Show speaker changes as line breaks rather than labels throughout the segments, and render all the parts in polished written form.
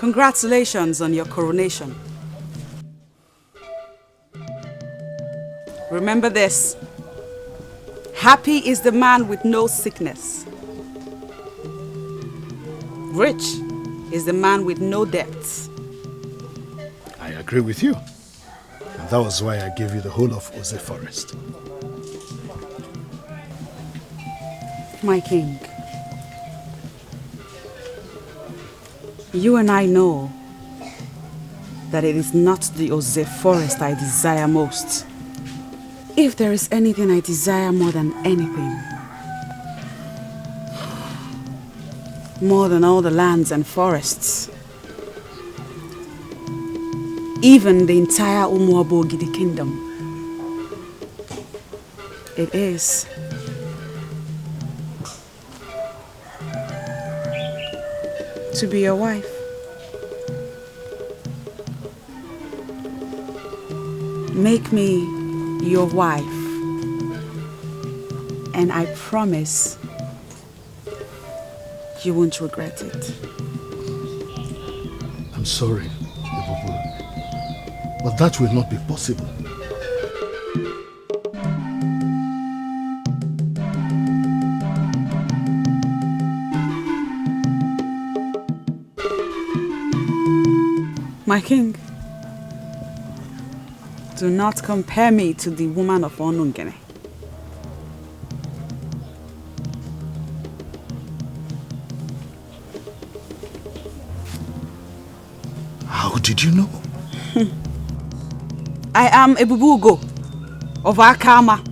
Congratulations on your coronation. Remember this. Happy is the man with no sickness. Rich is the man with no debts.
I agree with you. And that was why I gave you the whole of Oze Forest.
My king, you and I know that it is not the Oze Forest I desire most. If there is anything I desire more than anything, more than all the lands and forests, even the entire Umuabogidi kingdom, it is to be your wife. Make me your wife, and I promise you won't regret it.
I'm sorry, Ibubu, but that will not be possible.
My king, do not compare me to the woman of Onungene.
How did you know?
I am Ebubugo of Akama.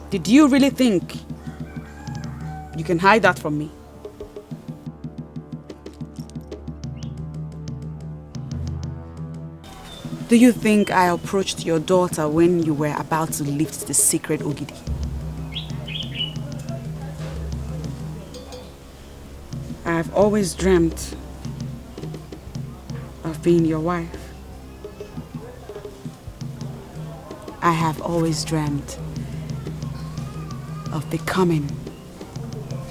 Did you really think you can hide that from me? Do you think I approached your daughter when you were about to lift the secret Ogidi? I've always dreamt of being your wife. I have always dreamt of becoming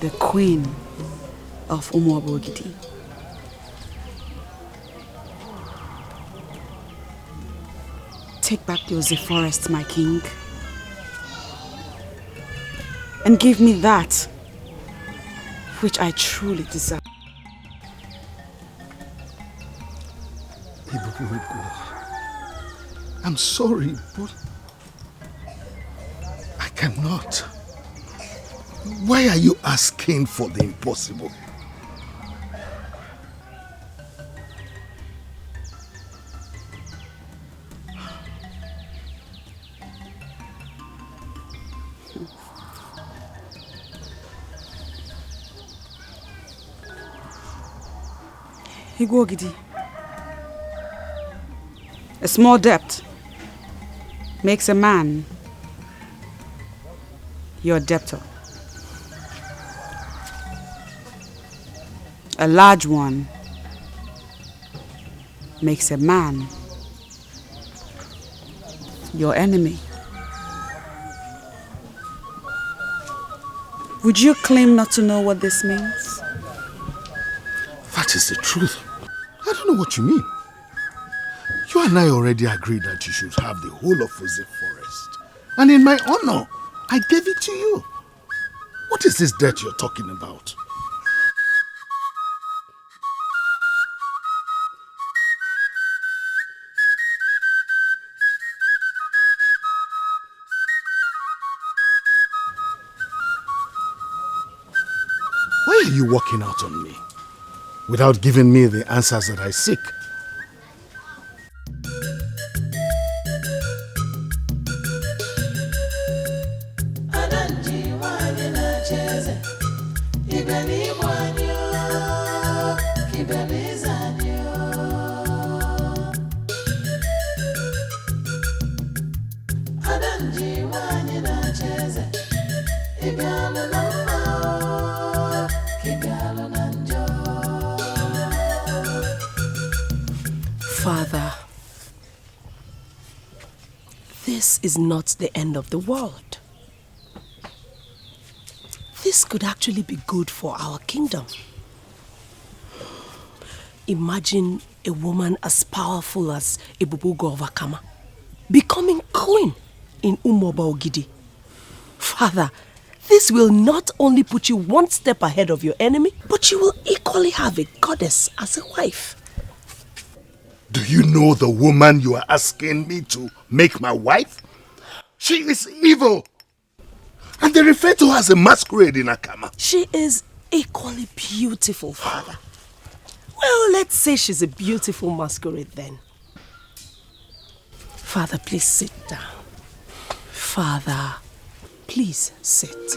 the queen of Umuabogidi. Take back the Oze Forest, my king, and give me that which I truly desire.
I'm sorry, but I cannot. Why are you asking for the impossible?
Igwogidi. A small debt makes a man your debtor. A large one makes a man your enemy. Would you claim not to know what this means?
That is the truth. I don't know what you mean. You and I already agreed that you should have the whole of Oze Forest. And in my honor, I gave it to you. What is this debt you're talking about? Why are you walking out on me without giving me the answers that I seek?
Father, this is not the end of the world. This could actually be good for our kingdom. Imagine a woman as powerful as Ibubugo of Akama becoming queen in Umoba Ogidi. Father, this will not only put you one step ahead of your enemy, but you will equally have a goddess as a wife.
Do you know the woman you are asking me to make my wife? She is evil. And they refer to her as a masquerade in Akama.
She is equally beautiful, Father. Well, let's say she's a beautiful masquerade then. Father, please sit down. Father, please sit.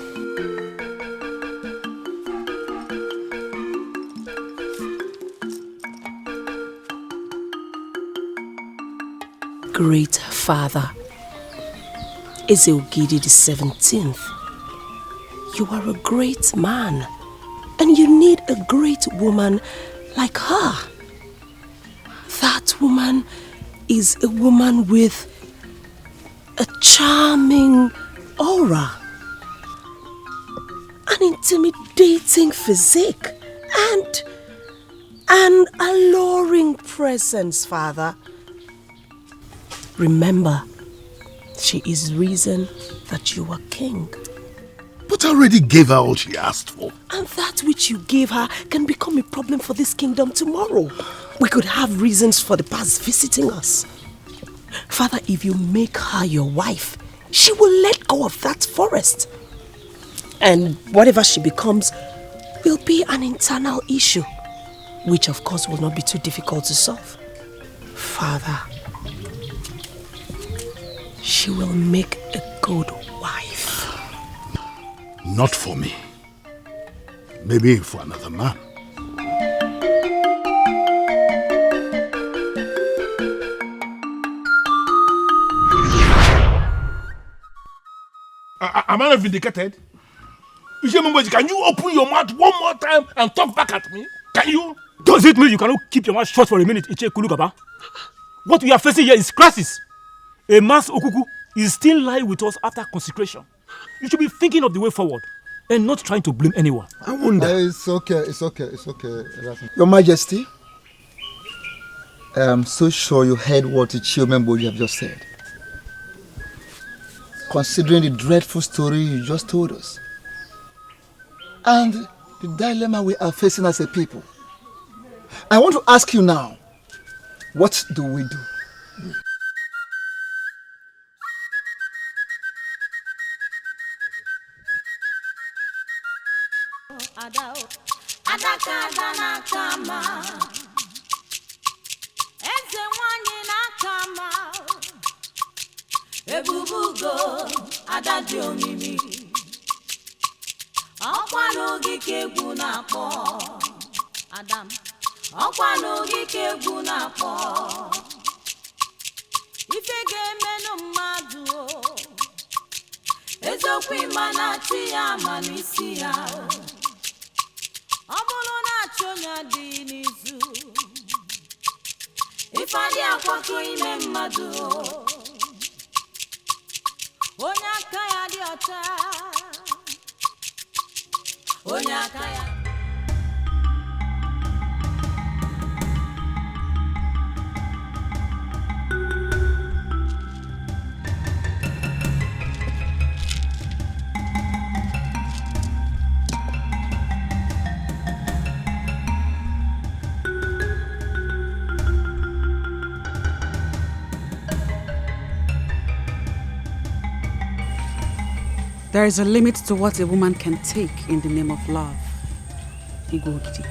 Great Father, Ezeogidi the 17th, you are a great man, and you need a great woman like her. That woman is a woman with a charming aura, an intimidating physique, and an alluring presence, Father. Remember, she is reason that you are king.
But I already gave her all she asked for.
And that which you gave her can become a problem for this kingdom tomorrow. We could have reasons for the past visiting us. Father, if you make her your wife, she will let go of that forest. And whatever she becomes will be an internal issue, which of course will not be too difficult to solve. Father, she will make a good wife.
Not for me. Maybe for another man.
Am I not vindicated? Can you open your mouth one more time and talk back at me? Can you?
Does it mean you cannot keep your mouth shut for a minute, Iche Kulugaba? What we are facing here is crisis. A mass Okuku is still lying with us after consecration. You should be thinking of the way forward and not trying to blame anyone.
I wonder.
It's okay. Your Majesty, I am so sure you heard what Ichiomembo you have just said. Considering the dreadful story you just told us, and the dilemma we are facing as a people, I want to ask you now, what do we do?
Ebubugo adadi omimi ọkwa n'ogige egwu na-akpọ Adam ọkwa n'ogige egwu na-akpọ ife ga-emenụ mmadụ eziokwu ịma na-achị ya ma n'isi ya ọ bụrụ na-achị onye dị n'izu ife adị akwakọ ime mmadụ onye aka ya dị ọcha onye aka ya.
There is a limit to what a woman can take in the name of love. Igogidi.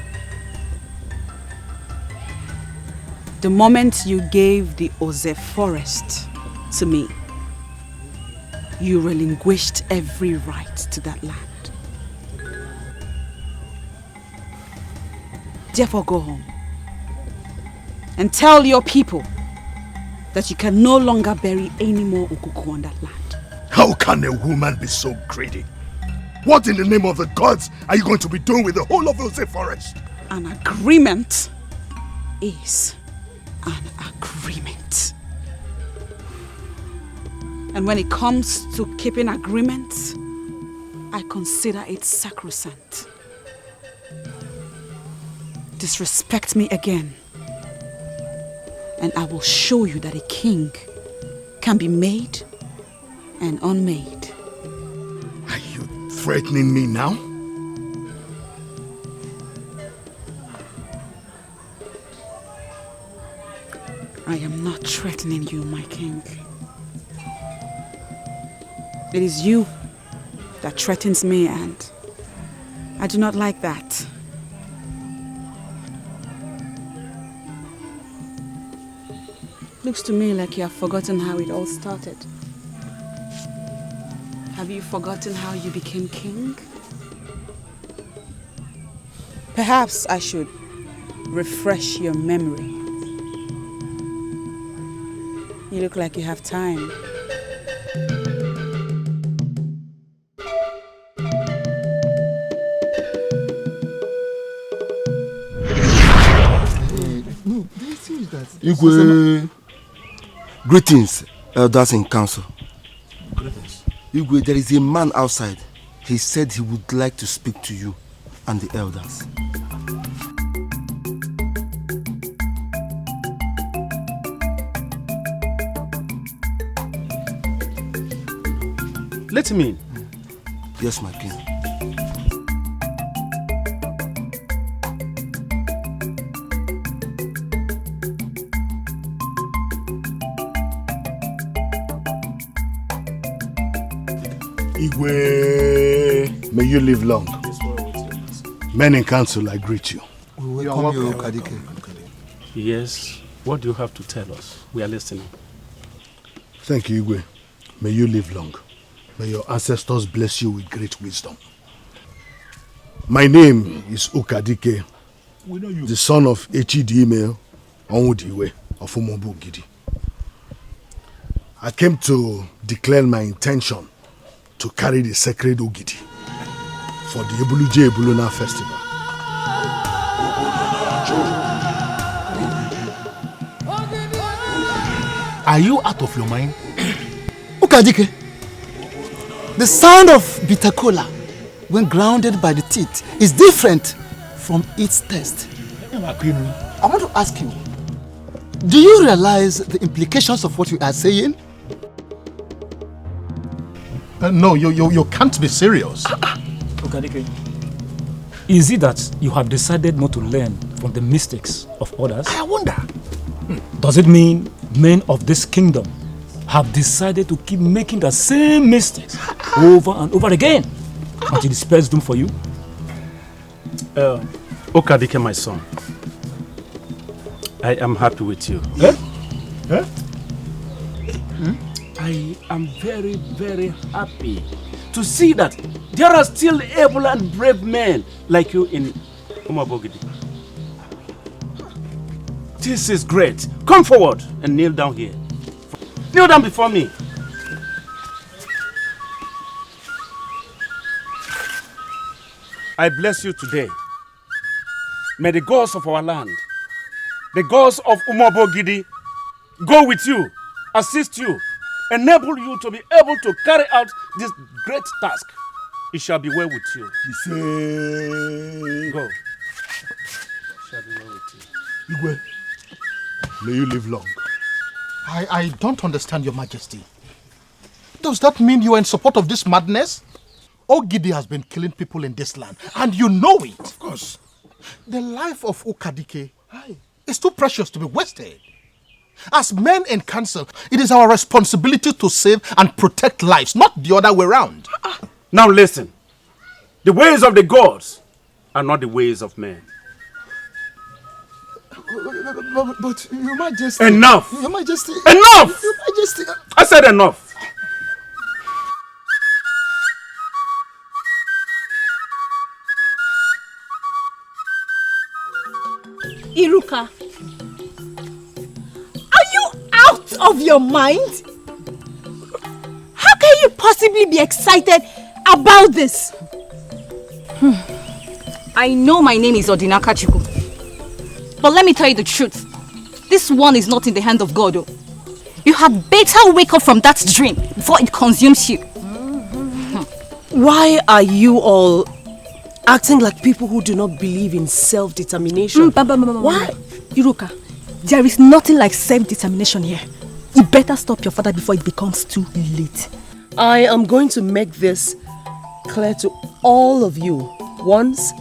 The moment you gave the Oze forest to me, you relinquished every right to that land. Therefore go home and tell your people that you can no longer bury any more Ukuku on that land.
How can a woman be so greedy? What in the name of the gods are you going to be doing with the whole of Ose Forest?
An agreement is an agreement. And when it comes to keeping agreements, I consider it sacrosanct. disrespect me again, and I will show you that a king can be made and unmade.
Are you threatening me now?
I am not threatening you, my king. It is you that threatens me, and I do not like that. Looks to me like you have forgotten how it all started. Have you forgotten how you became king? Perhaps I should refresh your memory. You look like you have time.
Igwe, greetings, elders in council.
Greetings.
Igwe, there is a man outside. He said he would like to speak to you and the elders.
Let him in.
Yes, my king.
Igwe, may you live long. Men in council, I greet you.
We welcome you, Ukadike.
Yes. What do you have to tell us? We are listening.
Thank you, Igwe. May you live long. May your ancestors bless you with great wisdom. My name is Ukadike,
We know you.
the son of Echidime Onwudiwe of Umobugidi. I came to declare my intention to carry the sacred Ogidi for the Ebuluje Ebuluna festival.
Are you out of your mind?
Ukadike, the sound of bitter cola, when grounded by the teeth, is different from its taste. I want to ask you, do you realize the implications of what you are saying?
No, you can't be serious.
Ukadike, is it that you have decided not to learn from the mistakes of others?
I wonder.
Does it mean men of this kingdom have decided to keep making the same mistakes over and over again until it spells doom for you?
Ukadike, my son. I am happy with you. I am very, very happy to see that there are still able and brave men like you in Umabogidi. This is great. Come forward and kneel down here. Kneel down before me. I bless you today. May the gods of our land, the gods of Umabogidi, go with you, assist you, enable you to be able to carry out this great task. It shall be well with you. Go. It shall be well with you.
Igwe, may you live long. I don't understand, Your Majesty. Does that mean you are in support of this madness? Ogidi has been killing people in this land, and you know it. Of course. The life of Ukadike is too precious to be wasted. As men in council, it is our responsibility to save and protect lives, not the other way around.
Now listen. The ways of the gods are not the ways of men.
But Your Majesty...
Enough!
Your Majesty...
Enough!
Your Majesty...
I said enough.
Iruka, are you out of your mind? How can you possibly be excited about this?
I know my name is Odinaka Chiku, but let me tell you the truth. This one is not in the hand of God. Oh. You had better wake up from that dream before it consumes you.
Why are you all acting like people who do not believe in self-determination.
Why? Iruka, there is nothing like self-determination here. You better stop your father before it becomes too late.
I am going to make this clear to all of you once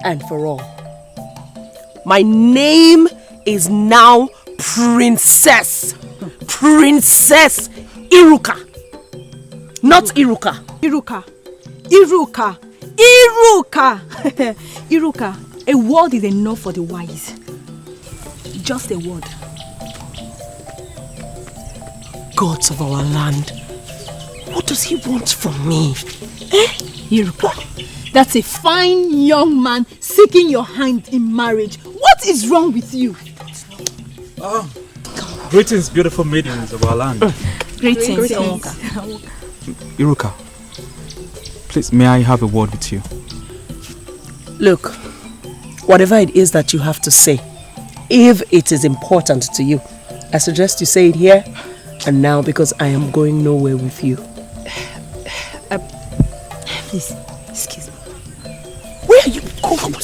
and for all. My name is now Princess Iruka. Not Iruka.
Iruka. Iruka, a word is enough for the wise. Just a word.
Gods of our land, what does he want from me?
Iruka, that's a fine young man seeking your hand in marriage. What is wrong with you?
Greetings, beautiful maidens of our land.
Greetings.
Iruka, please, may I have a word with you?
Look, whatever it is that you have to say, if it is important to you, I suggest you say it here and now, because I am going nowhere with you.
Please, excuse me.
Where are you going?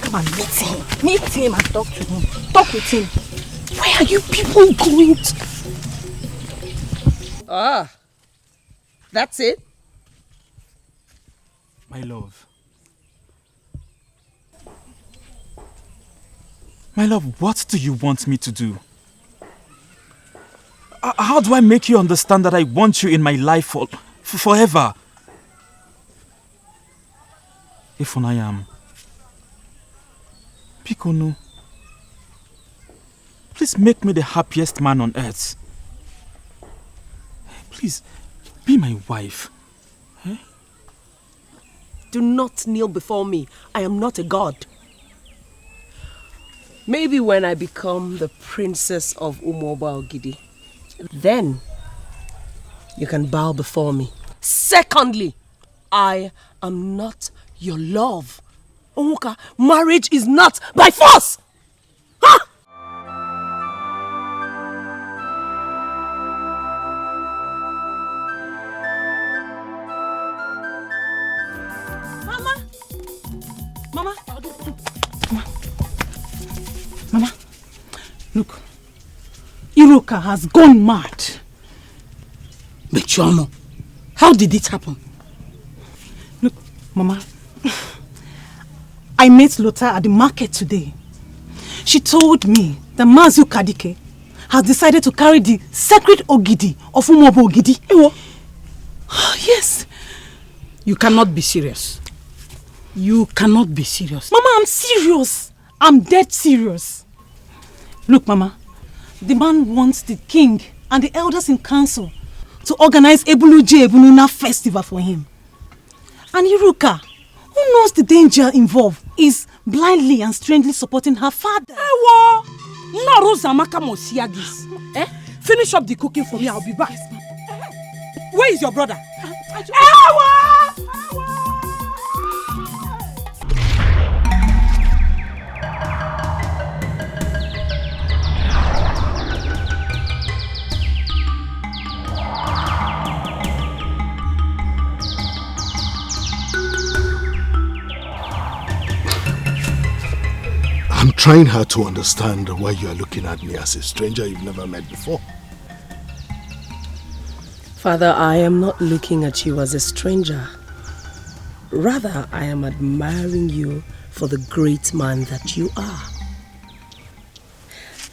Come on, meet him. Meet him and talk to him. Talk with him.
Where are you people going to? That's it?
My love. My love, what do you want me to do? How do I make you understand that I want you in my life forever? If I am. Pikonu, please make me the happiest man on earth. Please, be my wife. Eh?
Do not kneel before me. I am not a god. Maybe when I become the princess of Ogidi, then you can bow before me. Secondly, I am not your love. Onwuka, marriage is not by force! Huh?
Mama, look, Iruka has gone mad.
Betrayal, how did it happen?
Look, Mama, I met Lota at the market today. She told me that Mazu Kadike has decided to carry the sacred Ogidi of Umobo Ogidi.
Yes. You cannot be serious. You cannot be serious.
Mama, I'm serious. I'm dead serious. Look, Mama, the man wants the king and the elders in council to organize Ebuluje Ebununa festival for him. And Iruka, who knows the danger involved, is blindly and strangely supporting her father.
Finish up the cooking for me, I'll be back. Where is your brother?
I'm trying hard to understand why you are looking at me as a stranger you've never met before.
Father, I am not looking at you as a stranger. Rather, I am admiring you for the great man that you are.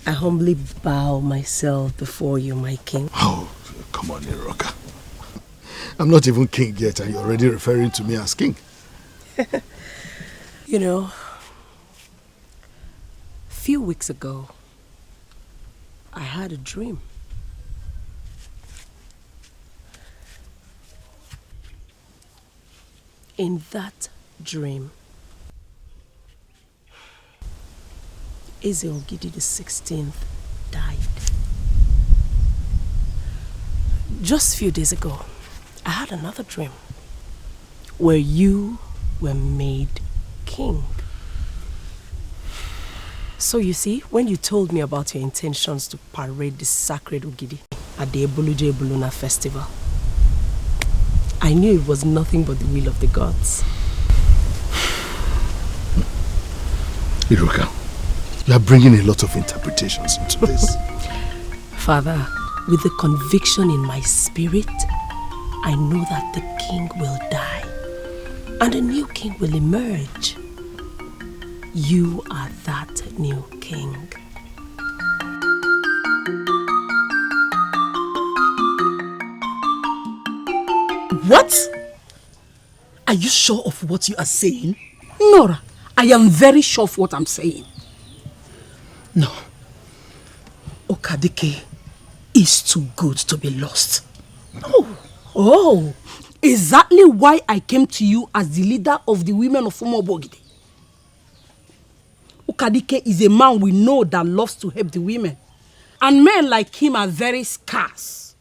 I humbly bow myself before you, my king.
Oh, come on, Iruka. I'm not even king yet and you're already referring to me as king.
You know, a few weeks ago, I had a dream. In that dream, Ogidi the 16th died. Just a few days ago, I had another dream where you were made king. So you see, when you told me about your intentions to parade the sacred Ogidi at the Ebuluje Ebuluna festival, I knew it was nothing but the will of the gods.
Iruka, you are bringing a lot of interpretations into this.
Father, with the conviction in my spirit, I know that the king will die and a new king will emerge. You are that new king.
What? Are you sure of what you are saying? Nora, I am very sure of what I'm saying. No. Okadike is too good to be lost. Oh, exactly why I came to you as the leader of the women of Umobogide. Okadike is a man we know that loves to help the women. And men like him are very scarce.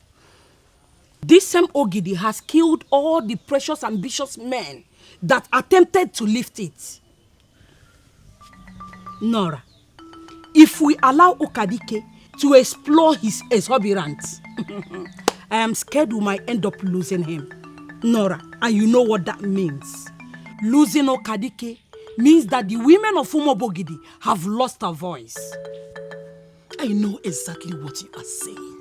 This same Ogidi has killed all the precious ambitious men that attempted to lift it. Nora, if we allow Okadike to explore his exuberance, I am scared we might end up losing him. Nora, and you know what that means. Losing Okadike means that the women of Umobogidi have lost their voice. I know exactly what you are saying.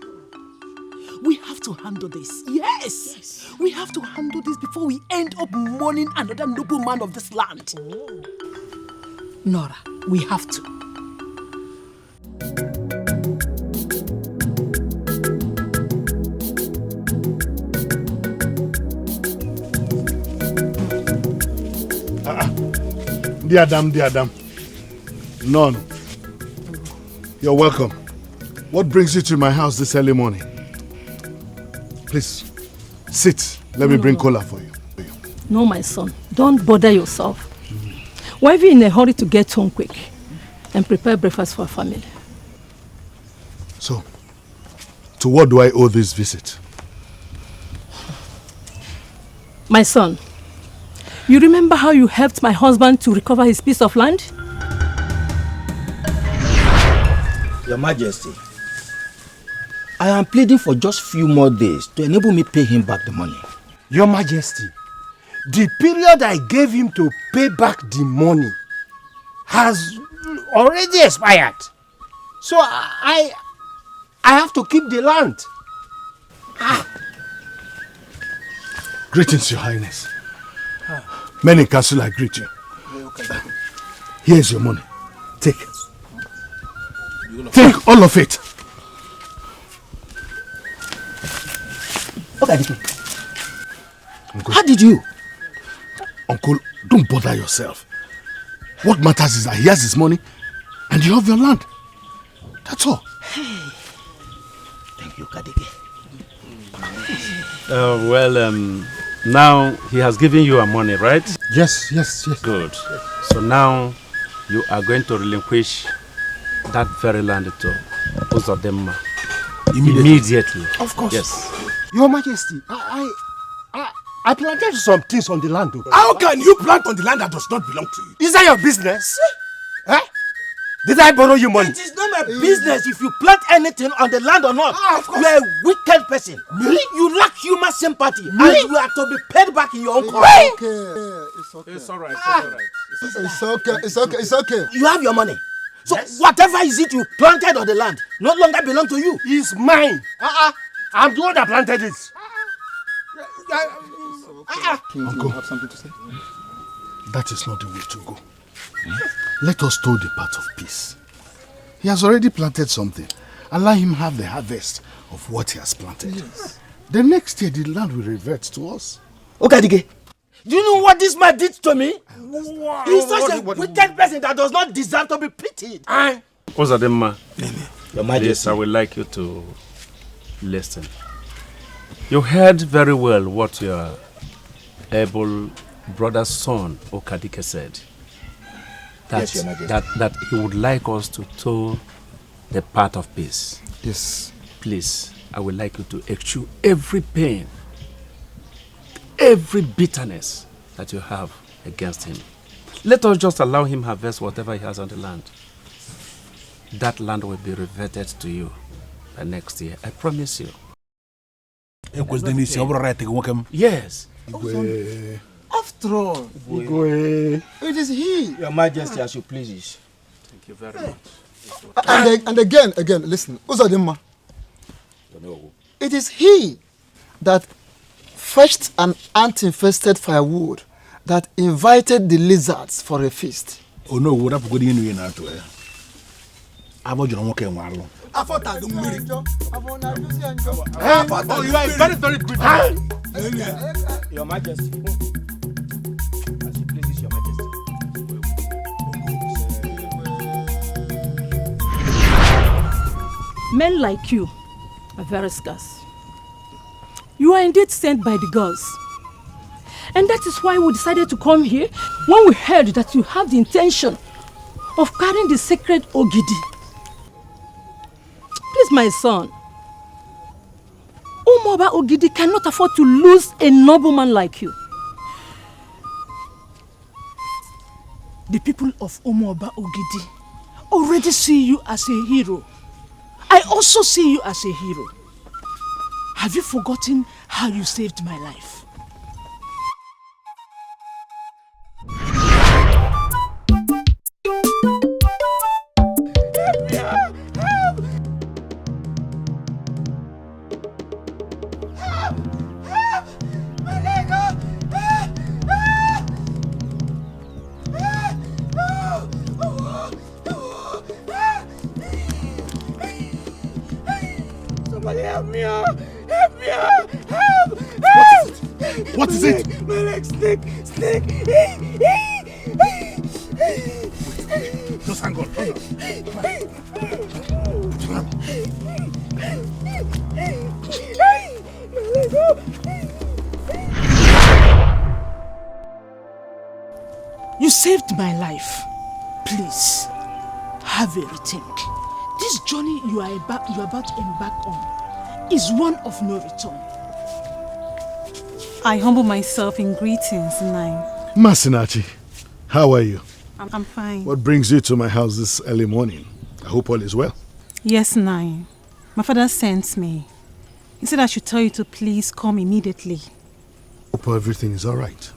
We have to handle this. Yes. We have to handle this before we end up mourning another noble man of this land. Nora, we have to.
Dear Adam. None. You're welcome. What brings you to my house this early morning? Please, sit. Let me bring cola for you.
No, my son. Don't bother yourself. Why are you in a hurry to get home quick and prepare breakfast for our family?
So, to what do I owe this visit?
My son, you remember how you helped my husband to recover his piece of land?
Your Majesty, I am pleading for just few more days to enable me pay him back the money.
Your Majesty, the period I gave him to pay back the money has already expired. So I have to keep the land.
Greetings, Your Highness. Men in castle, I greet you. Here's your money. Take. Take all of it. Uncle.
How did you?
Uncle, don't bother yourself. What matters is that he has his money and you have your land. That's all.
Thank you, Kadike.
Now he has given you our money, right?
Yes.
Good. So now you are going to relinquish that very land to Uzodemma. Immediately.
Of course.
Yes.
Your Majesty, I planted some things on the land.
How can you plant on the land that does not belong to you?
Is that your business? Eh? Did I borrow you money?
It is not my business if you plant anything on the land or not. You are a wicked person. Me? You lack human sympathy. Me? And you are to be paid back in your own coin.
It's okay.
It's all right.
It's okay.
You have your money. So whatever is it you planted on the land no longer belong to you.
It's mine. I'm the one that planted it.
King,
Uncle,
you have something to say?
That is not the way to go. Let us tow the path of peace. He has already planted something. Allow him have the harvest of what he has planted. Yes. The next year, the land will revert to us.
Okay, Dige. Do you know what this man did to me? He's such a wicked person that does not deserve to be pitied.
Uzodemma,
Your Majesty.
yes, I would like you to listen. You heard very well what your able brother's son, Okadike, said.
Yes, Your Majesty.
That he would like us to tow the path of peace.
Yes.
Please, I would like you to eschew every pain, every bitterness that you have against him. Let us just allow him harvest whatever he has on the land. That land will be reverted to you by next year. I promise you. Yes.
After all, it is he.
Your Majesty, as you please.
Thank you very much.
And again, listen, Uzadimma. It is he that fetched an ant-infested firewood that invited the lizards for a feast.
Oh no, what up? Good evening, to her. I want you to walk in one.
I thought I do marry.
Oh, you are very, very good. Your Majesty. As you please, Your Majesty.
Men like you are very scarce. You are indeed sent by the gods. And that is why we decided to come here when we heard that you have the intention of carrying the sacred Ogidi. Please, my son, Umoba Ogidi cannot afford to lose a nobleman like you.
The people of Umoba Ogidi already see you as a hero. I also see you as a hero. Have you forgotten how you saved my life?
What is it?
My leg, snake.
Just hang on.
You saved my life. Please, have a rethink. This journey you are about to embark on is one of no return.
I humble myself in greetings, Nai.
Masinachi, how are you?
I'm fine.
What brings you to my house this early morning? I hope all is well.
Yes, Nai. My father sent me. He said I should tell you to please come immediately.
Hope everything is all right.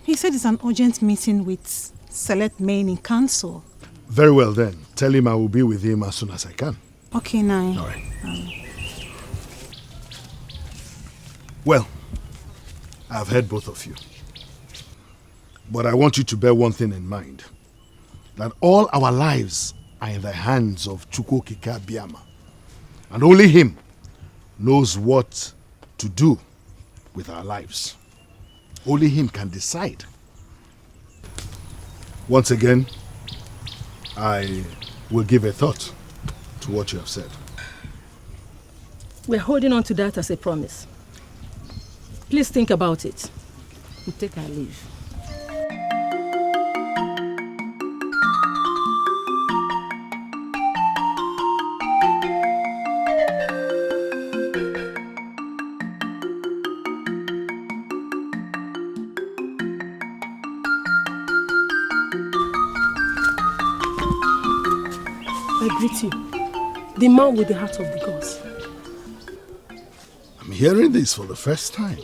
He said it's an urgent meeting with select men in council.
Very well then. Tell him I will be with him as soon as I can.
Okay, Nai.
All right. Well, I've heard both of you. But I want you to bear one thing in mind. That all our lives are in the hands of Chukwokika Biama. And only him knows what to do with our lives. Only him can decide. Once again, I will give a thought to what you have said.
We're holding on to that as a promise. Please think about it. We'll take our leave.
I greet you, the man with the heart of the gods.
I'm hearing this for the first time.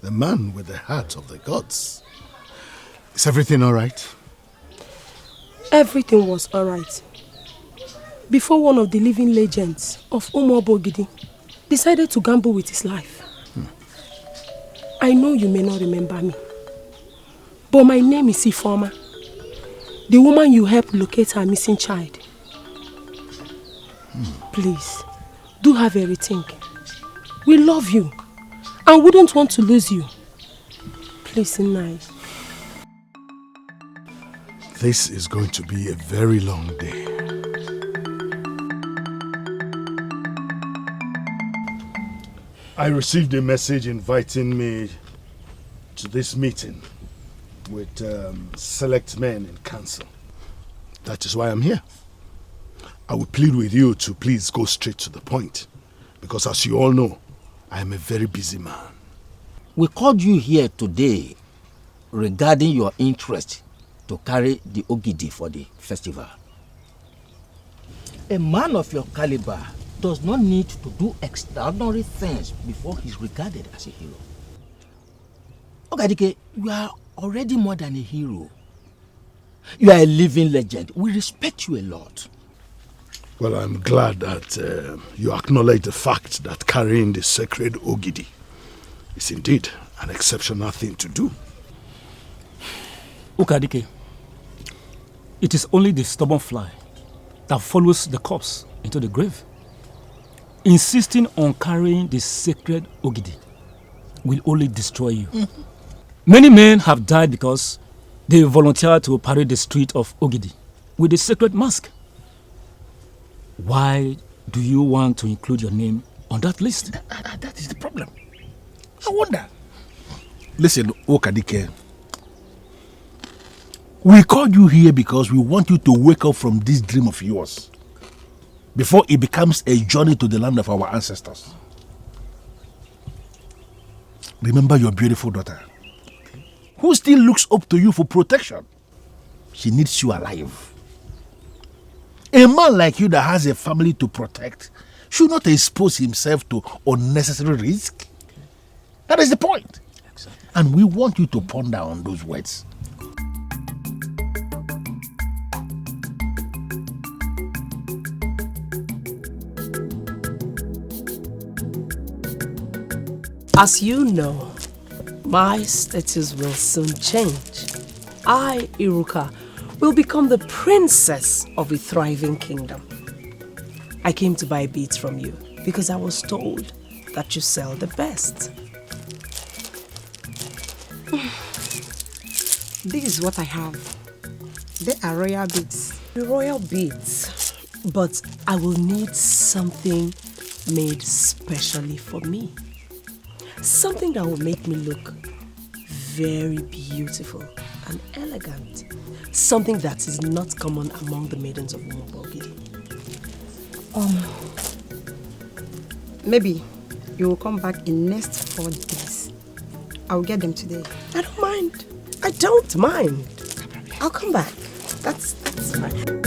The man with the heart of the gods. Is everything all right?
Everything was all right. Before one of the living legends of Umobogidi decided to gamble with his life. I know you may not remember me, but my name is Ifoma, the woman you helped locate her missing child. Please, do have a rethink. We love you and wouldn't want to lose you. Please, Nai.
This is going to be a very long day. I received a message inviting me to this meeting with select men in council. That is why I'm here. I would plead with you to please go straight to the point, because as you all know, I am a very busy man.
We called you here today regarding your interest to carry the Ogidi for the festival. A man of your caliber does not need to do extraordinary things before he's regarded as a hero. Okadike, you are already more than a hero. You are a living legend. We respect you a lot.
Well, I'm glad that you acknowledge the fact that carrying the sacred Ogidi is indeed an exceptional thing to do.
Okadike, it is only the stubborn fly that follows the corpse into the grave. Insisting on carrying the sacred Ogidi will only destroy you. Mm-hmm. Many men have died because they volunteered to parade the street of Ogidi with the sacred mask. Why do you want to include your name on that list?
That is the problem. I wonder. Listen, Okadike. We called you here because we want you to wake up from this dream of yours before it becomes a journey to the land of our ancestors. Remember your beautiful daughter, who still looks up to you for protection. She needs you alive. A man like you that has a family to protect should not expose himself to unnecessary risk. That is the point. Exactly. And we want you to ponder on those words.
As you know, my status will soon change. I, Iruka, will become the princess of a thriving kingdom. I came to buy beads from you because I was told that you sell the best.
This is what I have. They are royal beads.
Royal beads. But I will need something made specially for me. Something that will make me look very beautiful and elegant. Something that is not common among the maidens of Mobilizing.
Maybe you will come back in next 4 days. I'll get them today.
I don't mind. I don't mind. I'll come back. That's fine.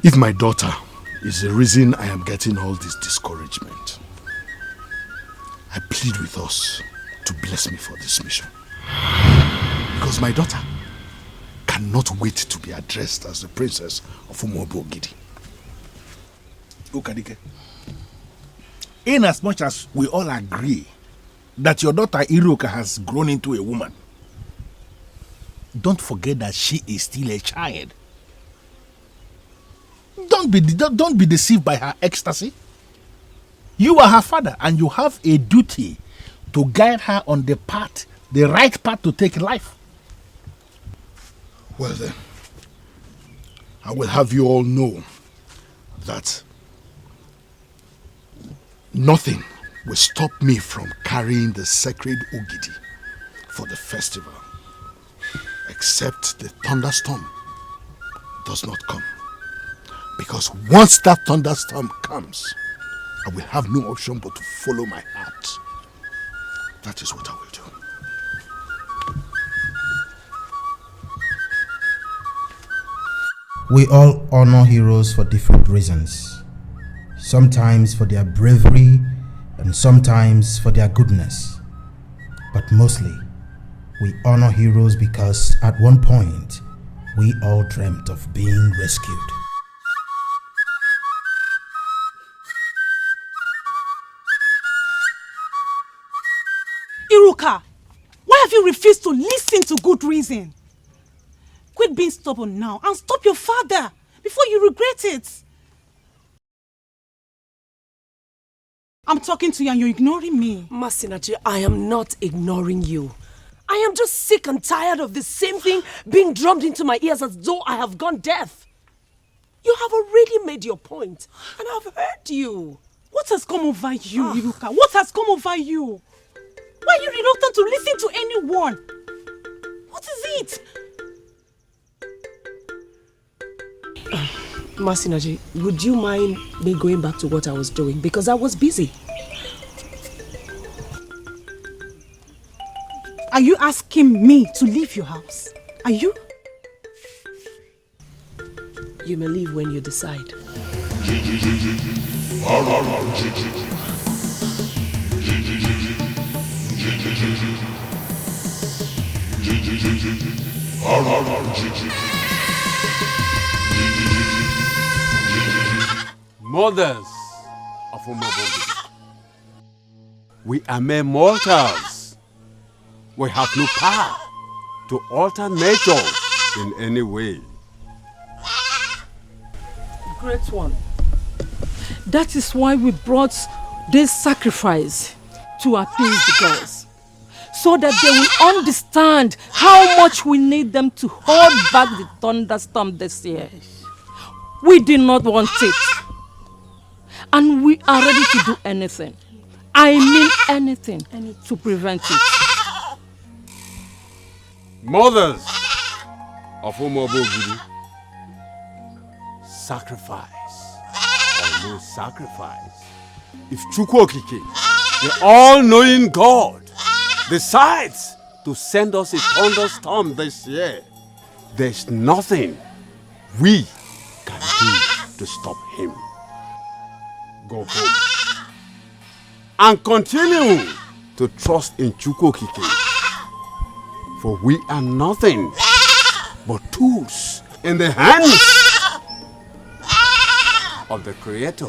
If my daughter is the reason I am getting all this discouragement, I plead with us to bless me for this mission. Because my daughter cannot wait to be addressed as the princess of Umobogidi.
Okadike, in as much as we all agree that your daughter Iruka has grown into a woman, don't forget that she is still a child. Don't be deceived by her ecstasy. You are her father and you have a duty to guide her on the right path to take in life.
Well then, I will have you all know that nothing will stop me from carrying the sacred Ogidi for the festival, except the thunderstorm does not come. Because once that thunderstorm comes, I will have no option but to follow my heart. That is what I will do.
We all honor heroes for different reasons. Sometimes for their bravery and sometimes for their goodness. But mostly, we honor heroes because at one point, we all dreamt of being rescued.
Iruka, why have you refused to listen to good reason? Quit being stubborn now and stop your father before you regret it. I'm talking to you and you're ignoring me.
Masinachi, I am not ignoring you. I am just sick and tired of the same thing being drummed into my ears as though I have gone deaf. You have already made your point and I've heard you.
What has come over you, Iruka? What has come over you? Why are you reluctant to listen to anyone? What is it?
Masinaji, would you mind me going back to what I was doing? Because I was busy.
Are you asking me to leave your house? Are you?
You may leave when you decide.
Mothers of Umobogi, we are mere mortals. We have no power to alter nature in any way.
Great one. That is why we brought this sacrifice to appease the girls, so that they will understand how much we need them to hold back the thunderstorm this year. We did not want it, and we are ready to do anything. I mean anything to prevent it.
Mothers of Umobogi, sacrifice or no sacrifice, if Chukwokike, the all-knowing God, decides to send us a thunderstorm this year, there's nothing we can do to stop him. Go home and continue to trust in Chukwokike, for we are nothing but tools in the hands of the Creator.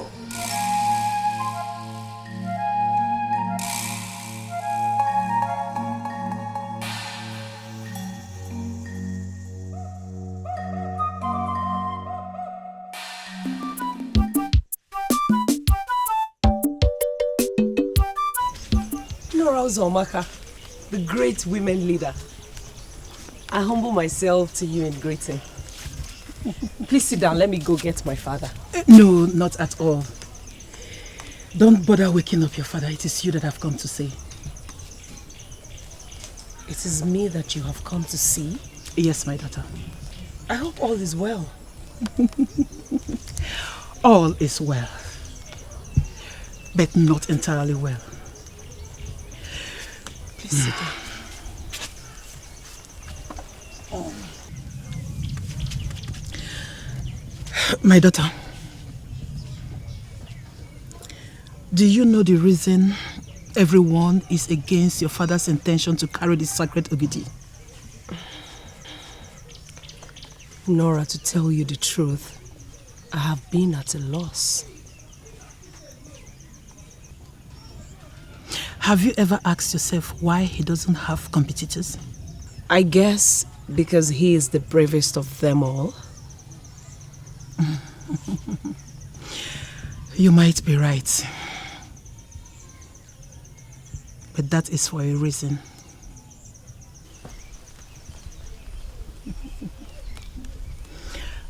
Nora Uzomaka, the great women leader. I humble myself to you in greeting. Please sit down, let me go get my father.
No, not at all. Don't bother waking up your father. It is you that I've come to see.
It is me that you have come to see?
Yes, my daughter.
I hope all is well.
All is well, but not entirely well. Please sit down. My daughter, do you know the reason everyone is against your father's intention to carry the sacred Ogidi?
Nora, to tell you the truth, I have been at a loss.
Have you ever asked yourself why he doesn't have competitors?
I guess because he is the bravest of them all.
You might be right. But that is for a reason.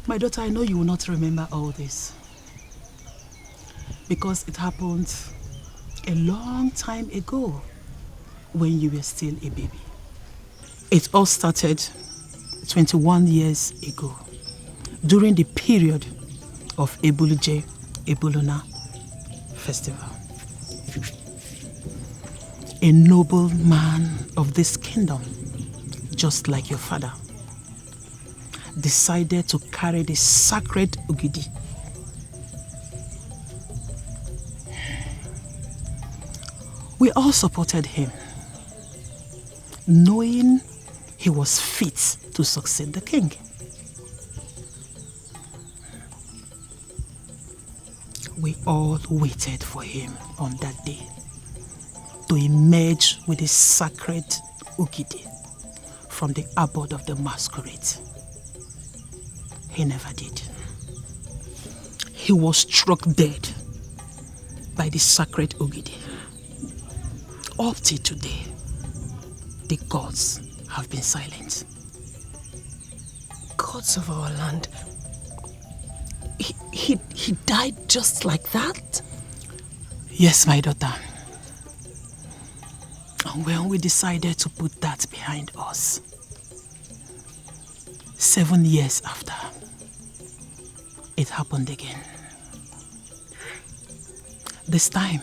My daughter, I know you will not remember all this, because it happened a long time ago when you were still a baby. It all started 21 years ago, during the period of Ebuluje Ebuluna festival. A noble man of this kingdom, just like your father, decided to carry the sacred Ogidi. We all supported him, knowing he was fit to succeed the king. We all waited for him on that day to emerge with the sacred Ogidi from the abode of the masquerades. He never did. He was struck dead by the sacred Ogidi. Up till today, the gods have been silent.
Gods of our land. He died just like that?
Yes, my daughter. And when we decided to put that behind us, 7 years after,
it happened again. This time,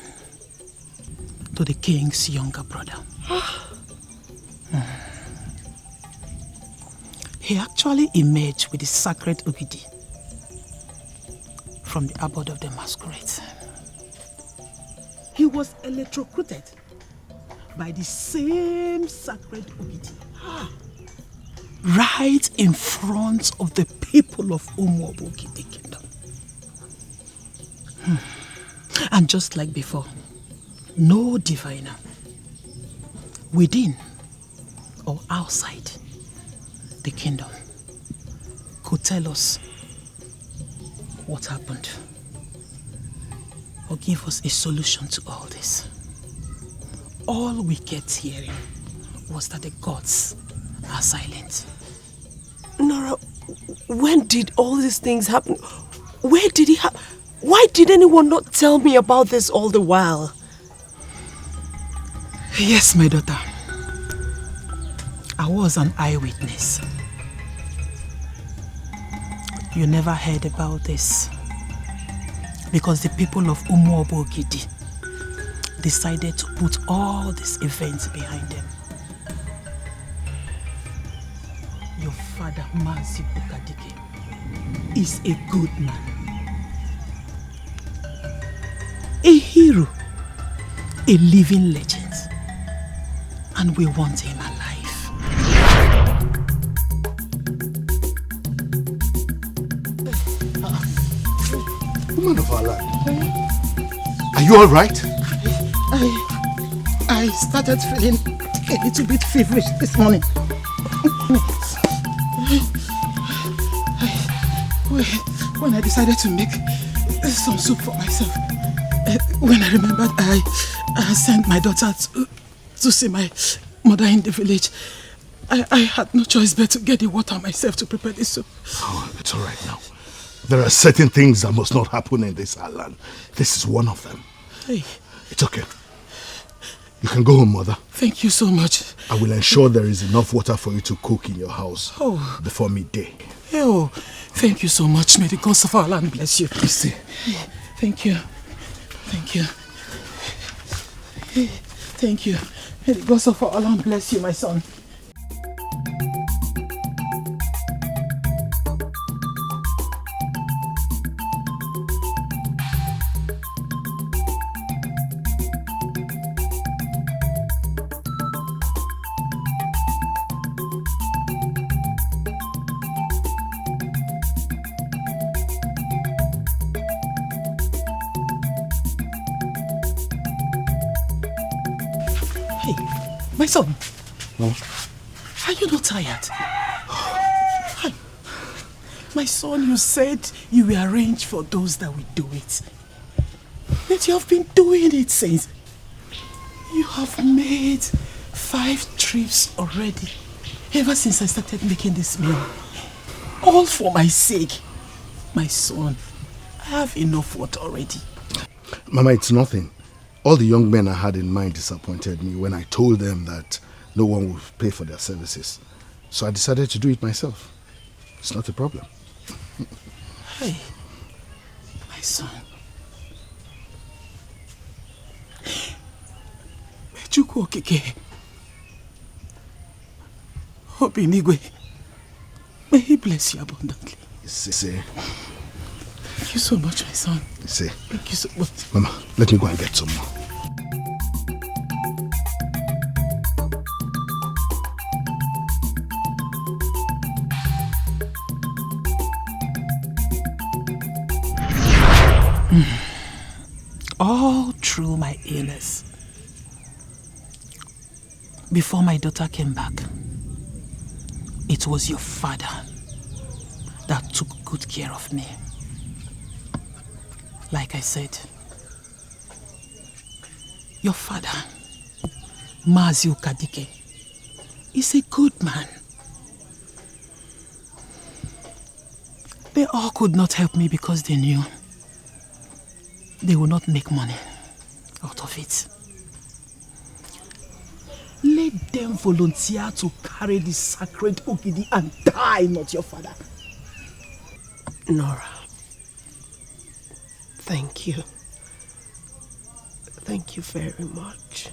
to the king's younger brother. He actually emerged with the sacred Ugidi from the abode of the masquerades.
He was electrocuted by the same sacred Ugidi.
Right in front of the people of Umobogidi kingdom. And just like before, no diviner, within or outside the kingdom, could tell us what happened or give us a solution to all this. All we kept hearing was that the gods are silent.
Nora, when did all these things happen? Where did it happen? Why did anyone not tell me about this all the while?
Yes, my daughter. I was an eyewitness. You never heard about this because the people of Umobogidi decided to put all these events behind them. Your father, Mazi Ukadike, is a good man. A hero. A living legend. And we want him alive.
Woman of our land, are you all right?
I started feeling a little bit feverish this morning. When I decided to make some soup for myself, when I remembered I sent my daughter to see my mother in the village, I had no choice but to get the water myself to prepare the soup.
Oh, it's all right now. There are certain things that must not happen in this island. This is one of them.
Hey.
It's okay. You can go home, mother.
Thank you so much.
I will ensure there is enough water for you to cook in your house before midday.
Oh, thank you so much. May the gods of our land bless you.
See.
Thank you. Thank you. Thank you. May the gods of our land bless you, my son. My son, are you not tired? My son, you said you will arrange for those that will do it. But you have been doing it since. You have made 5 trips already, ever since I started making this meal. All for my sake. My son, I have enough water already.
Mama, it's nothing. All the young men I had in mind disappointed me when I told them that no one would pay for their services. So I decided to do it myself. It's not a problem.
Hey, my son. Chukwu Okike. Obinigwe. May he bless you abundantly.
See.
Thank you so much, my son.
See.
Thank you so much.
Mama, let me go and get some more.
All through my illness, before my daughter came back, it was your father that took good care of me. Like I said, your father, Mazi Ukadike, is a good man. They all could not help me because they knew they would not make money out of it. Let them volunteer to carry the sacred Ogidi and die, not your father.
Nora,
Thank you. Thank you very much.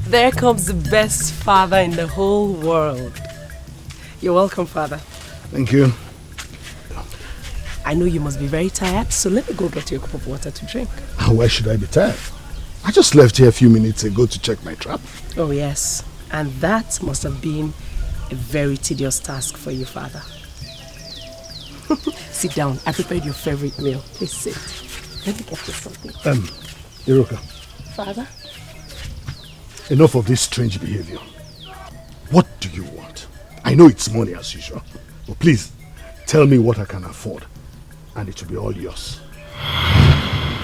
There comes the best father in the whole world. You're welcome, Father.
Thank you.
I know you must be very tired, so let me go get you a cup of water to drink.
Why should I be tired? I just left here a few minutes ago to check my trap.
Oh, yes. And that must have been a very tedious task for you, Father. Sit down. I prepared your favorite meal. Please sit. Let me get you something.
Iroka.
Father?
Enough of this strange behavior. What do you want? I know it's money as usual. But please, tell me what I can afford. And it will be all yours.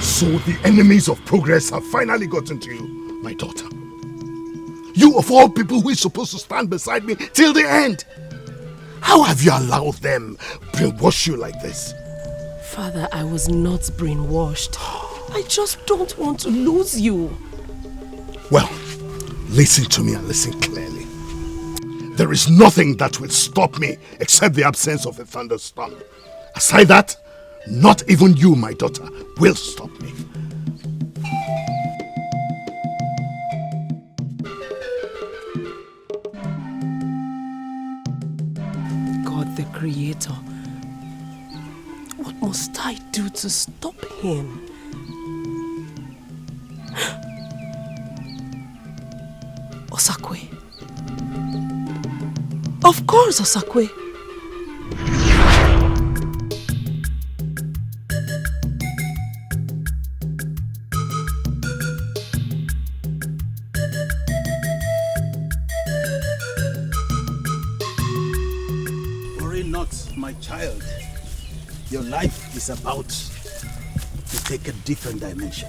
So the enemies of progress have finally gotten to you, my daughter. You of all people who is supposed to stand beside me till the end. How have you allowed them brainwash you like this?
Father, I was not brainwashed. I just don't want to lose you.
Well, listen to me and listen clearly. There is nothing that will stop me except the absence of a thunderstorm. Aside that, not even you, my daughter, will stop me.
God the Creator, what must I do to stop him? Osakwe. Of course, Osakwe.
Worry not, my child. Your life is about to take a different dimension.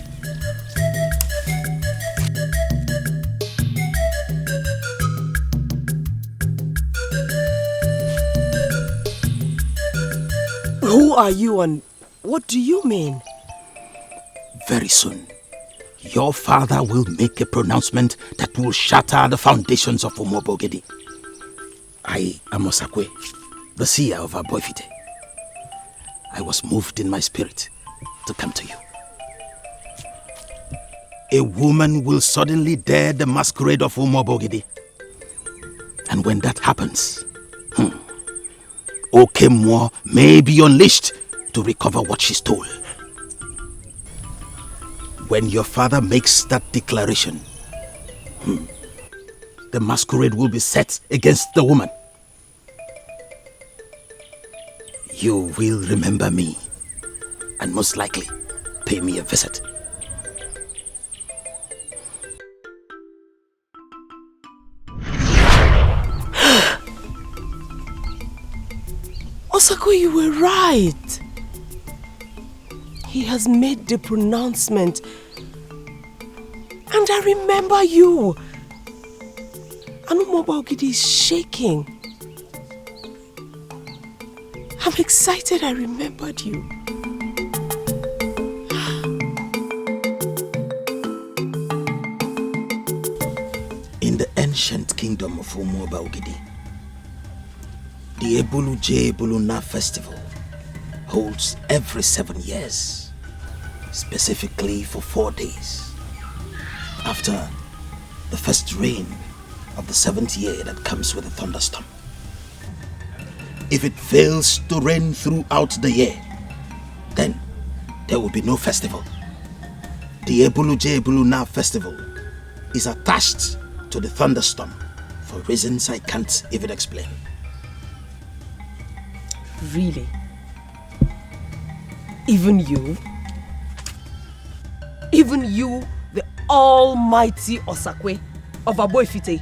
Who are you and what do you mean?
Very soon, your father will make a pronouncement that will shatter the foundations of Umobogedi. I am Osakwe, the seer of Aboifite. I was moved in my spirit to come to you. A woman will suddenly dare the masquerade of Umobogedi. And when that happens, Okemwa may be unleashed to recover what she stole. When your father makes that declaration, the masquerade will be set against the woman. You will remember me and most likely pay me a visit.
Osako, you were right. He has made the pronouncement. And I remember you. Anumoba Ogidi is shaking. I'm excited I remembered you.
In the ancient kingdom of Umuoba Ogidi, the Ebulu J Buluna festival holds every 7 years, specifically for 4 days, after the first rain of the 7th year that comes with a thunderstorm. If it fails to rain throughout the year, then there will be no festival. The Ebulu J Buluna festival is attached to the thunderstorm for reasons I can't even explain.
Really? Even you? Even you, the almighty Osakwe of Aboifite?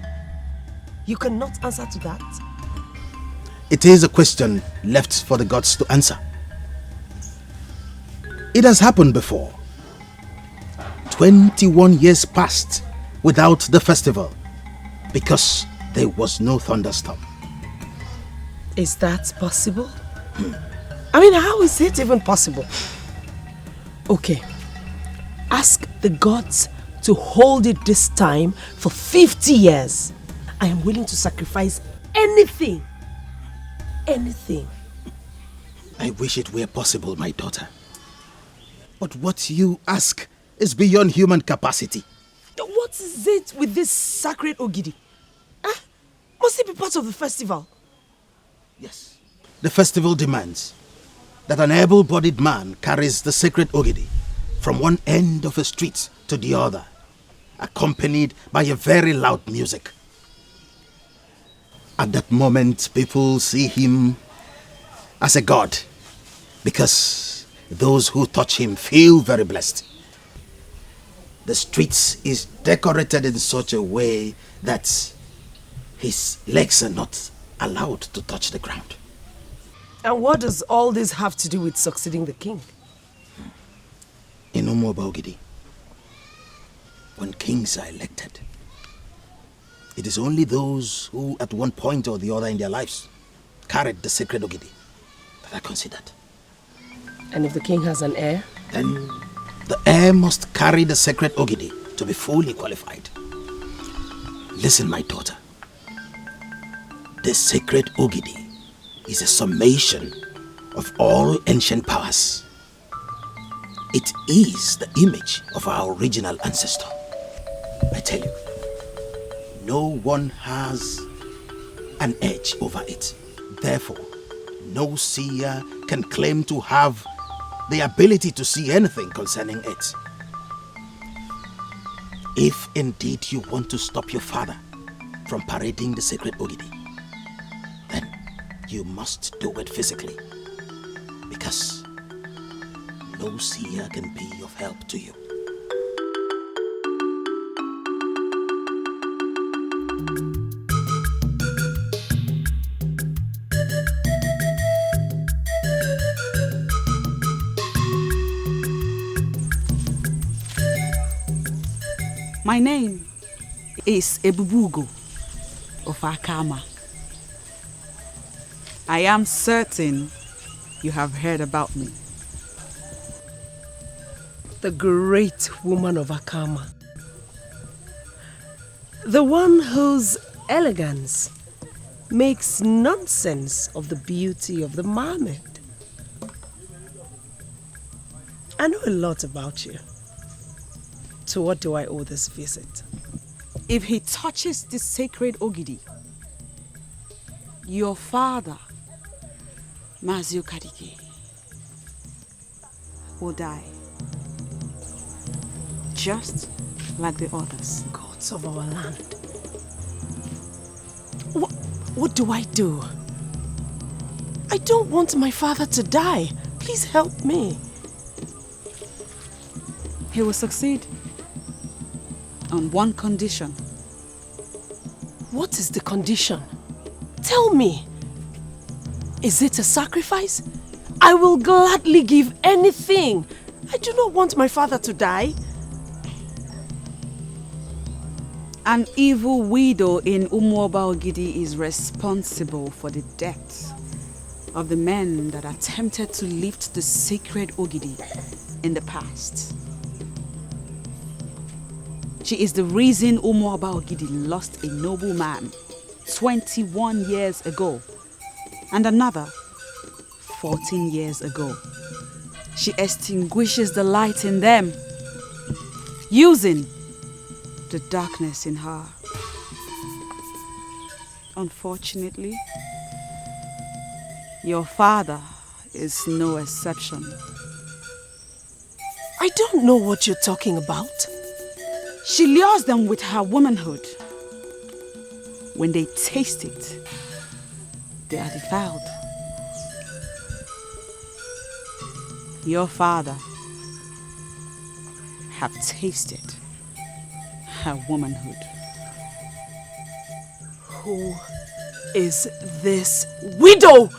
You cannot answer to that?
It is a question left for the gods to answer. It has happened before. 21 years passed without the festival because there was no thunderstorm.
Is that possible? I mean, how is it even possible? Okay, ask the gods to to hold it this time for 50 years. I am willing to sacrifice anything. Anything.
I wish it were possible, my daughter. But what you ask is beyond human capacity.
What is it with this sacred Ogidi? Huh? Must it be part of the festival?
Yes. The festival demands that an able-bodied man carries the sacred Ogidi from one end of a street to the other, accompanied by a very loud music. At that moment, people see him as a god, because those who touch him feel very blessed. The streets is decorated in such a way that his legs are not allowed to touch the ground.
And what does all this have to do with succeeding the king?
In Ogidi, when kings are elected, it is only those who at one point or the other in their lives carried the sacred Ogidi that are considered.
And if the king has an heir?
Then the heir must carry the sacred Ogidi to be fully qualified. Listen, my daughter. The sacred Ogidi is a summation of all ancient powers. It is the image of our original ancestor. I tell you, no one has an edge over it. Therefore, no seer can claim to have the ability to see anything concerning it. If indeed you want to stop your father from parading the sacred Ogidi, then you must do it physically, because no seer can be of help to you.
My name is Ebubugo of Akama. I am certain you have heard about me.
The great woman of Akama. The one whose elegance makes nonsense of the beauty of the mermaid. I know a lot about you. To what do I owe this visit?
If he touches the sacred Ogidi, your father, Mazio Kadike, will die. Just like the others.
Gods of our land. What do I do? I don't want my father to die. Please help me.
He will succeed. On one condition.
What is the condition? Tell me. Is it a sacrifice? I will gladly give anything. I do not want my father to die.
An evil widow in Umuoba Ogidi is responsible for the death of the men that attempted to lift the sacred Ogidi in the past. She is the reason Umuoba Ogidi lost a noble man 21 years ago and another 14 years ago. She extinguishes the light in them, using the darkness in her. Unfortunately, your father is no exception.
I don't know what you're talking about.
She lures them with her womanhood. When they taste it, they are defiled. Your father have tasted her womanhood.
Who is this widow?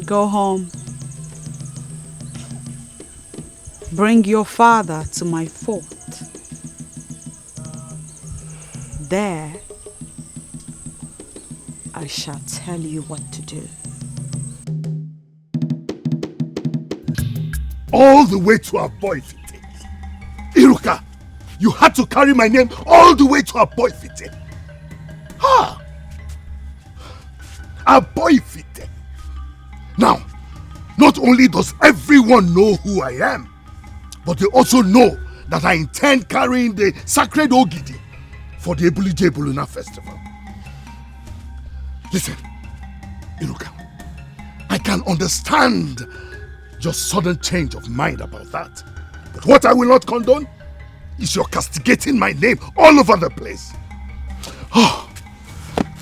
Go home. Bring your father to my fort. There,
I shall tell you what to do.
All the way to Aboifite. Iruka, you had to carry my name all the way to Aboifite. Ha! Aboifite. Now, not only does everyone know who I am, but they also know that I intend carrying the sacred Ogidi for the Ebulije Buluna festival. Listen, Iruka, I can understand your sudden change of mind about that. But what I will not condone is your castigating my name all over the place. Oh,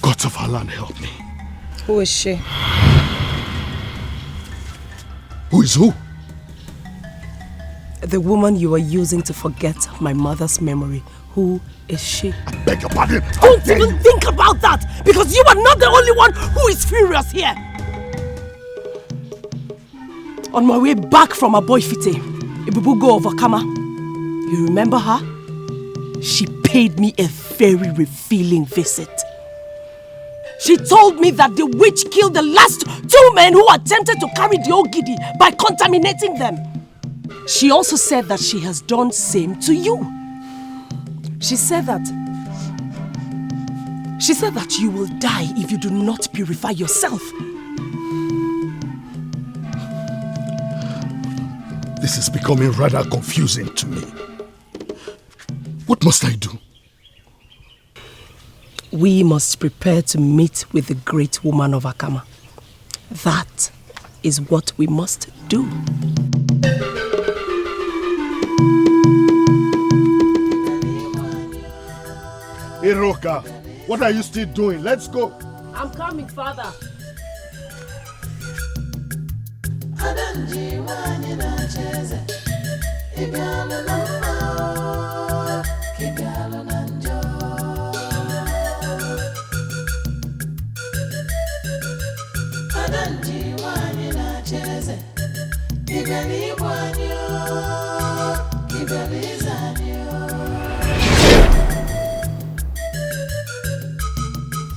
gods of our land, help me.
Who is she?
Who is who?
The woman you are using to forget my mother's memory. Who is she?
I beg your pardon.
Don't even think about that, because you are not the only one who is furious here. On my way back from Aboifite, Ibubugo of Akama, you remember her? She paid me a very revealing visit. She told me that the witch killed the last 2 men who attempted to carry the Ogidi by contaminating them. She also said that she has done same to you. She said that you will die if you do not purify yourself.
This is becoming rather confusing to me. What must I do?
We must prepare to meet with the great woman of Akama. That is what we must do.
Iroka, what are you still doing? Let's go.
I'm coming, Father.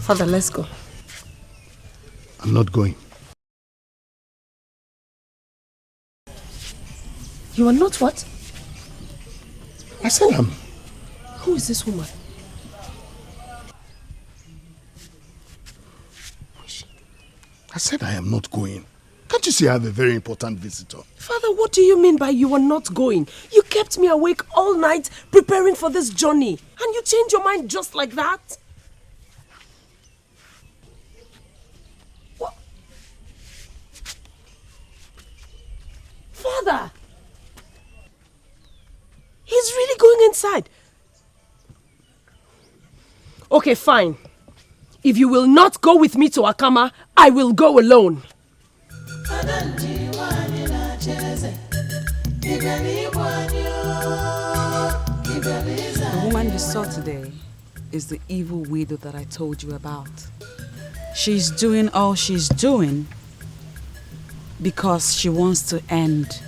Father, let's go.
I'm not going.
You are not what?
I said I'm...
Who is this woman?
I said I am not going. Can't you see I have a very important visitor?
Father, what do you mean by you are not going? You kept me awake all night preparing for this journey, and you change your mind just like that? What? Father! He's really going inside. Okay, fine. If you will not go with me to Akama, I will go alone.
The woman you saw today is the evil widow that I told you about. She's doing all she's doing because she wants to end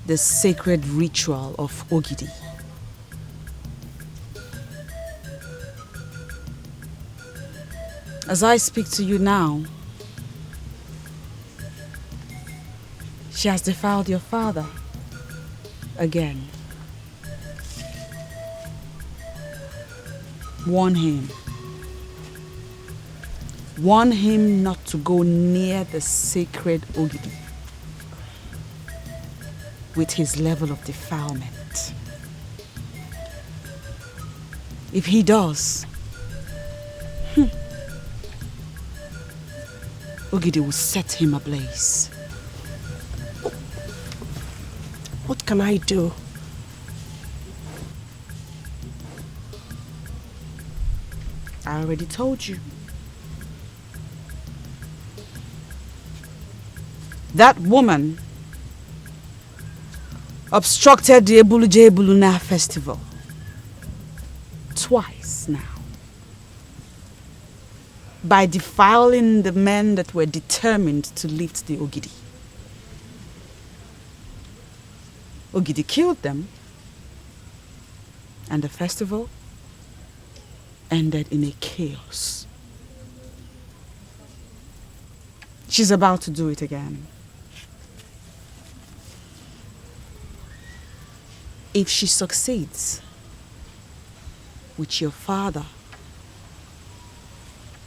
the sacred ritual of Ogidi. As I speak to you now, she has defiled your father again. Warn him. Warn him not to go near the sacred Ogidi with his level of defilement. If he does, Ogidi will set him ablaze.
What can I do?
I already told you. That woman obstructed the Ebulije Buluna festival twice now by defiling the men that were determined to lift the Ogidi. Ogidi killed them, and the festival ended in a chaos. She's about to do it again. If she succeeds with your father,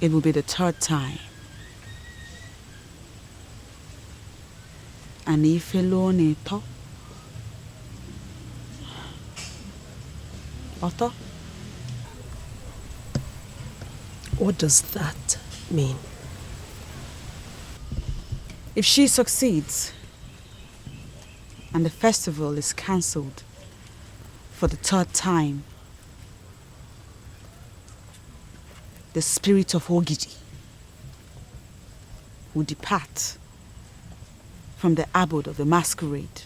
it will be the third time. And if alone Otto?
What does that mean?
If she succeeds and the festival is cancelled for the third time, the spirit of Ogidi will depart from the abode of the masquerade,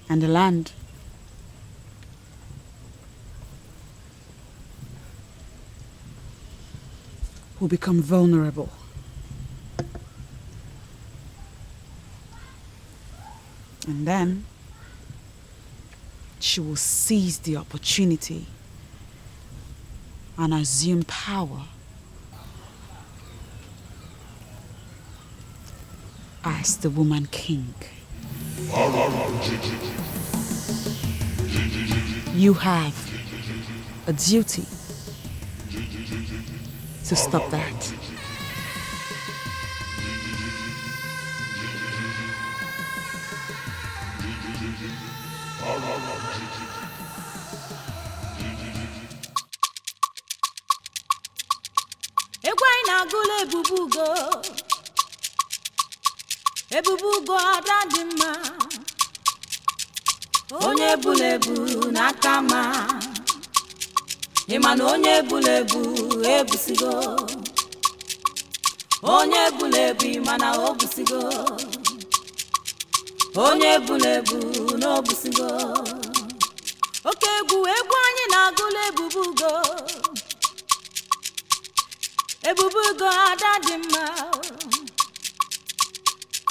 and the land will become vulnerable. And then she will seize the opportunity and assume power as the woman king. You have a duty to stop that.
Ebubugo adadima onye bulebu nakama imana onye bulebu ebusigo onye bulebu imana obusigo onye bulebu no busigo oke egwu anyị na-agụla ebubugo adadima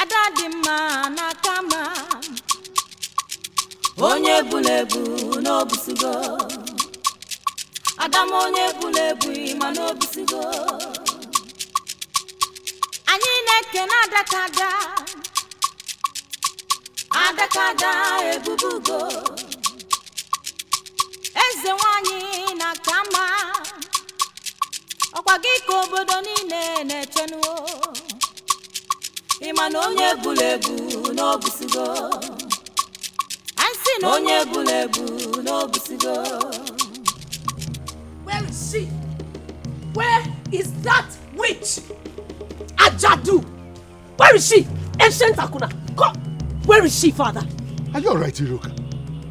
Adadima nakama onye bulebu no busigo Adam onye bulebu ima no busigo Anyị na-eke na adakada ebubugo Eze nwanyị nakama ọkwa gị ka obodo niile na-echenuo Imana onye bulebu no busigo Ansi no onye bulebu no busigo
Where is she? Where is that witch? Ajadu! Where is she? Ancient Akuna! Come! Where is she, Father?
Are you alright, Hiroka?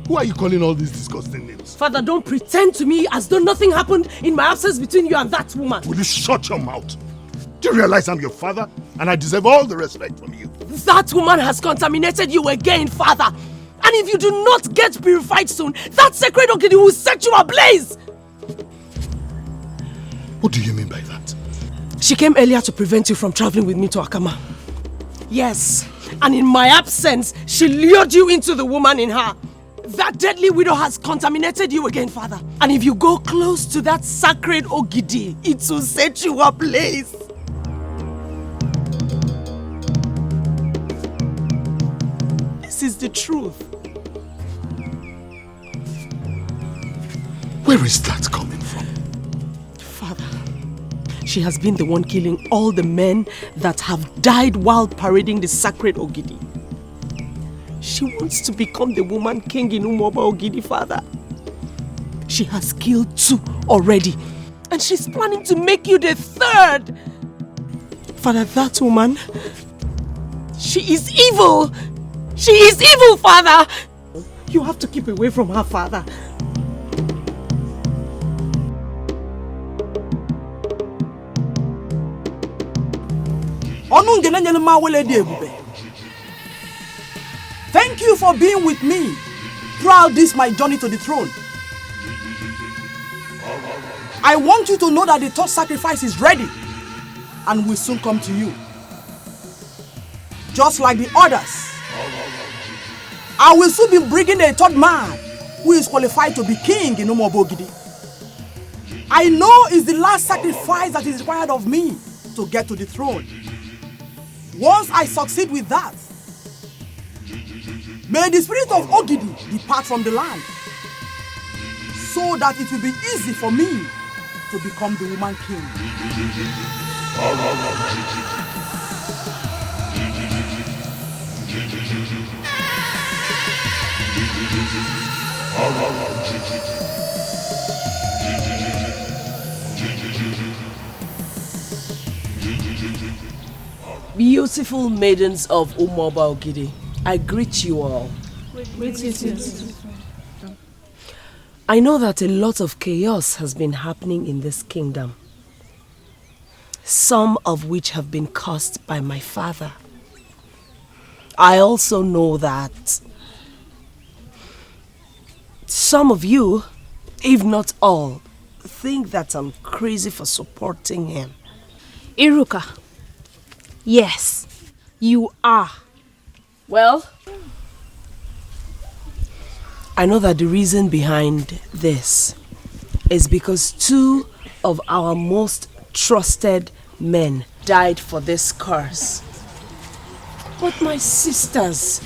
Who are you calling all these disgusting names?
Father, don't pretend to me as though nothing happened in my absence between you and that woman.
Will you shut your mouth? Do you realize I'm your father and I deserve all the respect from you?
That woman has contaminated you again, Father. And if you do not get purified soon, that sacred Ogidi will set you ablaze.
What do you mean by that?
She came earlier to prevent you from traveling with me to Akama. Yes, and in my absence, she lured you into the woman in her. That deadly widow has contaminated you again, Father. And if you go close to that sacred Ogidi, it will set you ablaze. This is the truth.
Where is that coming from?
Father, she has been the one killing all the men that have died while parading the sacred Ogidi. She wants to become the woman king in Umoba Ogidi, Father. She has killed 2 already, and she's planning to make you the 3rd. Father, that woman, she is evil. She is evil, Father! You have to keep away from her, Father.
Thank you for being with me throughout this my journey to the throne. I want you to know that the 3rd sacrifice is ready and will soon come to you. Just like the others. I will soon be bringing a 3rd man who is qualified to be king in Umobogidi. I know it's the last sacrifice that is required of me to get to the throne. Once I succeed with that, may the spirit of Ogidi depart from the land, so that it will be easy for me to become the woman king.
Beautiful maidens of Umoba Ogidi, I greet you all. I know that a lot of chaos has been happening in this kingdom, some of which have been caused by my father. I also know that some of you, if not all, think that I'm crazy for supporting him.
Iruka, yes, you are.
Well, I know that the reason behind this is because 2 of our most trusted men died for this curse. But my sisters,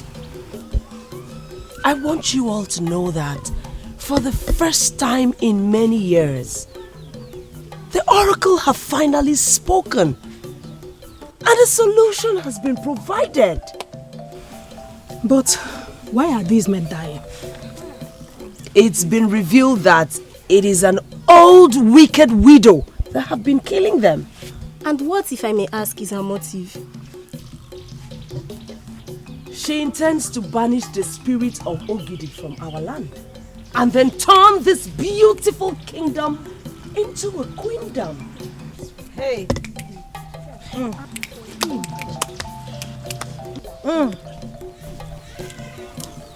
I want you all to know that for the first time in many years, the oracle have finally spoken and a solution has been provided.
But why are these men dying?
It's been revealed that it is an old wicked widow that have been killing them.
And what, if I may ask, is her motive?
She intends to banish the spirit of Ogidi from our land and then turn this beautiful kingdom into a queendom.
Hey.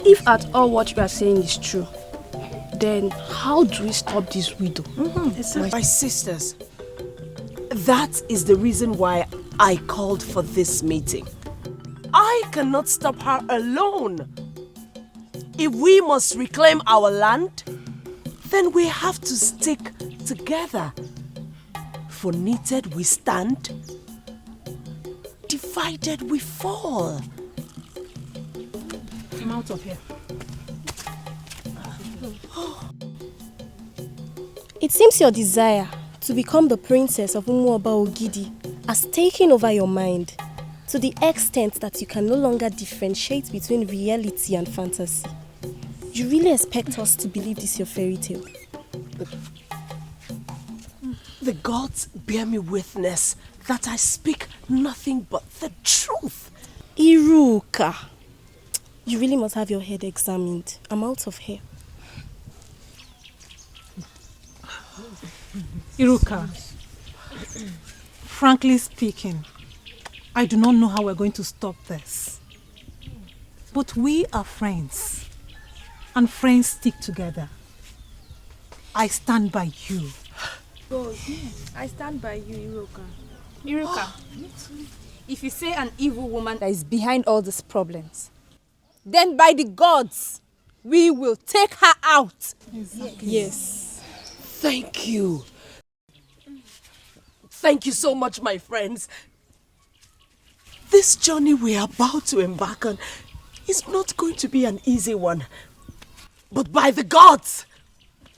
If at all what you are saying is true, then how do we stop this widow?
My sisters, that is the reason why I called for this meeting. I cannot stop her alone. If we must reclaim our land, then we have to stick together. For knitted we stand, divided we fall.
I'm out of here.
It seems your desire to become the princess of Umuoba Ogidi has taken over your mind to the extent that you can no longer differentiate between reality and fantasy. You really expect us to believe this your fairy tale?
The gods bear me witness that I speak nothing but the truth.
Iruka, you really must have your head examined. I'm out of here.
Iruka, frankly speaking, I do not know how we're going to stop this. But we are friends, and friends stick together. I stand by you.
I stand by you, Iruka. Iruka, if you say an evil woman that is behind all these problems, then by the gods, we will take her out.
Exactly.
Yes. Thank you. Thank you so much, my friends. This journey we are about to embark on is not going to be an easy one. But by the gods,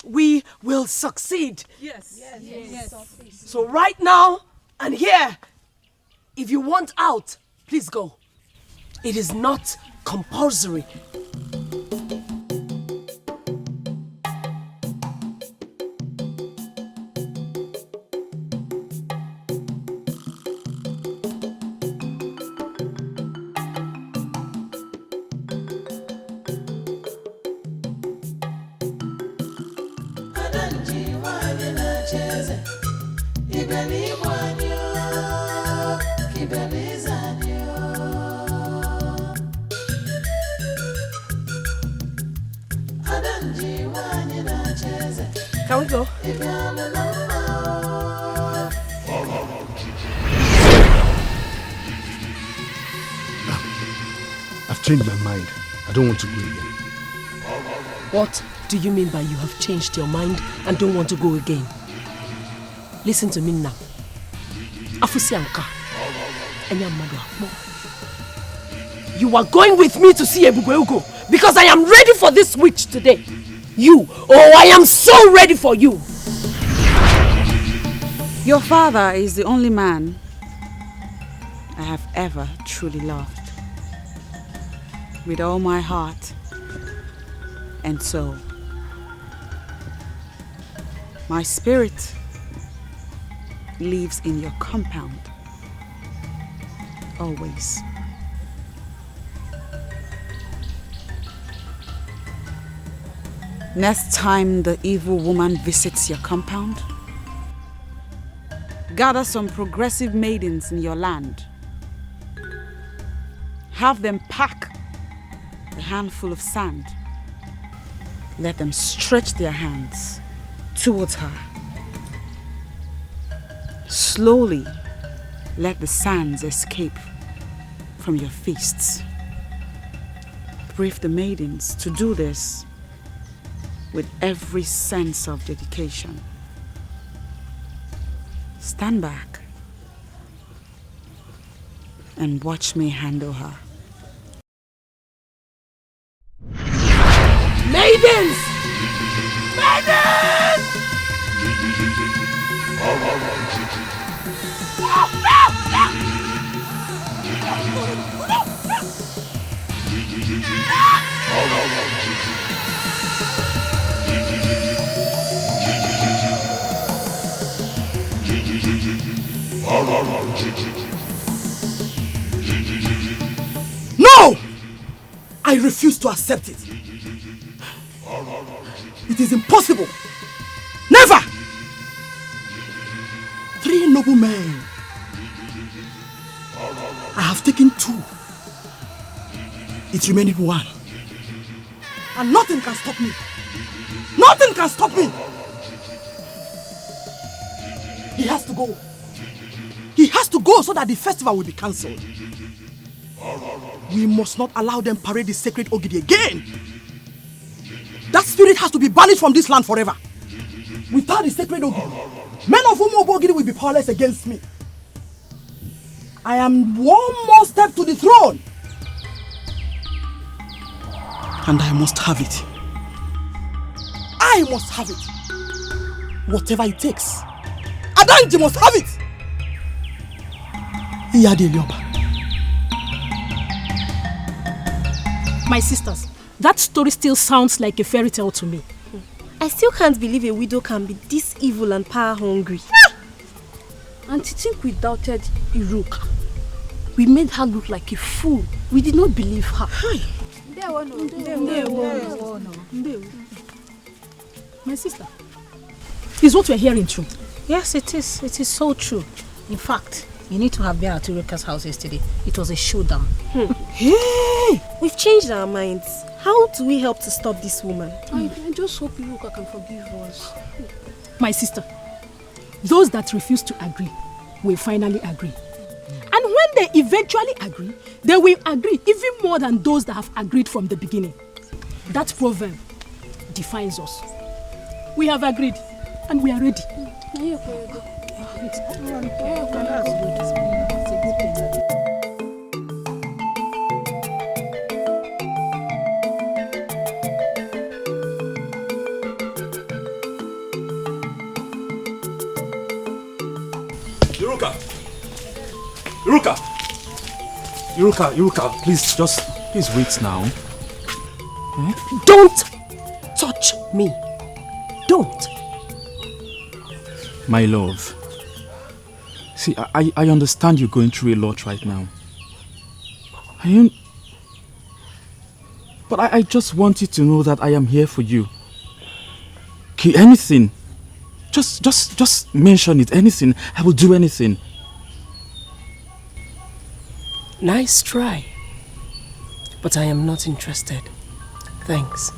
we will succeed.
Yes.
So right now and here, if you want out, please go. It is not compulsory. Can we go?
I've changed my mind. I don't want to go again.
What do you mean by you have changed your mind and don't want to go again? Listen to me now. Afusianka. You are going with me to see Ebugweugo because I am ready for this witch today. I am so ready for you.
Your father is the only man I have ever truly loved. With all my heart and soul. My spirit lives in your compound. Always. Next time the evil woman visits your compound, gather some progressive maidens in your land. Have them pack a handful of sand. Let them stretch their hands towards her. Slowly let the sands escape from your fists. Brief the maidens to do this with every sense of dedication. Stand back and watch me handle her.
Maidens! Maidens!
No! I refuse to accept it. It is impossible. Never! 3 noble men. I have taken 2. It remained 1. And nothing can stop me. Nothing can stop me. He has to go. He has to go so that the festival will be cancelled. We must not allow them parade the sacred Ogidi again. That spirit has to be banished from this land forever. Without the sacred Ogidi, men of Ogidi will be powerless against me. I am one more step to the throne. And I must have it. I must have it. Whatever it takes. Adanji must have it.
My sisters, that story still sounds like a fairy tale to me.
I still can't believe a widow can be this evil and power hungry.
And to think we doubted Iruka. We made her look like a fool. We did not believe her. My sister, is what we're hearing true?
Yes, it is. It is so true. In fact, you need to have been at Iruka's house yesterday. It was a showdown.
Hey! We've changed our minds. How do we help to stop this woman?
I just hope Iruka can forgive us. My sister, those that refuse to agree will finally agree. And when they eventually agree, they will agree even more than those that have agreed from the beginning. That proverb defines us. We have agreed and we are ready.
Iruka, please wait now.
Don't touch me. Don't.
My love. See, I understand you're going through a lot right now. But I just want you to know that I am here for you. Okay, anything. Just mention it, anything. I will do anything.
Nice try. But I am not interested. Thanks.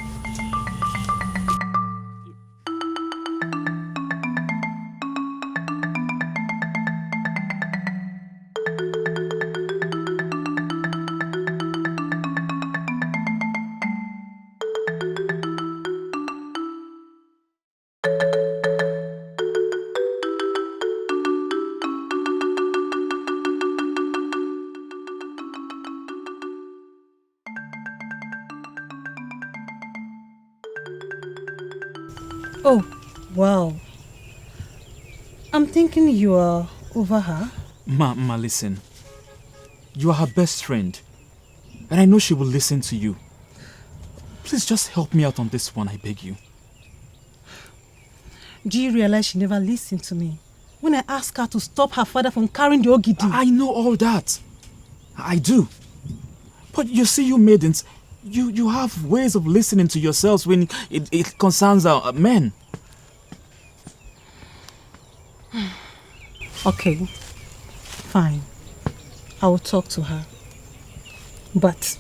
Oh, wow. I'm thinking you are over her.
Ma, listen. You are her best friend. And I know she will listen to you. Please just help me out on this one, I beg you.
Do you realize she never listened to me when I asked her to stop her father from carrying the Ogidi?
I know all that. I do. But you see, you maidens, you have ways of listening to yourselves when it concerns men.
Okay, fine. I will talk to her. But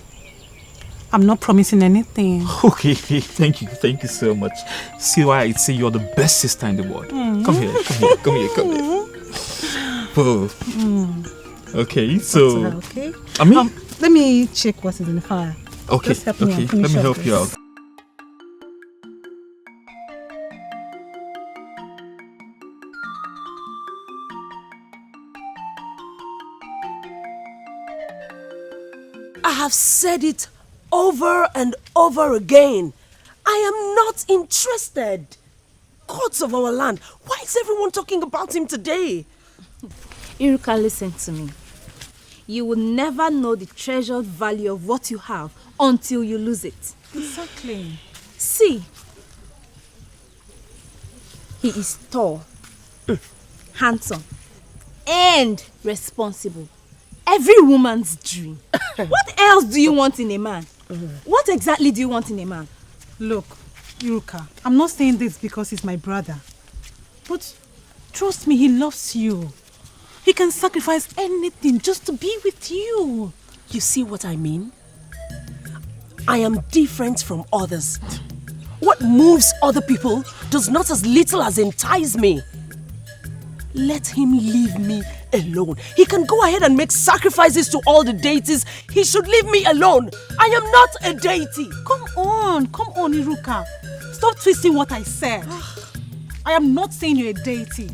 I'm not promising anything.
Okay, thank you so much. See why I say you're the best sister in the world. Come here. Oh. Okay, so...
Her, okay?
I mean...
let me check what is in the fire.
Okay,
Just help me
let me help you out.
I have said it over and over again. I am not interested. Gods of our land, why is everyone talking about him today?
Iruka, listen to me. You will never know the treasured value of what you have until you lose it.
Exactly.
See, he is tall, handsome, and responsible. Every woman's dream. What else do you want in a man? What exactly do you want in a man?
Look, Iruka, I'm not saying this because he's my brother. But trust me, he loves you. He can sacrifice anything just to be with you.
You see what I mean? I am different from others. What moves other people does not as little as entice me. Let him leave me alone. He can go ahead and make sacrifices to all the deities. He should leave me alone. I am not a deity.
Come on, Iruka. Stop twisting what I said. I am not saying you're a deity.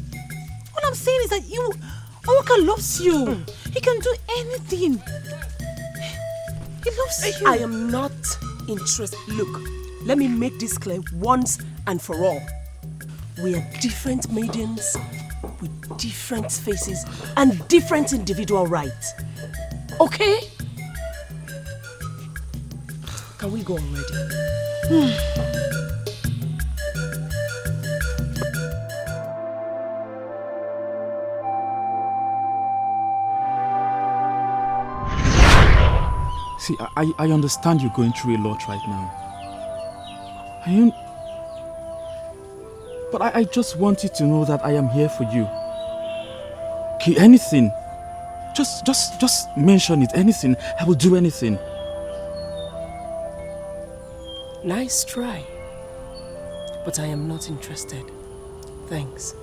All I'm saying is that Oka loves you. He can do anything. He loves you.
I am not interested. Look, let me make this clear once and for all. We are different maidens with different faces and different individual rights. Okay? Can we go already?
See, I understand you're going through a lot right now. But I just want you to know that I am here for you. Okay, anything. Just mention it. Anything. I will do anything.
Nice try. But I am not interested. Thanks.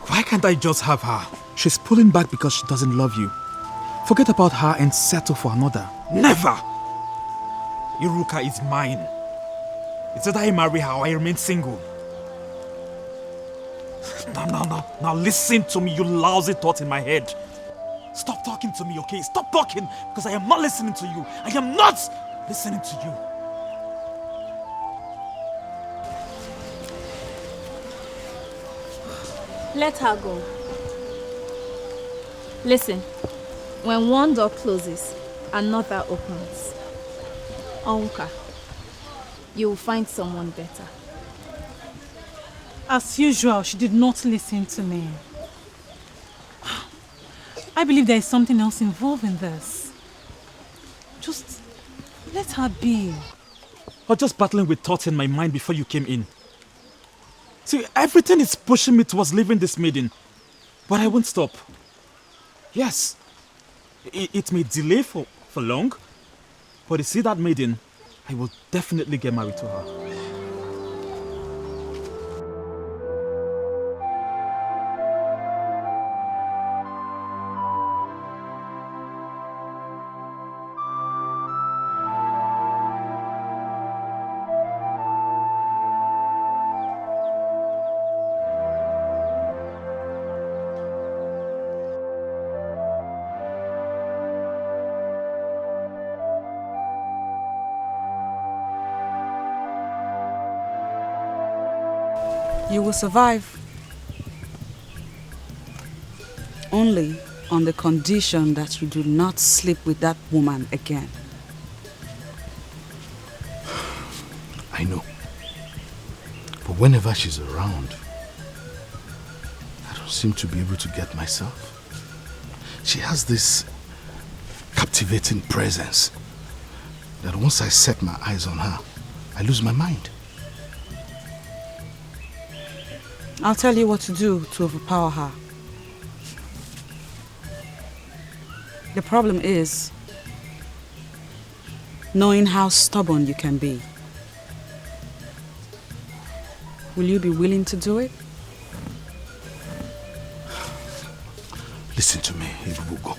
Why can't I just have her? She's pulling back because she doesn't love you. Forget about her and settle for another. Never! Iruka is mine. It's either I marry her or I remain single. Now listen to me, you lousy thought in my head. Stop talking to me, okay? Stop talking, because I am not listening to you. I am not listening to you.
Let her go. Listen, when one door closes, another opens. Onka, you will find someone better.
As usual, she did not listen to me. I believe there is something else involved in this. Just let her be.
I was just battling with thoughts in my mind before you came in. See, everything is pushing me towards leaving this maiden. But I won't stop. Yes, it may delay for long, but you see that maiden, I will definitely get married to her.
You will survive. Only on the condition that you do not sleep with that woman again.
I know. But whenever she's around, I don't seem to be able to get myself. She has this captivating presence that once I set my eyes on her, I lose my mind.
I'll tell you what to do to overpower her. The problem is knowing how stubborn you can be. Will you be willing to do it?
Listen to me, Ibubugo.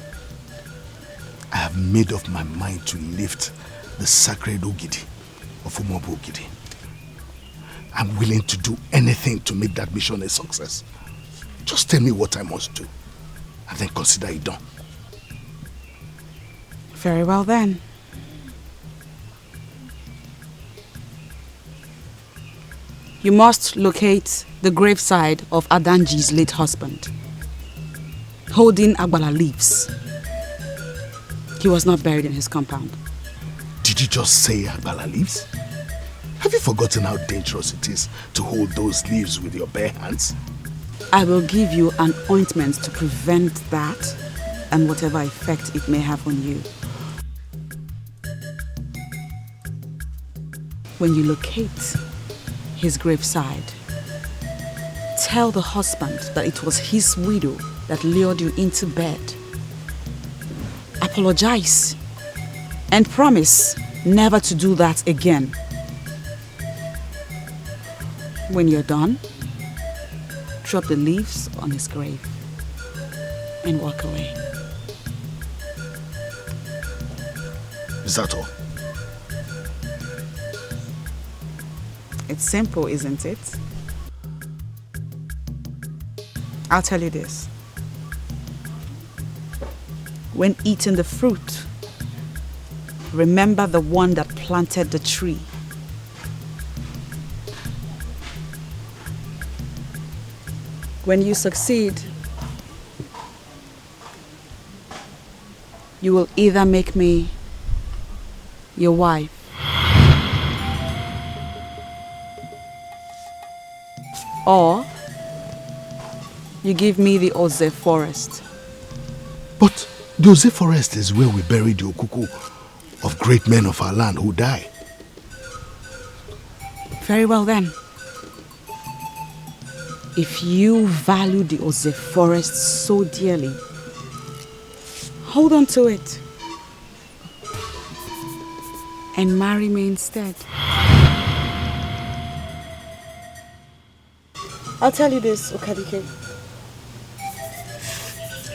I have made up my mind to lift the sacred Ogidi of Umobo Ogidi. I'm willing to do anything to make that mission a success. Just tell me what I must do, and then consider it done.
Very well then. You must locate the graveside of Adanji's late husband, holding Agbala leaves. He was not buried in his compound.
Did you just say Agbala leaves? Have you forgotten how dangerous it is to hold those leaves with your bare hands?
I will give you an ointment to prevent that and whatever effect it may have on you. When you locate his graveside, tell the husband that it was his widow that lured you into bed. Apologize and promise never to do that again. When you're done, drop the leaves on his grave and walk away.
Is that all?
It's simple, isn't it? I'll tell you this. When eating the fruit, remember the one that planted the tree. When you succeed, you will either make me your wife or you give me the Oze forest.
But the Oze forest is where we bury the Okuku of great men of our land who die.
Very well then. If you value the Oze forest so dearly, hold on to it and marry me instead. I'll tell you this, Okadike.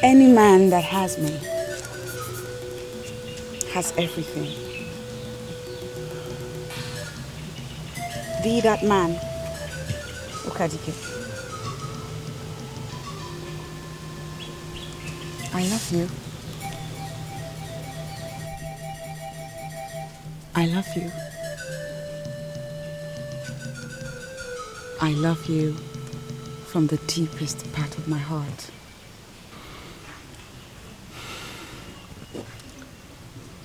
Any man that has me has everything. Be that man, Okadike. I love you. I love you. I love you from the deepest part of my heart.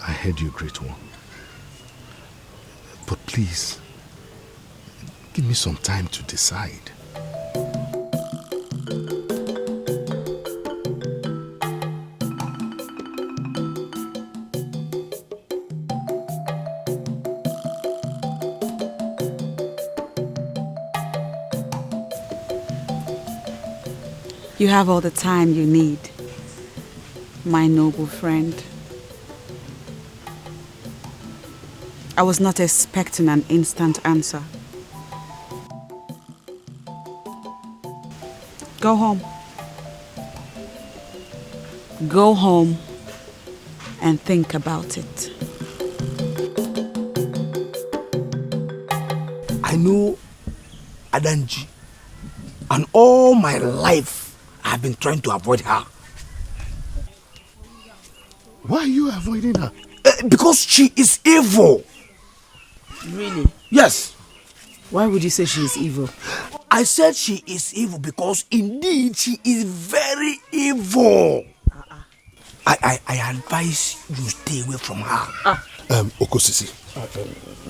I heard you, great one. But please, give me some time to decide.
You have all the time you need, my noble friend. I was not expecting an instant answer. Go home. Go home and think about it.
I know Adanji, and all my life I've been trying to avoid her.
Why are you avoiding her?
Because she is evil.
Really?
Yes.
Why would you say she is evil?
I said she is evil because indeed she is very evil. I advise you stay away from her.
Okosisi,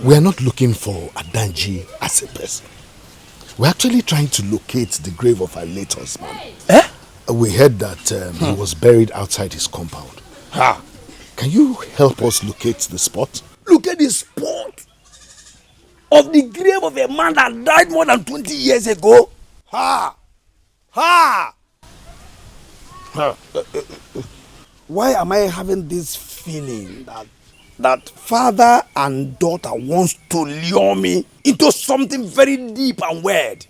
we are not looking for Adanji as a person. We're actually trying to locate the grave of our late husband. We heard that he was buried outside his compound. Can you help us locate the spot?
Look at the spot of the grave of a man that died more than 20 years ago. Why am I having this feeling that father and daughter wants to lure me into something very deep and weird?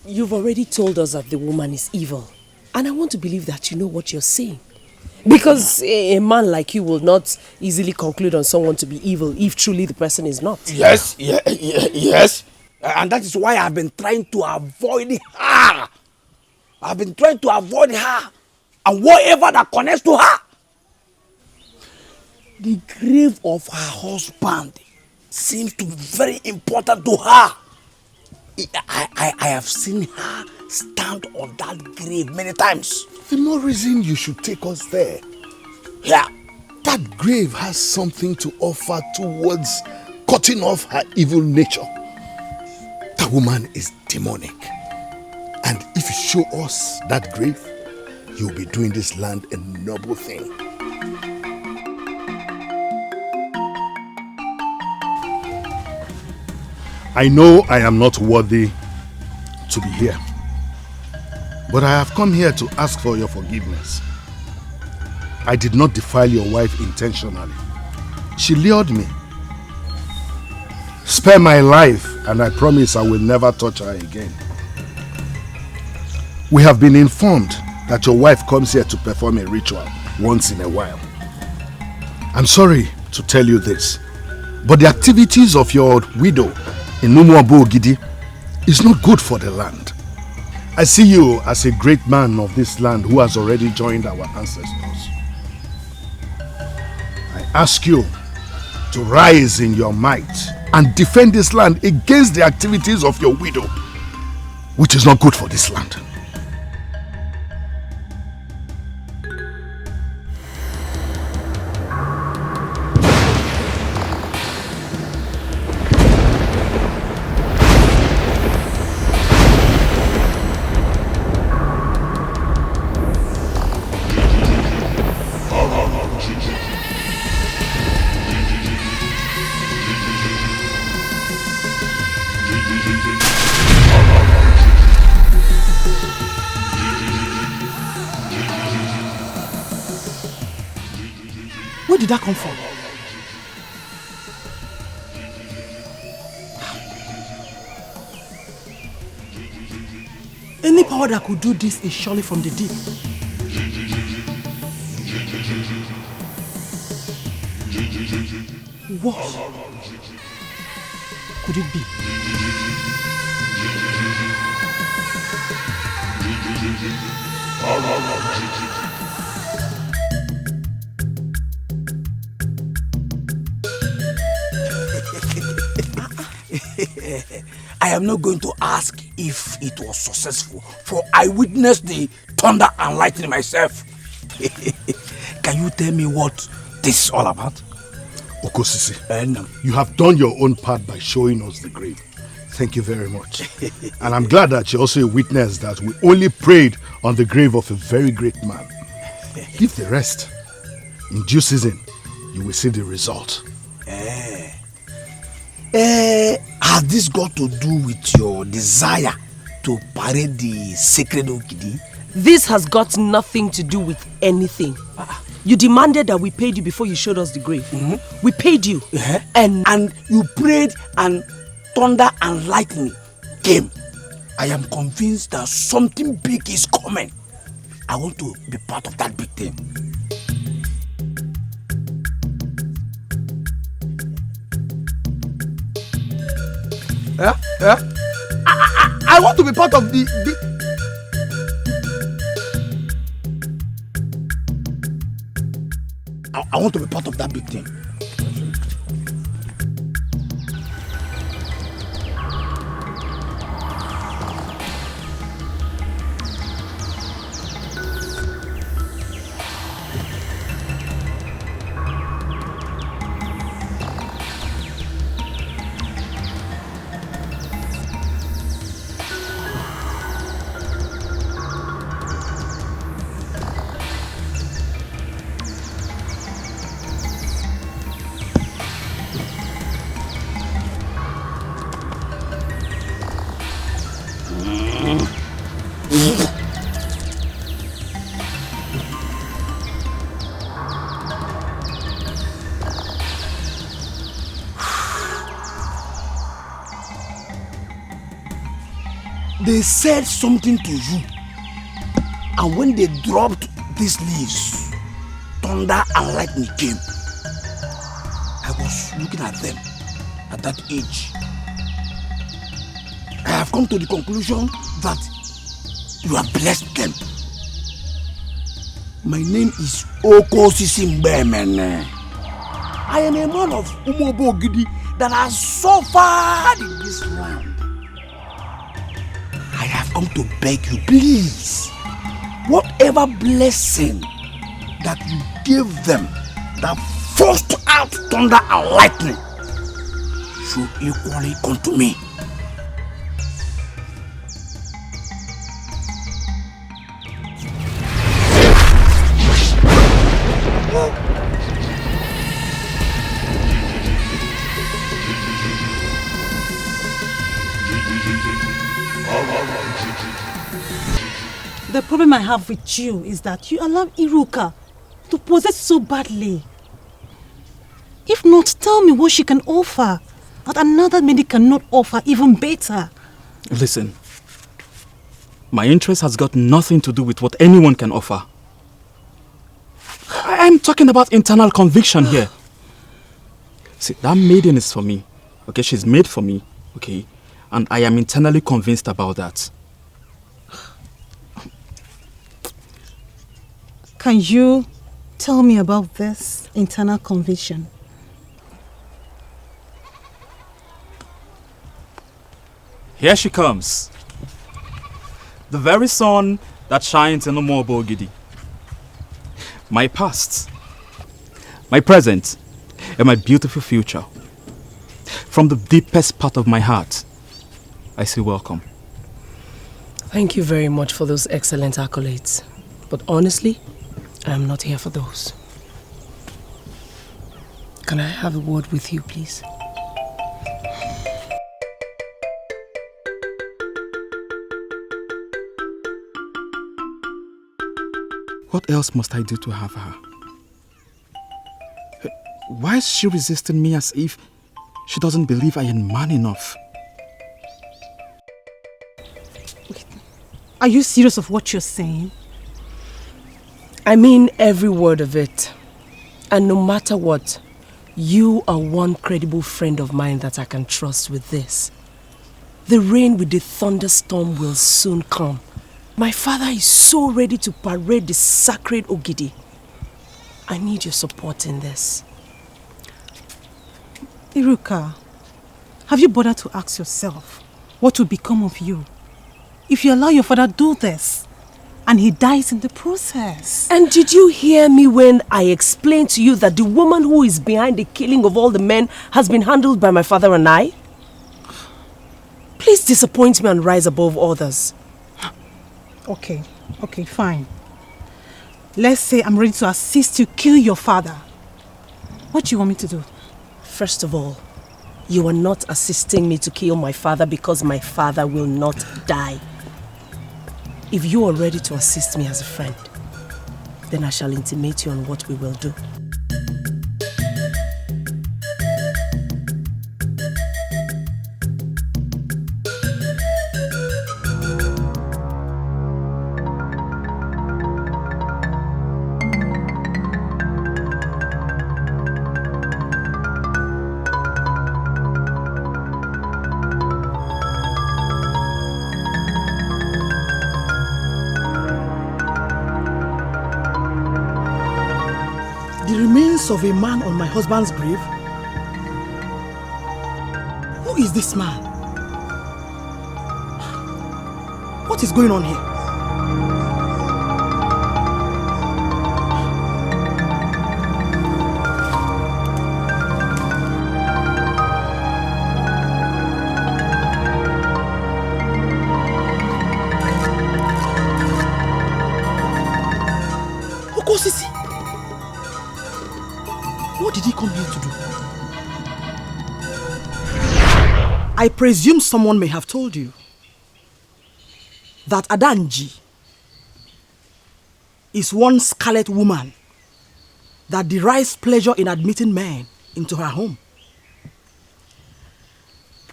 You've already told us that the woman is evil. And I want to believe that you know what you're saying. Because a man like you will not easily conclude on someone to be evil if truly the person is not.
Yes. And that is why I've been trying to avoid her. I've been trying to avoid her and whatever that connects to her. The grave of her husband seems to be very important to her. I have seen her stand on that grave many times.
The more reason you should take us there.
Yeah.
That grave has something to offer towards cutting off her evil nature. That woman is demonic. And if you show us that grave, you'll be doing this land a noble thing. I know I am not worthy to be here. But I have come here to ask for your forgiveness. I did not defile your wife intentionally. She lured me. Spare my life, and I promise I will never touch her again. We have been informed that your wife comes here to perform a ritual once in a while. I'm sorry to tell you this, but the activities of your widow in Umuabo Ogidi is not good for the land. I see you as a great man of this land who has already joined our ancestors. I ask you to rise in your might and defend this land against the activities of your widow, which is not good for this land.
Where did that come from? Any power that could do this is surely from the deep. What could it be?
I am not going to ask if it was successful, for I witnessed the thunder and lightning myself. Can you tell me what this is all about?
Okosisi, you have done your own part by showing us the grave. Thank you very much. And I'm glad that you're also a witness that we only prayed on the grave of a very great man. Leave the rest. In due season, you will see the result.
Has this got to do with your desire to parade the sacred Ogidi?
This has got nothing to do with anything. You demanded that we paid you before you showed us the grave. We paid you.
And you prayed and thunder and lightning came. I am convinced that something big is coming. I want to be part of that big thing.
I want to be part of the
I want to be part of that big thing.
they said something to you. And when they dropped these leaves, thunder and lightning came. I was looking at them at that age. I have come to the conclusion that you have blessed them. My name is Oko Sisimbemene. I am a man of Umobogidi that has suffered in this land. I have come to beg you, please, whatever blessing that you gave them that forced out thunder and lightning should equally come to me.
The problem I have with you is that you allow Iruka to possess so badly. If not, tell me what she can offer that another lady cannot offer even better.
Listen, my interest has got nothing to do with what anyone can offer. I'm talking about internal conviction here. See, that maiden is for me. Okay, she's made for me. Okay, and I am internally convinced about that.
Can you tell me about this internal conviction?
Here she comes. The very sun that shines in Umobogidi. My past, my present, and my beautiful future. From the deepest part of my heart, I say welcome.
Thank you very much for those excellent accolades. But honestly, I am not here for those. Can I have a word with you, please?
What else must I do to have her? Why is she resisting me as if she doesn't believe I am man enough?
Are you serious of what you're saying?
I mean every word of it. And no matter what, you are one credible friend of mine that I can trust with this. The rain with the thunderstorm will soon come. My father is so ready to parade the sacred Ogidi. I need your support in this.
Iruka, have you bothered to ask yourself what will become of you if you allow your father to do this and he dies in the process?
And did you hear me when I explained to you that the woman who is behind the killing of all the men has been handled by my father and I? Please disappoint me and rise above others.
Okay, fine. Let's say I'm ready to assist you kill your father. What do you want me to do?
First of all, you are not assisting me to kill my father because my father will not die. If you are ready to assist me as a friend, then I shall intimate you on what we will do.
The remains of a man on my husband's grave? Who is this man? What is going on here? Okosisi! What did he come here to do? I presume someone may have told you that Adanji is one scarlet woman that derives pleasure in admitting men into her home.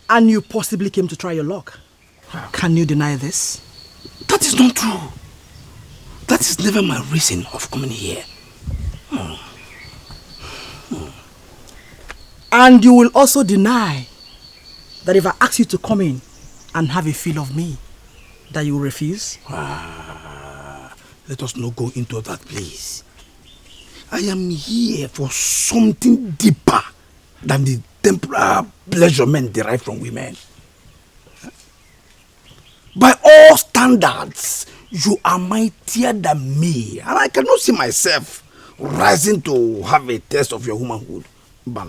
And you possibly came to try your luck. Can you deny this?
That is not true. That is never my reason of coming here.
And you will also deny that if I ask you to come in and have a feel of me, that you will refuse?
Let us not go into that, please. I am here for something deeper than the temporal pleasure men derive from women. By all standards, you are mightier than me, and I cannot see myself rising to have a taste of your womanhood. But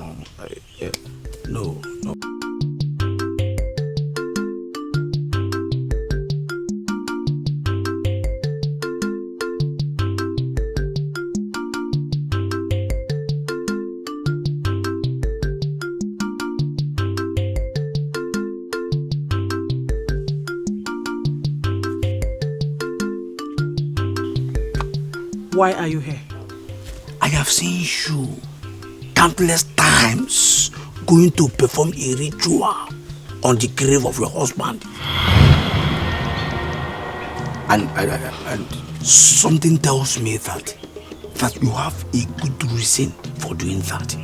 no.
Why are you here?
I have seen you countless times going to perform a ritual on the grave of your husband. And something tells me that you have a good reason for doing that.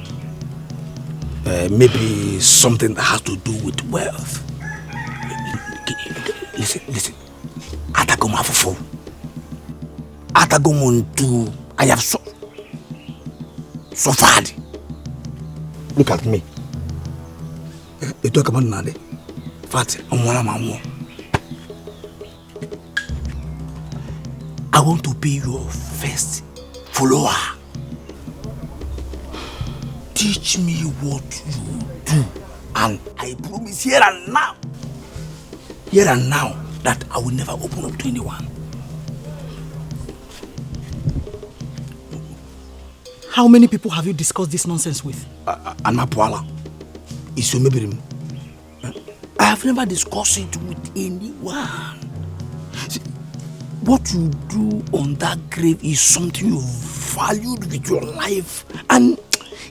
Maybe something that has to do with wealth. Listen. Atagomafufu. Atagomuntu. I have suffered. Look at me. You talk about Nade. Fat, I want to be your first follower. Teach me what you do, and I promise here and now that I will never open up to anyone.
How many people have you discussed this nonsense with?
And my Puala. I have never discussed it with anyone. See, what you do on that grave is something you valued with your life, and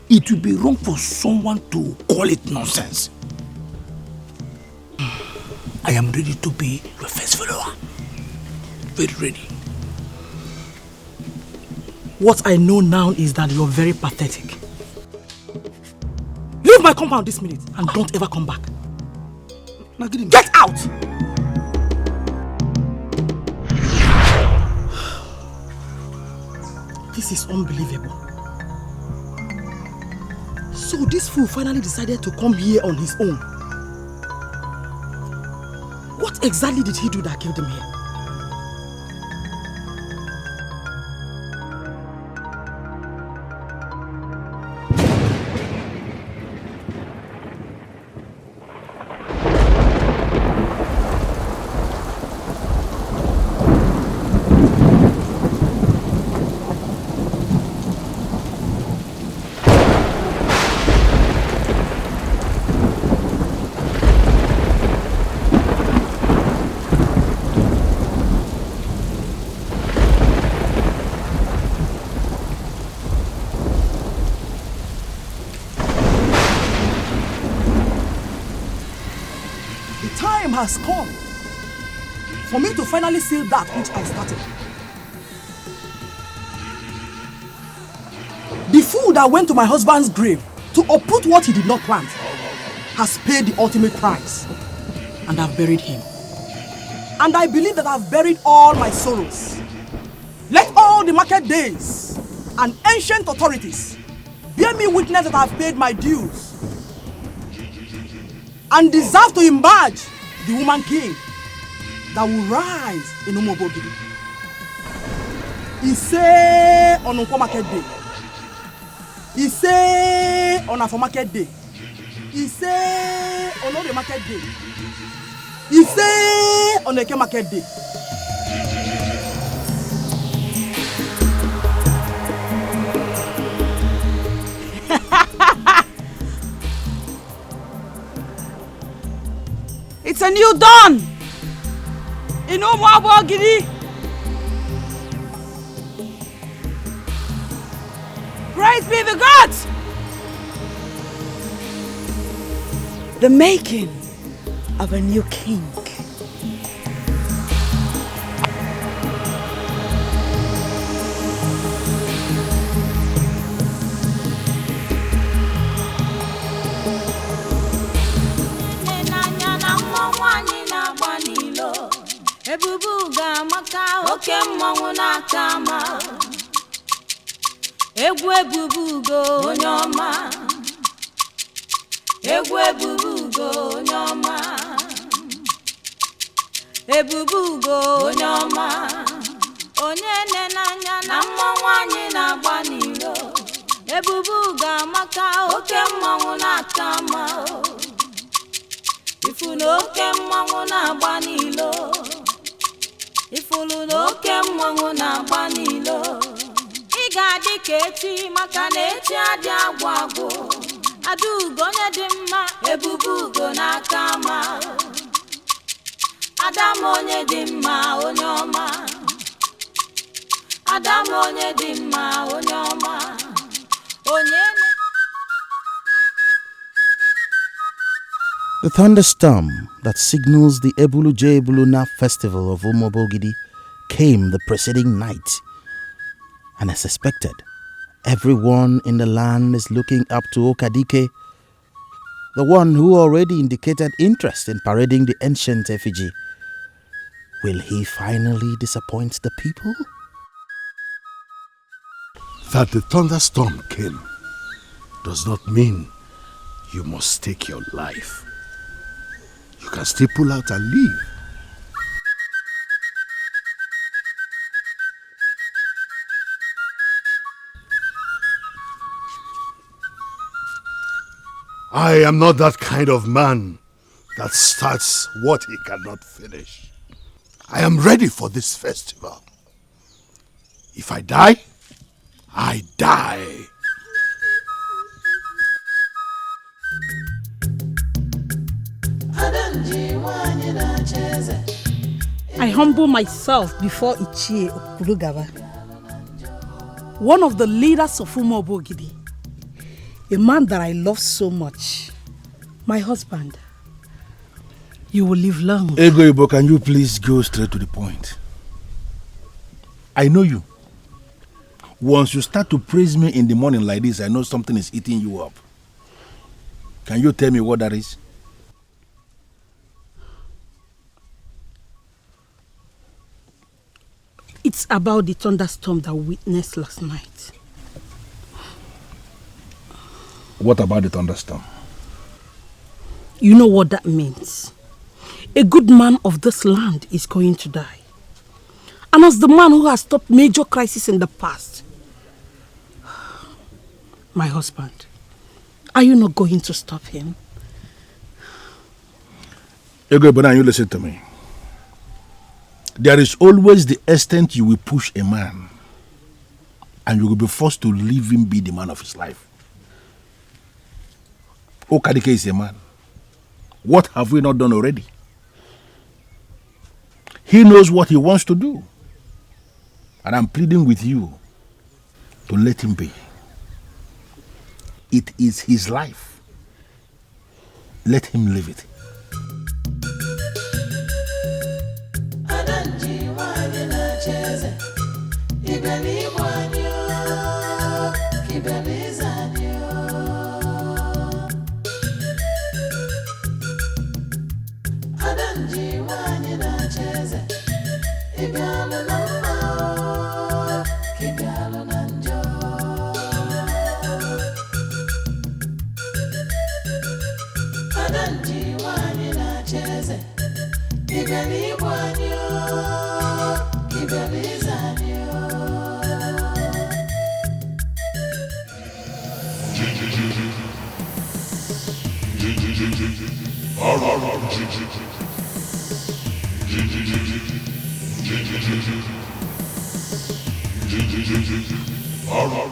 it would be wrong for someone to call it nonsense. I am ready to be your first follower. Very ready.
What I know now is that you're very pathetic. Leave my compound this minute and don't ever come back. Get out! This is unbelievable. So this fool finally decided to come here on his own. What exactly did he do that killed him here? Has come for me to finally seal that which I started. The fool that went to my husband's grave to uproot what he did not plant has paid the ultimate price, and I've buried him. And I believe that I've buried all my sorrows. Let all the market days and ancient authorities bear me witness that I've paid my dues and deserve to emerge the woman king that will rise in Umobogidi. He say on Unko market day. He say on Afo market day. He say on Ore market day. He say on Eke market day.
It's a new dawn in Umobogidi. Praise be the gods. The making of a new king
Ebubu ga-amaka oke mmanwụ n'aka ama. Egwu ebubugo onye ọma. Egwu ebubugo onye ọma. Ebubugo onye ọma. Onye nenanya na mmanwụ anyị na-agba n'ilo. Ebubu ga-amaka oke mmanwụ n'aka ama. Ifunu oke mmanwụ na-agba n'ilo. Ifunu oke mmanwụ na-agba n'ilo. Ị ga-adị ka echi maka na echi adị agwụ agwụ. Adaugo onye dị mma. Ebubugo n'aka ama. Adam onye dị mma onye ọma. Adam onye dị mma onye ọma.
The thunderstorm that signals the Ebulu-J-Ebuluna festival of Umobogidi came the preceding night. And as expected, everyone in the land is looking up to Okadike, the one who already indicated interest in parading the ancient effigy. Will he finally disappoint the people?
That the thunderstorm came does not mean you must take your life. You can still pull out and leave. I am not that kind of man that starts what he cannot finish. I am ready for this festival. If I die, I die.
I humble myself before Ichie Okurugaba, one of the leaders of Umobogidi, a man that I love so much, my husband. You will live long.
Ego Ibo, can you please go straight to the point? I know you. Once you start to praise me in the morning like this, I know something is eating you up. Can you tell me what that is?
It's about the thunderstorm that we witnessed last night.
What about the thunderstorm?
You know what that means. A good man of this land is going to die. And as the man who has stopped major crises in the past, my husband, are you not going to stop him?
Ego, but now you listen to me. There is always the extent you will push a man, and you will be forced to leave him be the man of his life. Okadike is a man. What have we not done already? He knows what he wants to do. And I'm pleading with you to let him be. It is his life. Let him live it.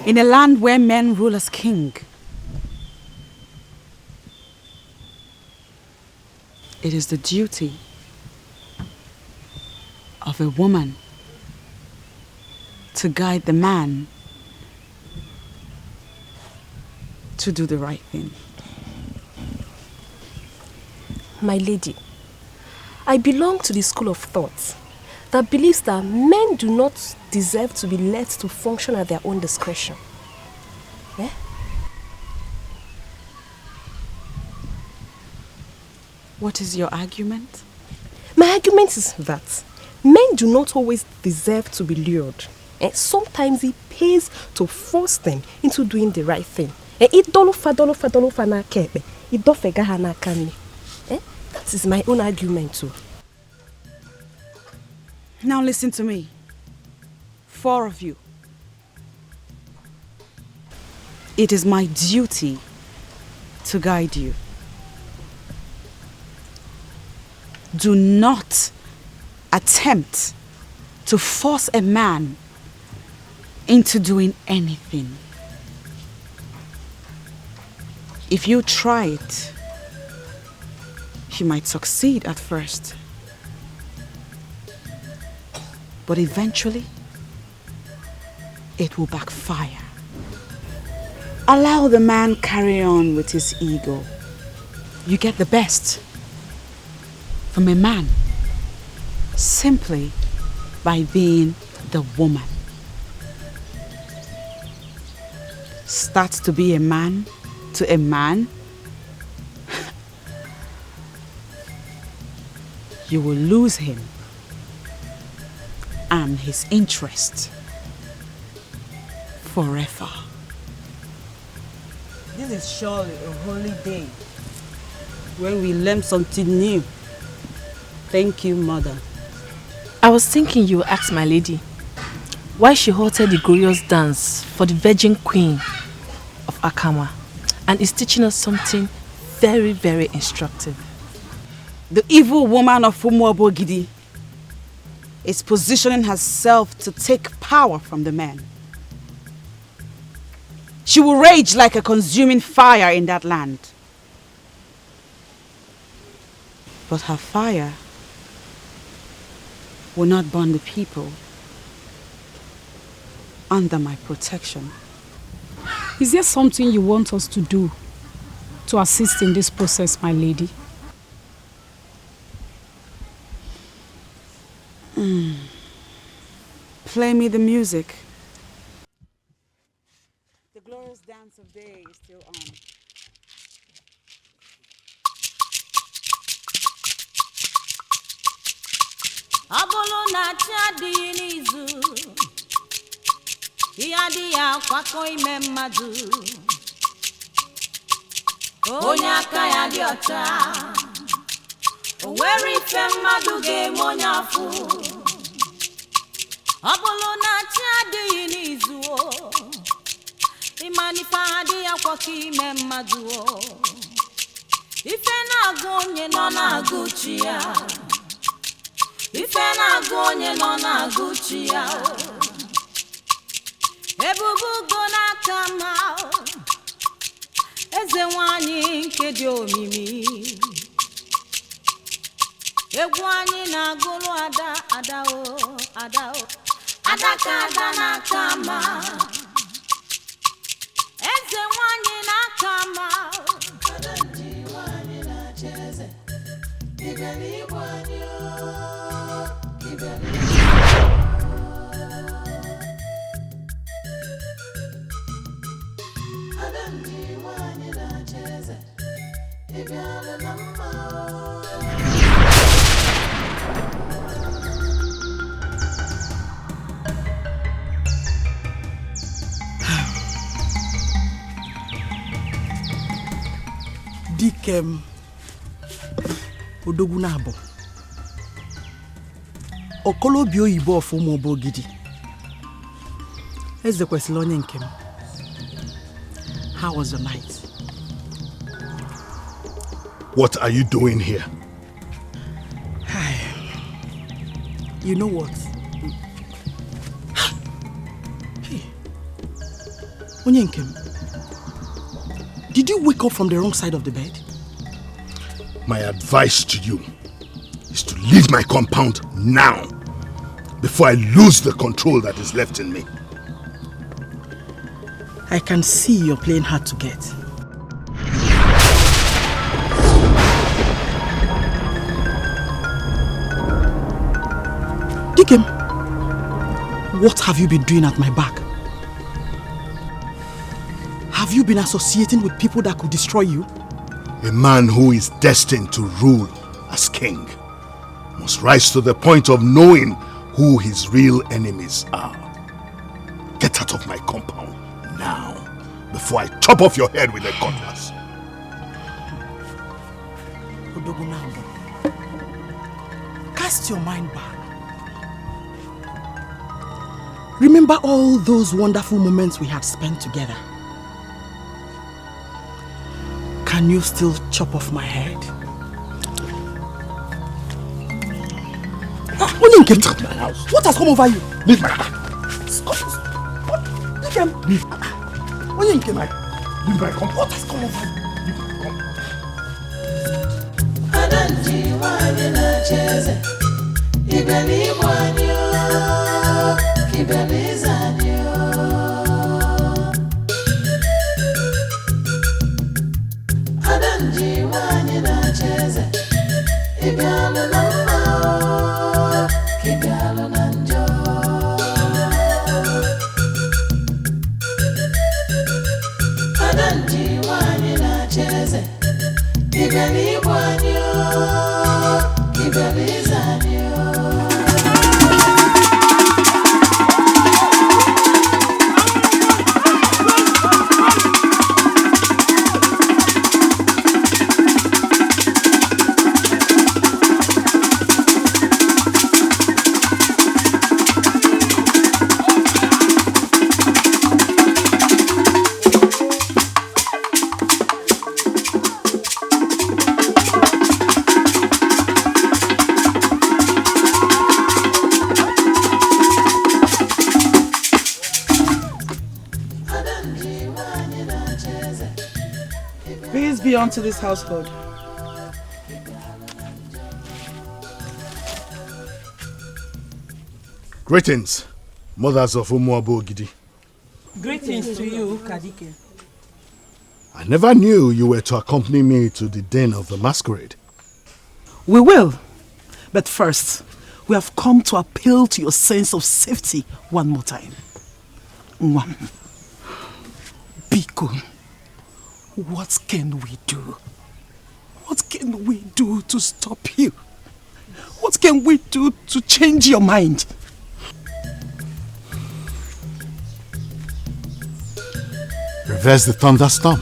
In a land where men rule as king, it is the duty of a woman to guide the man to do the right thing.
My lady, I belong to the school of thought that believes that men do not deserve to be left to function at their own discretion. Eh?
What is your argument?
My argument is that
Men do not always deserve to be lured. And sometimes it pays to force them into doing the right thing. That is my own argument too.
Now listen to me. 4 of you. It is my duty to guide you. Do not attempt to force a man into doing anything. If you try it, you might succeed at first. But eventually, it will backfire. Allow the man carry on with his ego. You get the best from a man simply by being the woman. Start to be a man to a man, you will lose him and his interest forever.
This is surely a holy day when we learn something new. Thank you, Mother.
I was thinking you would ask my lady why she halted the glorious dance for the Virgin Queen of Akama and is teaching us something very, very instructive.
The evil woman of Umuobogidi is positioning herself to take power from the men. She will rage like a consuming fire in that land. But her fire will not burn the people under my protection.
Is there something you want us to do to assist in this process, my lady?
Play me the music. The glorious dance of day is still on.
Abolo na chadi nizu Iyadi ya kwako ime mmadu Onye aka ya dị ọcha O nwere ife mmadu ga-eme onye afụ Abolo na chadi nizu Imanife adị ya kwako ime mmadu Ife na-agụ onye nọ na-agụ chi ya Ife na-agụ onye nọ na-agụ chi ya Ebubu go n'aka ma Eze nwanyị nke dị omimi Egwu anyị na-agụrụ ada Adaka ada n'aka ma Eze nwanyị n'aka ma Ada ndị nwanyị na-acha eze Ibe n'igwe anyị
Dikem Odogwu na-abụ Okolobi oyibo of Umuobogidi Eze kwesịrị onye nke m. How was the night?
What are you doing here?
You know what? Hey, onye nke m, did you wake up from the wrong side of the bed?
My advice to you is to leave my compound now before I lose the control that is left in me.
I can see you're playing hard to get. Dikem, what have you been doing at my back? Have you been associating with people that could destroy you?
A man who is destined to rule as king must rise to the point of knowing who his real enemies are. Get out of my compound now, before I chop off your head with a cutlass.
Odogunambo, cast your mind back. Remember all those wonderful moments we had spent together. Can you still chop off my head? Get out of my house. What has come over you?
Leave my house.
Leave him. Leave my compound. What has come over you? Peace be unto this household.
Greetings, mothers of Umuabo Gidi.
Greetings to you, Kadike.
I never knew you were to accompany me to the den of the masquerade.
We will. But first, we have come to appeal to your sense of safety one more time. One. Biko, what can we do? What can we do to stop you? What can we do to change your mind?
Reverse the thunderstorm.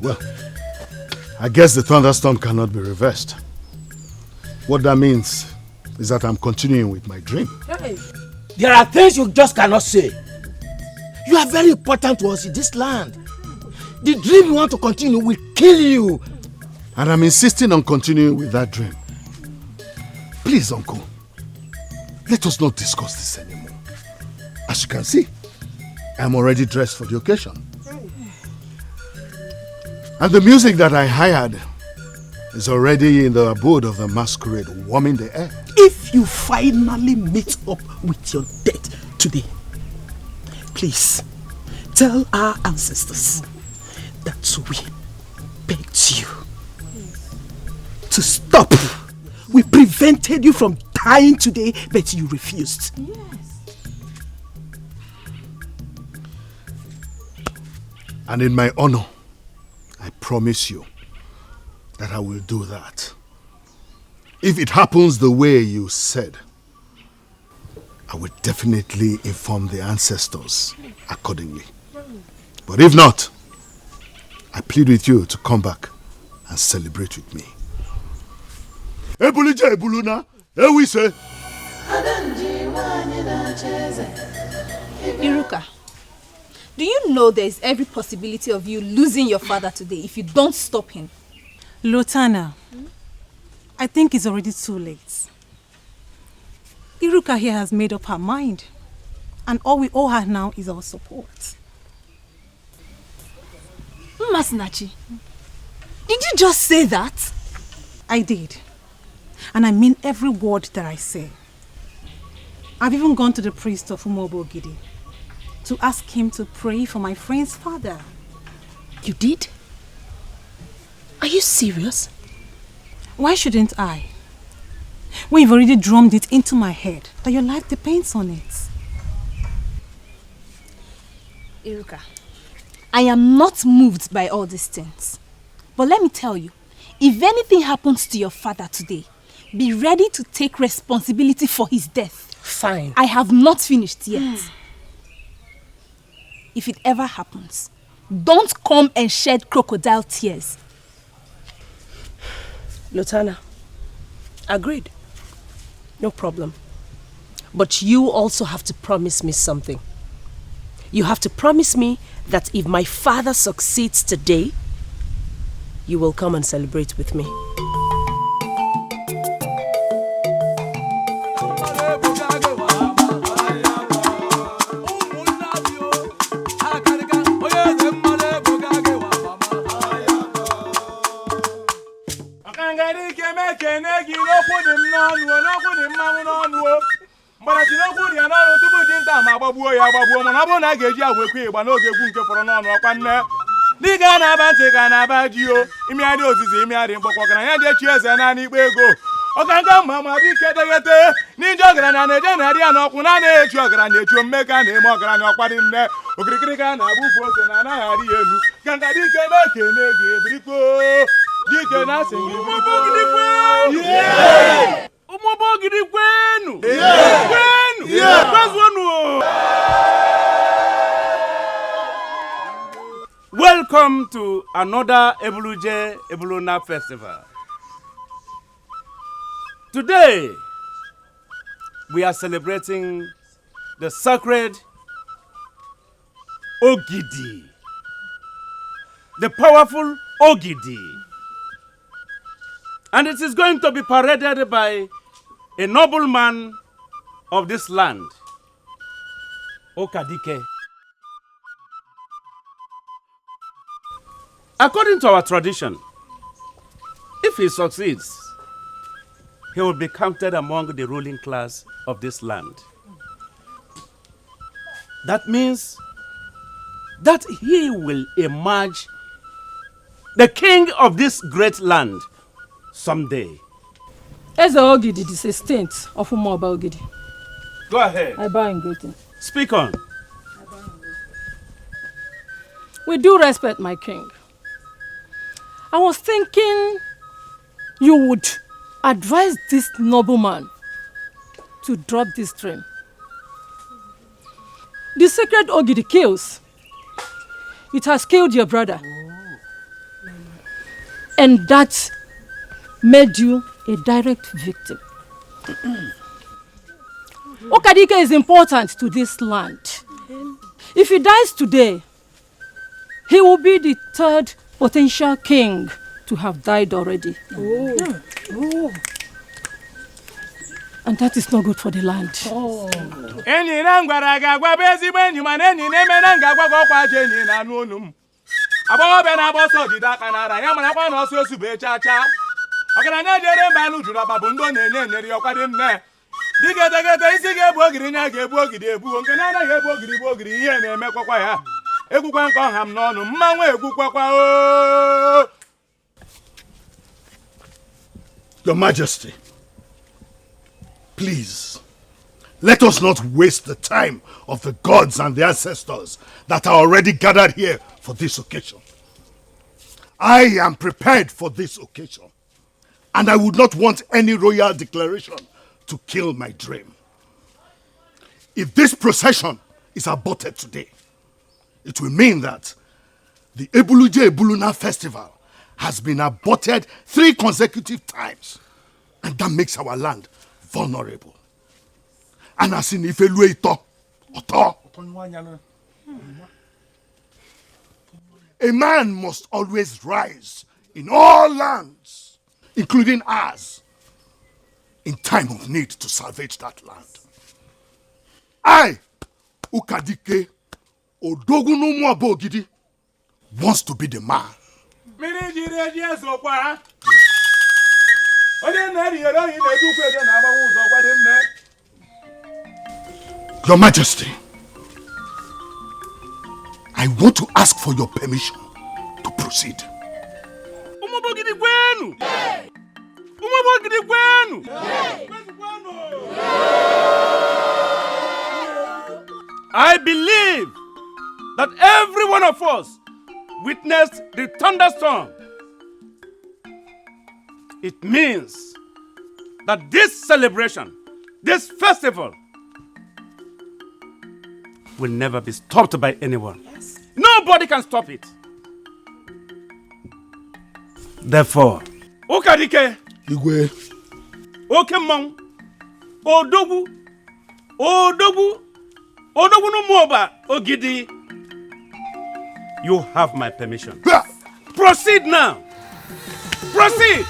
Well, I guess the thunderstorm cannot be reversed. What that means is that I'm continuing with my dream.
Hey. There are things you just cannot say. You are very important to us in this land. The dream you want to continue will kill you.
And I'm insisting on continuing with that dream. Please, Uncle, let us not discuss this anymore. As you can see, I'm already dressed for the occasion. And the music that I hired is already in the abode of the masquerade, warming the air.
If you finally meet up with your death today, please tell our ancestors that we begged you to stop. We prevented you from dying today, but you refused.
Yes. And in my honor, I promise you that I will do that. If it happens the way you said, I will definitely inform the ancestors accordingly. But if not, I plead with you to come back and celebrate with me. Ebulija ebuluna, we say.
Iruka, do you know there is every possibility of you losing your father today if you don't stop him?
Lotana, I think it's already too late. Iruka here has made up her mind, and all we owe her now is our support.
Masinachi, did you just say that?
I did. And I mean every word that I say. I've even gone to the priest of Umobo Gidi to ask him to pray for my friend's father.
You did? Are you serious?
Why shouldn't I? When you've already drummed it into my head that your life depends on it.
Iruka, I am not moved by all these things. But let me tell you, if anything happens to your father today, be ready to take responsibility for his death.
Fine.
I have not finished yet. If it ever happens, don't come and shed crocodile tears.
Lotana, agreed. No problem. But you also have to promise me something. You have to promise me that if my father succeeds today, you will come and celebrate with me.
Diga na banti ka na badio imi ade ozizi imi ade mkpokwo kana ya je chieze na ni ikpe ego okanga mama bi kedegete ni jogara na neje na ri anokwu na na echu ogara na echu mmeka na ime ogara na okwadi nne okirikiri ka na abubu ose na na hari elu ganga dike na kene gi ebiriko dike na singi umobogidi kwenu umobogidi kwenu kwenu kwazwonu. Welcome to another Ebuluje Ebuluna festival. Today, we are celebrating the sacred Ogidi, the powerful Ogidi. And it is going to be paraded by a nobleman of this land, Okadike. According to our tradition, if he succeeds, he will be counted among the ruling class of this land. That means that he will emerge the king of this great land someday.
Eze Ogidi, the 16th of Umoba Ogidi.
Go ahead.
I bow in greeting.
Speak on.
With due respect, my king, I was thinking you would advise this nobleman to drop this dream. The sacred Ogidi kills. It has killed your brother. And that made you a direct victim. Okadike is important to this land. If he dies today, he will be the third potential king to have died already. And that is not good for the land.
Your Majesty, please, let us not waste the time of the gods and the ancestors that are already gathered here for this occasion. I am prepared for this occasion, and I would not want any royal declaration to kill my dream. If this procession is aborted today, it will mean that the Ebuluje Ebuluna festival has been aborted 3 consecutive times, and that makes our land vulnerable. And as in Ifelueito, a man must always rise in all lands, including ours, in time of need to salvage that land. I, Ukadike Odogunu Mwabogidi, wants to be the man. Your Majesty, I want to ask for your permission to proceed.
I believe that every one of us witnessed the thunderstorm, it means that this celebration, this festival, will never be stopped by anyone. Yes. Nobody can stop it. Therefore, Okadike,
Igwe,
Okemong, Odogwu, no Moba, Ogidi, you have my permission. Proceed now. Proceed.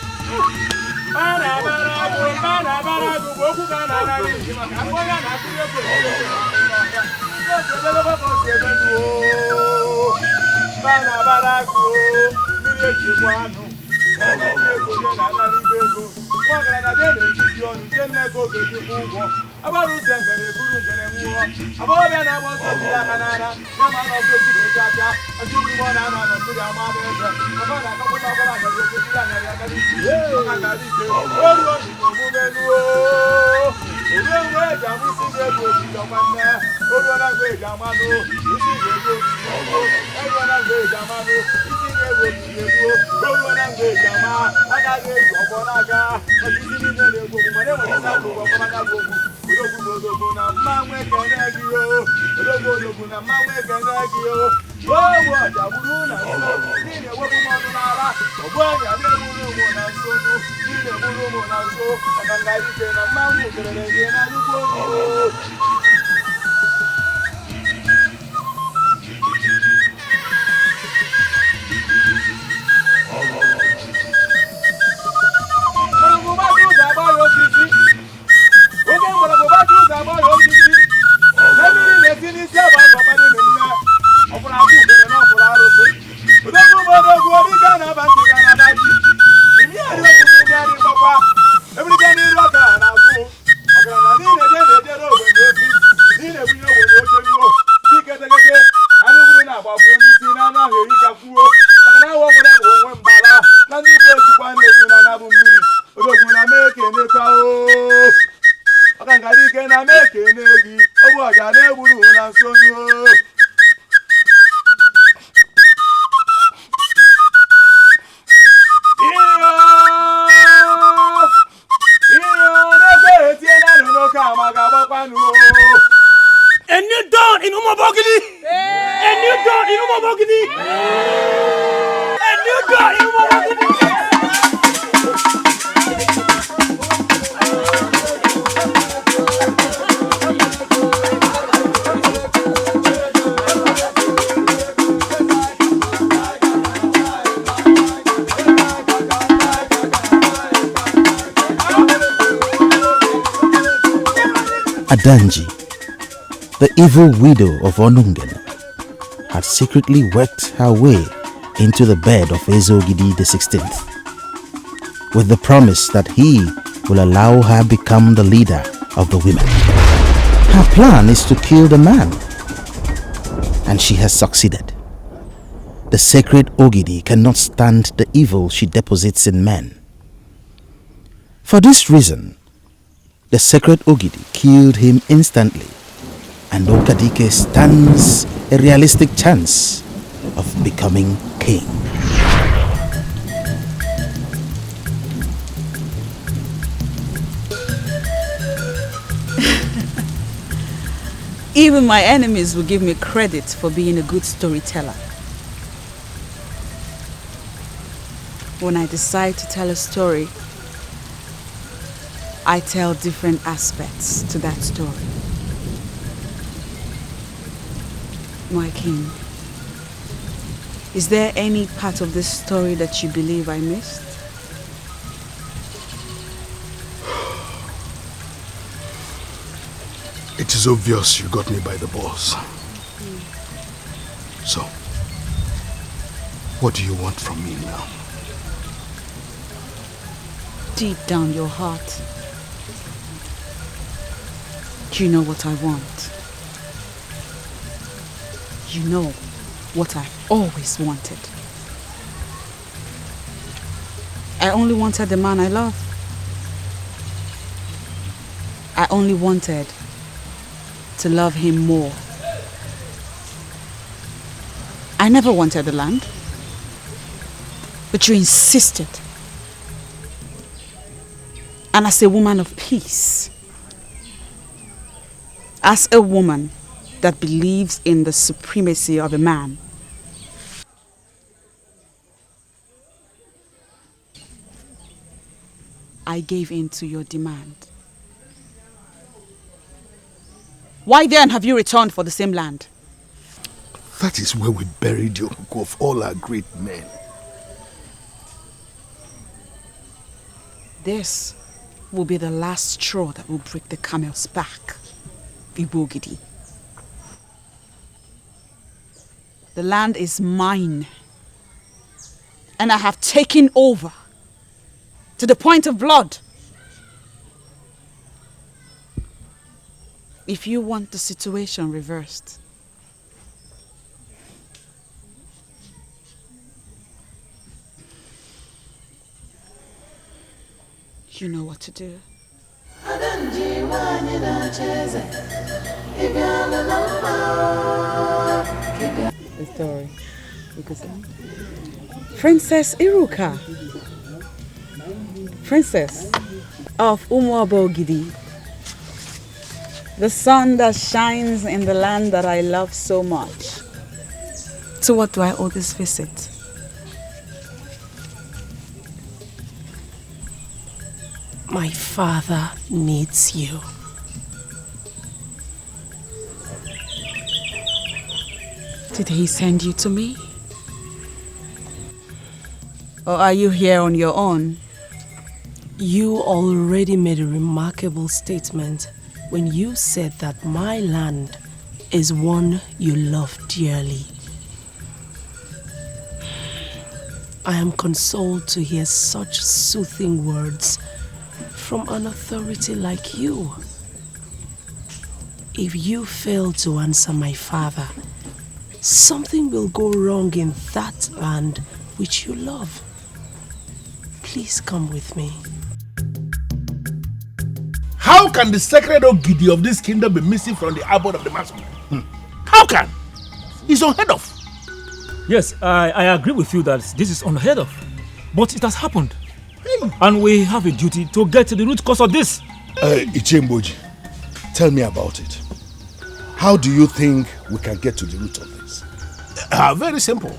Adanji, the evil widow of Onungen, had secretly worked her way into the bed of Ezogidi XVI, with the promise that he will allow her become the leader of the women. Her plan is to kill the man, and she has succeeded. The sacred Ogidi cannot stand the evil she deposits in men. For this reason, the sacred Ogidi killed him instantly, and Okadike stands a realistic chance of becoming king.
Even my enemies will give me credit for being a good storyteller. When I decide to tell a story, I tell different aspects to that story. My king, is there any part of this story that you believe I missed?
It is obvious you got me by the balls. So, what do you want from me now?
Deep down your heart, do you know what I want? You know what I've always wanted. I only wanted the man I love. I only wanted to love him more. I never wanted the land. But you insisted. And as a woman of peace, as a woman that believes in the supremacy of a man, I gave in to your demand. Why then have you returned for the same land?
That is where we buried the hook of all our great men.
This will be the last straw that will break the camel's back, Ibogidi. The land is mine, and I have taken over to the point of blood. If you want the situation reversed, you know what to do. The story. Princess Iruka, Princess of Umuabogidi, the sun that shines in the land that I love so much. To what do I owe this visit?
My father needs you.
Did he send you to me? Or are you here on your own?
You already made a remarkable statement when you said that my land is one you love dearly. I am consoled to hear such soothing words from an authority like you. If you fail to answer my father, something will go wrong in that land which you love. Please come with me.
How can the sacred Ogidi of this kingdom be missing from the abode of the masquerade? How can? It's unheard of.
Yes, I agree with you that this is unheard of. But it has happened. And we have a duty to get to the root cause of this.
Ichemboji, tell me about it. How do you think we can get to the root of this?
Very simple.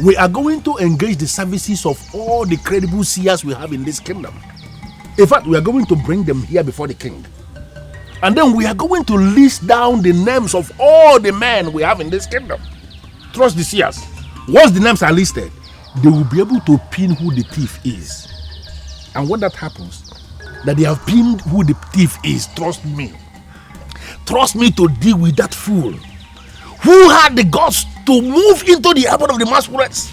We are going to engage the services of all the credible seers we have in this kingdom. In fact, we are going to bring them here before the king. And then we are going to list down the names of all the men we have in this kingdom. Trust the seers. Once the names are listed, they will be able to pin who the thief is. And when that happens, that they have pinned who the thief is, trust me to deal with that fool who had the guts to move into the abode of the masquerades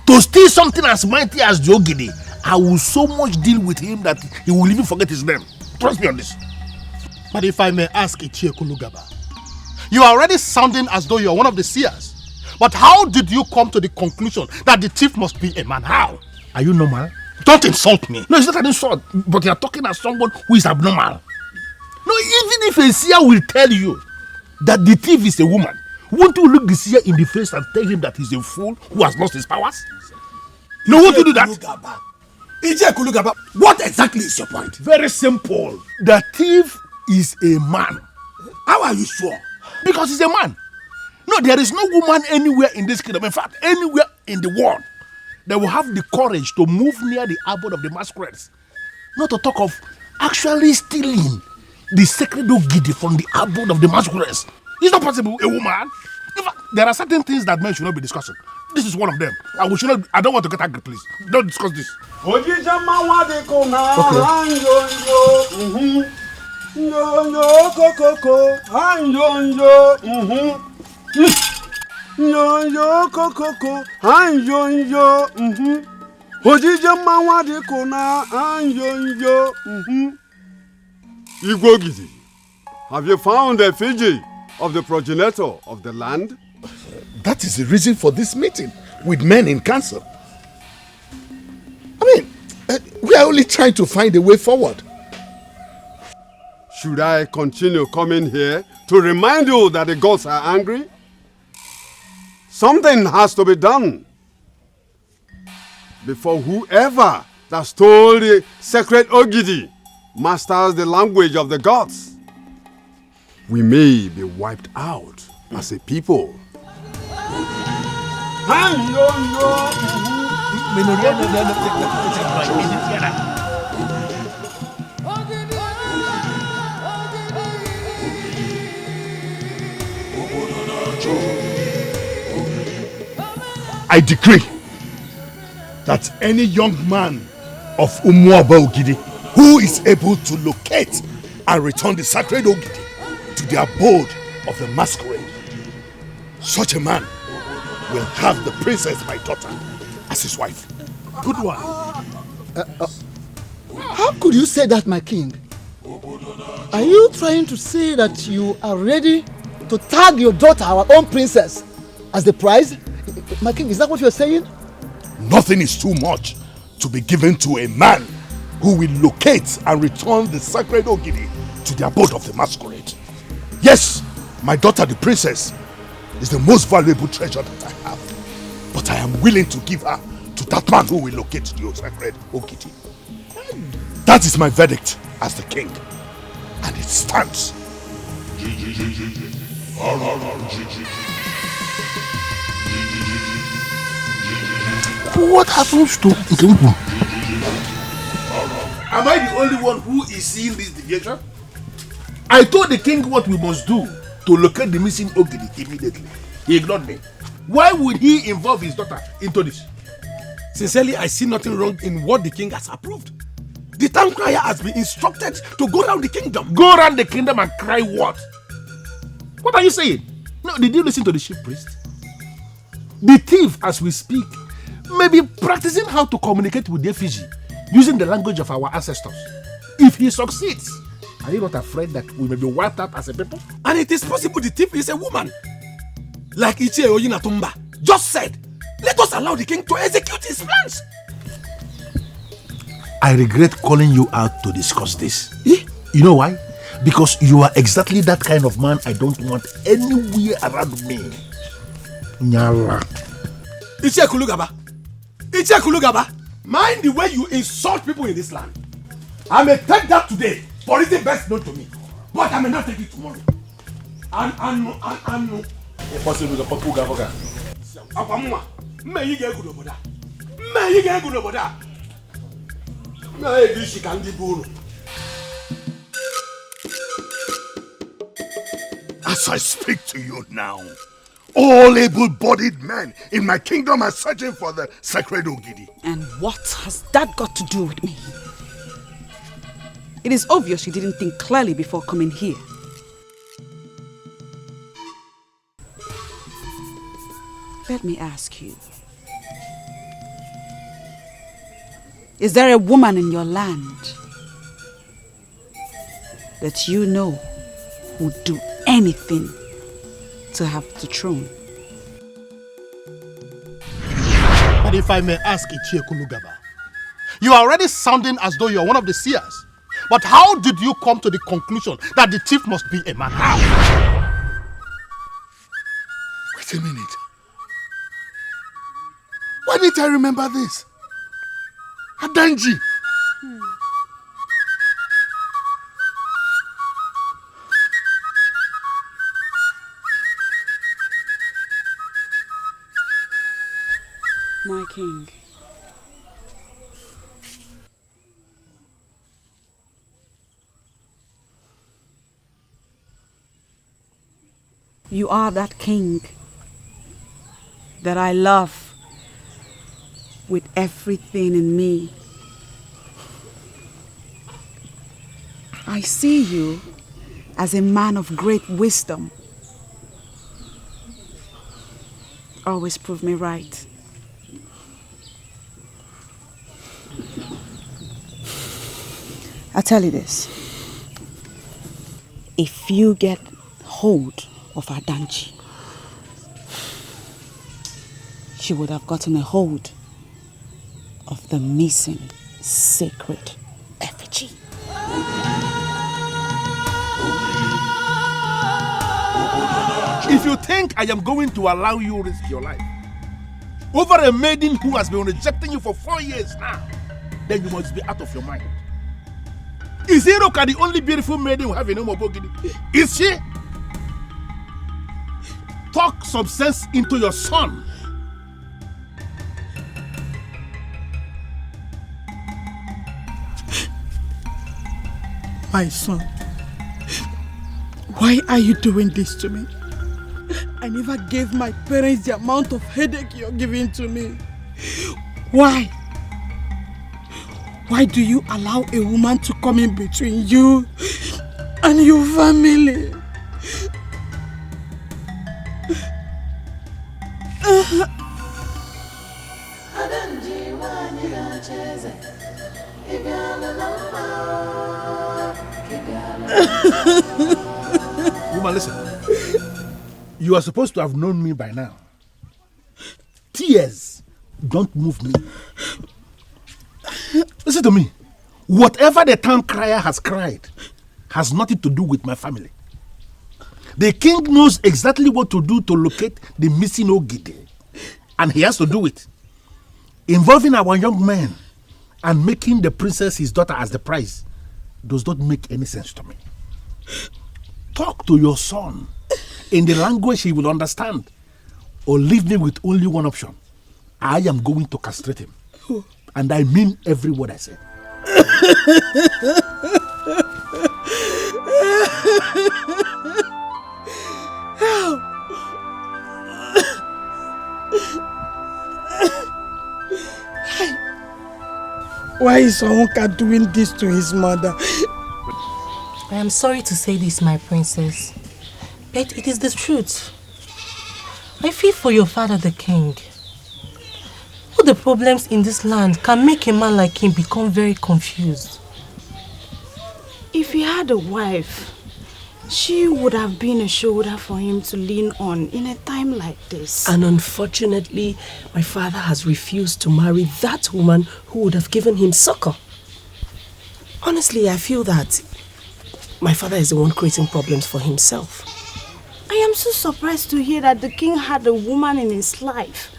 to steal something as mighty as the Ogidi. I will so much deal with him that he will even forget his name. Trust me on this.
But if I may ask Ichie Kulugaba, you are already sounding as though you are one of the seers. But how did you come to the conclusion that the thief must be a man? How?
Are you normal?
Don't insult me.
No, it's not an insult, but you are talking as someone who is abnormal. No, even if a seer will tell you that the thief is a woman, won't you look the seer in the face and tell him that he's a fool who has lost his powers? No, won't you do that?
Ije Kulugaba, what exactly is your point?
Very simple. The thief is a man.
How are you sure?
Because he's a man. No, there is no woman anywhere in this kingdom, in fact, anywhere in the world, that will have the courage to move near the abode of the masquerades. Not to talk of actually stealing the sacred Ogidi from the abode of the masquerades. It's not possible, a woman. In fact, there are certain things that men should not be discussing. This is one of them. And we should not, I don't want to get angry, please. Don't discuss this. Okay.
Igwogidi, have you found a Fiji of the progenitor of the land?
That is the reason for this meeting with men in council. I mean, we are only trying to find a way forward.
Should I continue coming here to remind you that the gods are angry? Something has to be done before whoever that stole the sacred Ogidi masters the language of the gods. We may be wiped out as a people.
I decree that any young man of Umuoba Ogidi who is able to locate and return the sacred Ogidi to the abode of the masquerade, such a man will have the princess, my daughter, as his wife. Good one.
How could you say that, my king? Are you trying to say that you are ready to tag your daughter, our own princess, as the prize? My king, is that what you're saying?
Nothing is too much to be given to a man who will locate and return the sacred Ogidi to the abode of the masquerade. Yes, my daughter, the princess, is the most valuable treasure that I have. But I am willing to give her to that man who will locate the sacred Ogidi. That is my verdict as the king. And it stands.
What happens to Ugezu?
Am I the only one who is seeing this deviation?
I told the king what we must do to locate the missing Ogidi immediately. He ignored me. Why would he involve his daughter into this?
Sincerely, I see nothing wrong in what the king has approved. The town crier has been instructed to go around the kingdom.
Go around the kingdom and cry what? What are you saying? No, did you listen to the chief priest? The thief, as we speak, may be practicing how to communicate with the effigy using the language of our ancestors. If he succeeds, are you not afraid that we may be wiped out as a people?
And it is possible the thief is a woman. Like Ichie Oyinatumba just said, let us allow the king to execute his plans.
I regret calling you out to discuss this. You know why? Because you are exactly that kind of man I don't want anywhere around me. Nyala.
Ichie Kulugaba. Ichie Kulugaba. Mind the way you insult people in this land. I may take that today for reason best known to me. But I may not take it tomorrow. And no.
Impossible to put Gaboga.
Apamuma. May you get good over that. May you get good over that. May she can give you.
As I speak to you now, all able-bodied men in my kingdom are searching for the sacred Ogidi.
And what has that got to do with me? It is obvious you didn't think clearly before coming here. Let me ask you. Is there a woman in your land that you know would do anything to have the throne?
But if I may ask Ichie Kulugaba, you are already sounding as though you are one of the seers. But how did you come to the conclusion that the thief must be a man? How?
Wait a minute. Why didn't I remember this? Adanji.
My king. You are that king that I love with everything in me. I see you as a man of great wisdom. Always prove me right. I'll tell you this. If you get hold of Adanji, she would have gotten a hold of the missing sacred effigy.
If you think I am going to allow you to risk your life over a maiden who has been rejecting you for 4 years now, then you must be out of your mind. Is Iroka the only beautiful maiden we have in Umobogidi? Is she? Talk some sense into your son.
My son, why are you doing this to me? I never gave my parents the amount of headache you're giving to me. Why? Why do you allow a woman to come in between you and your family?
Woman, listen. You are supposed to have known me by now. Tears don't move me. Listen to me. Whatever the town crier has cried has nothing to do with my family. The king knows exactly what to do to locate the missing Ogidi. And he has to do it. Involving our young men and making the princess his daughter as the prize does not make any sense to me. Talk to your son in the language he will understand, or leave me with only one option. I am going to castrate him. And I mean every word I say.
Why is Onka doing this to his mother?
I am sorry to say this, my princess, but it is the truth. I feel for your father, the king. All the problems in this land can make a man like him become very confused.
If he had a wife, she would have been a shoulder for him to lean on in a time like this.
And unfortunately, my father has refused to marry that woman who would have given him succor. Honestly, I feel that my father is the one creating problems for himself.
I am so surprised to hear that the king had a woman in his life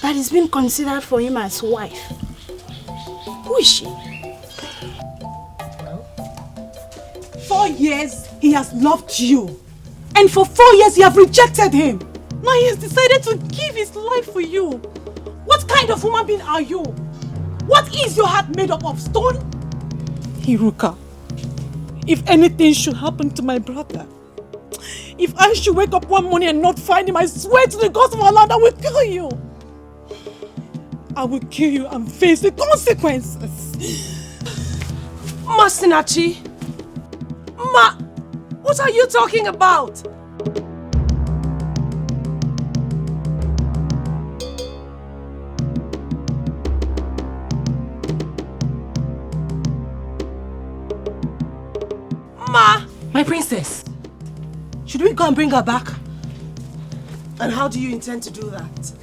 that is being considered for him as wife. Who is she?
4 years he has loved you. And for 4 years you have rejected him. Now he has decided to give his life for you. What kind of woman being are you? What is your heart made up of, stone? Hiruka, if anything should happen to my brother, if I should wake up one morning and not find him, I swear to the gods of Allah, I will kill you. I will kill you and face the consequences.
Masinachi! Ma! What are you talking about? Ma!
My princess!
Should we go and bring her back? And how do you intend to do that?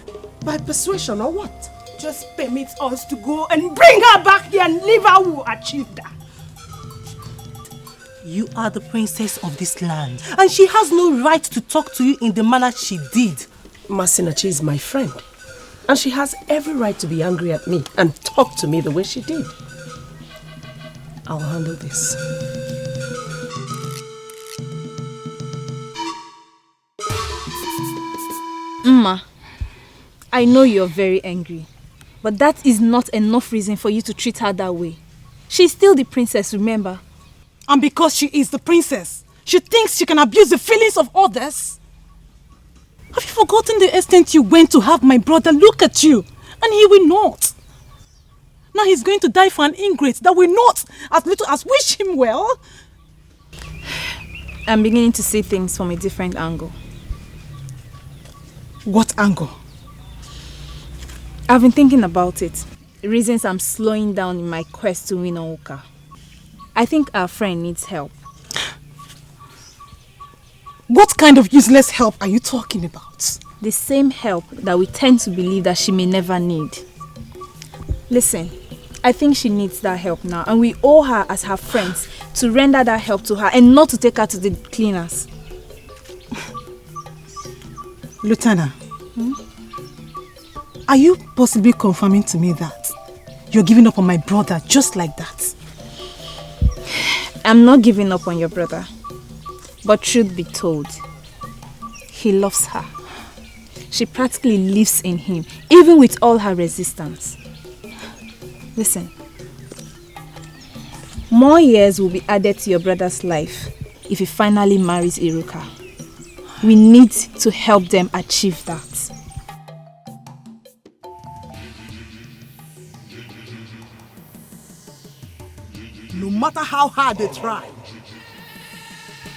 By persuasion or what?
Just permit us to go and bring her back here and leave her who achieved that.
You are the princess of this land, and she has no right to talk to you in the manner she did.
Masinachi is my friend, and she has every right to be angry at me and talk to me the way she did. I'll handle this.
Mma, I know you're very angry, but that is not enough reason for you to treat her that way. She's still the princess, remember?
And because she is the princess, she thinks she can abuse the feelings of others. Have you forgotten the extent you went to have my brother look at you? And he will not. Now he's going to die for an ingrate that will not as little as wish him well.
I'm beginning to see things from a different angle.
What angle?
I've been thinking about it. The reasons I'm slowing down in my quest to win Oka. I think our friend needs help.
What kind of useless help are you talking about?
The same help that we tend to believe that she may never need. Listen, I think she needs that help now, and we owe her as her friends to render that help to her and not to take her to the cleaners.
Lieutenant, are you possibly confirming to me that you're giving up on my brother just like that?
I'm not giving up on your brother. But truth be told, he loves her. She practically lives in him, even with all her resistance. Listen, more years will be added to your brother's life if he finally marries Iruka. We need to help them achieve that.
No matter how hard they try,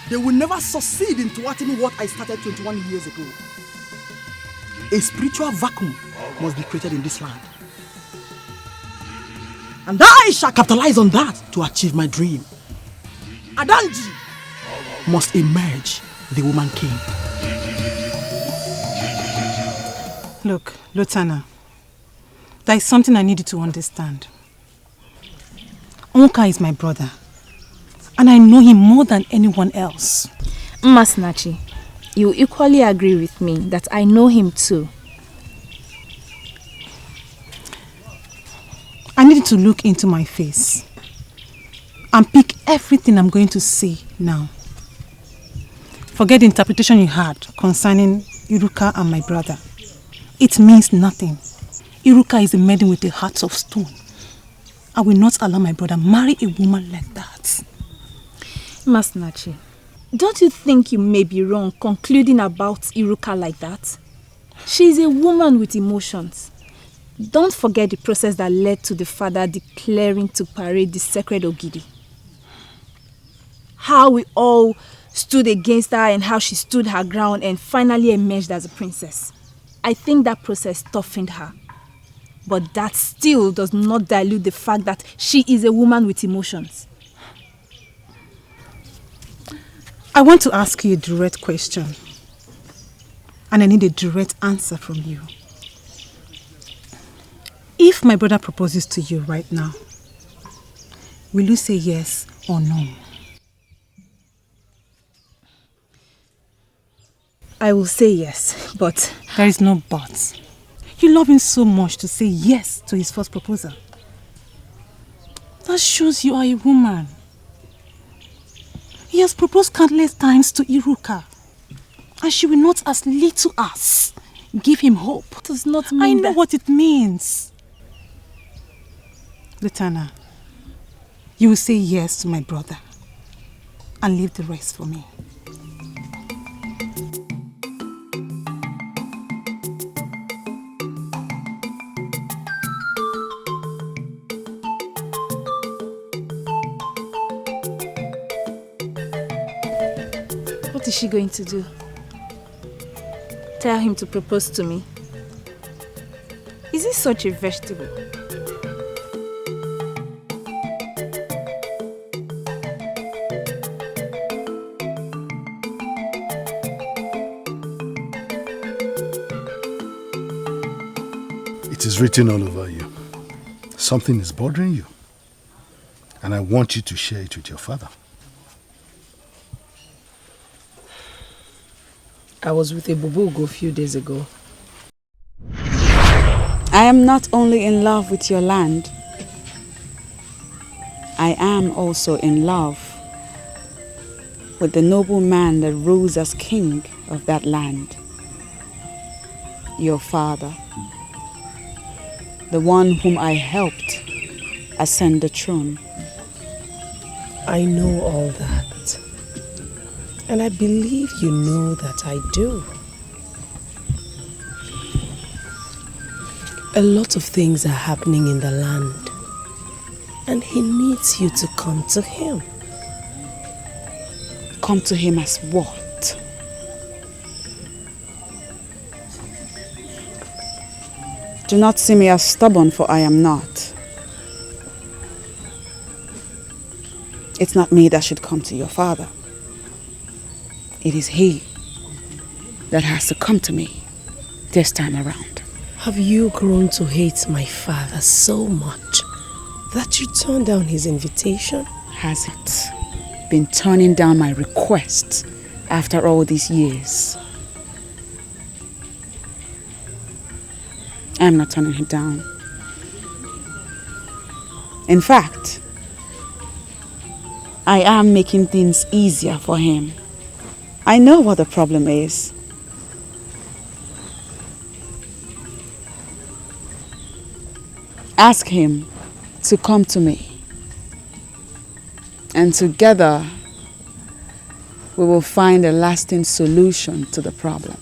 they will never succeed in thwarting what I started 21 years ago. A spiritual vacuum must be created in this land. And I shall capitalize on that to achieve my dream. Adanji must emerge the woman king.
Look, Lieutenant, there is something I need you to understand. Onka is my brother, and I know him more than anyone else.
Masnachi, you equally agree with me that I know him too.
I need you to look into my face and pick everything I'm going to say now. Forget the interpretation you had concerning Iruka and my brother. It means nothing. Iruka is a maiden with a heart of stone. I will not allow my brother marry a woman like that.
Masnachi, don't you think you may be wrong concluding about Iruka like that? She is a woman with emotions. Don't forget the process that led to the father declaring to parade the sacred Ogidi. How we all stood against her and how she stood her ground and finally emerged as a princess. I think that process toughened her. But that still does not dilute the fact that she is a woman with emotions.
I want to ask you a direct question. And I need a direct answer from you. If my brother proposes to you right now, will you say yes or no?
I will say yes, but...
There is no but. You love him so much to say yes to his first proposal. That shows you are a woman. He has proposed countless times to Iruka. And she will not as little as give him hope.
It does not mean
I know what it means. Lieutenant, you will say yes to my brother and leave the rest for me.
What is she going to do? Tell him to propose to me? Is he such a vegetable?
It is written all over you. Something is bothering you. And I want you to share it with your father.
I was with a bubugo a few days ago.
I am not only in love with your land, I am also in love with the noble man that rules as king of that land. Your father, the one whom I helped ascend the throne.
I know all that. And I believe you know that I do. A lot of things are happening in the land. And he needs you to come to him.
Come to him as what? Do not see me as stubborn, for I am not. It's not me that should come to your father. It is he that has to come to me this time around.
Have you grown to hate my father so much that you turned down his invitation?
Has it been turning down my requests after all these years? I'm not turning him down. In fact, I am making things easier for him. I know what the problem is. Ask him to come to me. And together, we will find a lasting solution to the problem.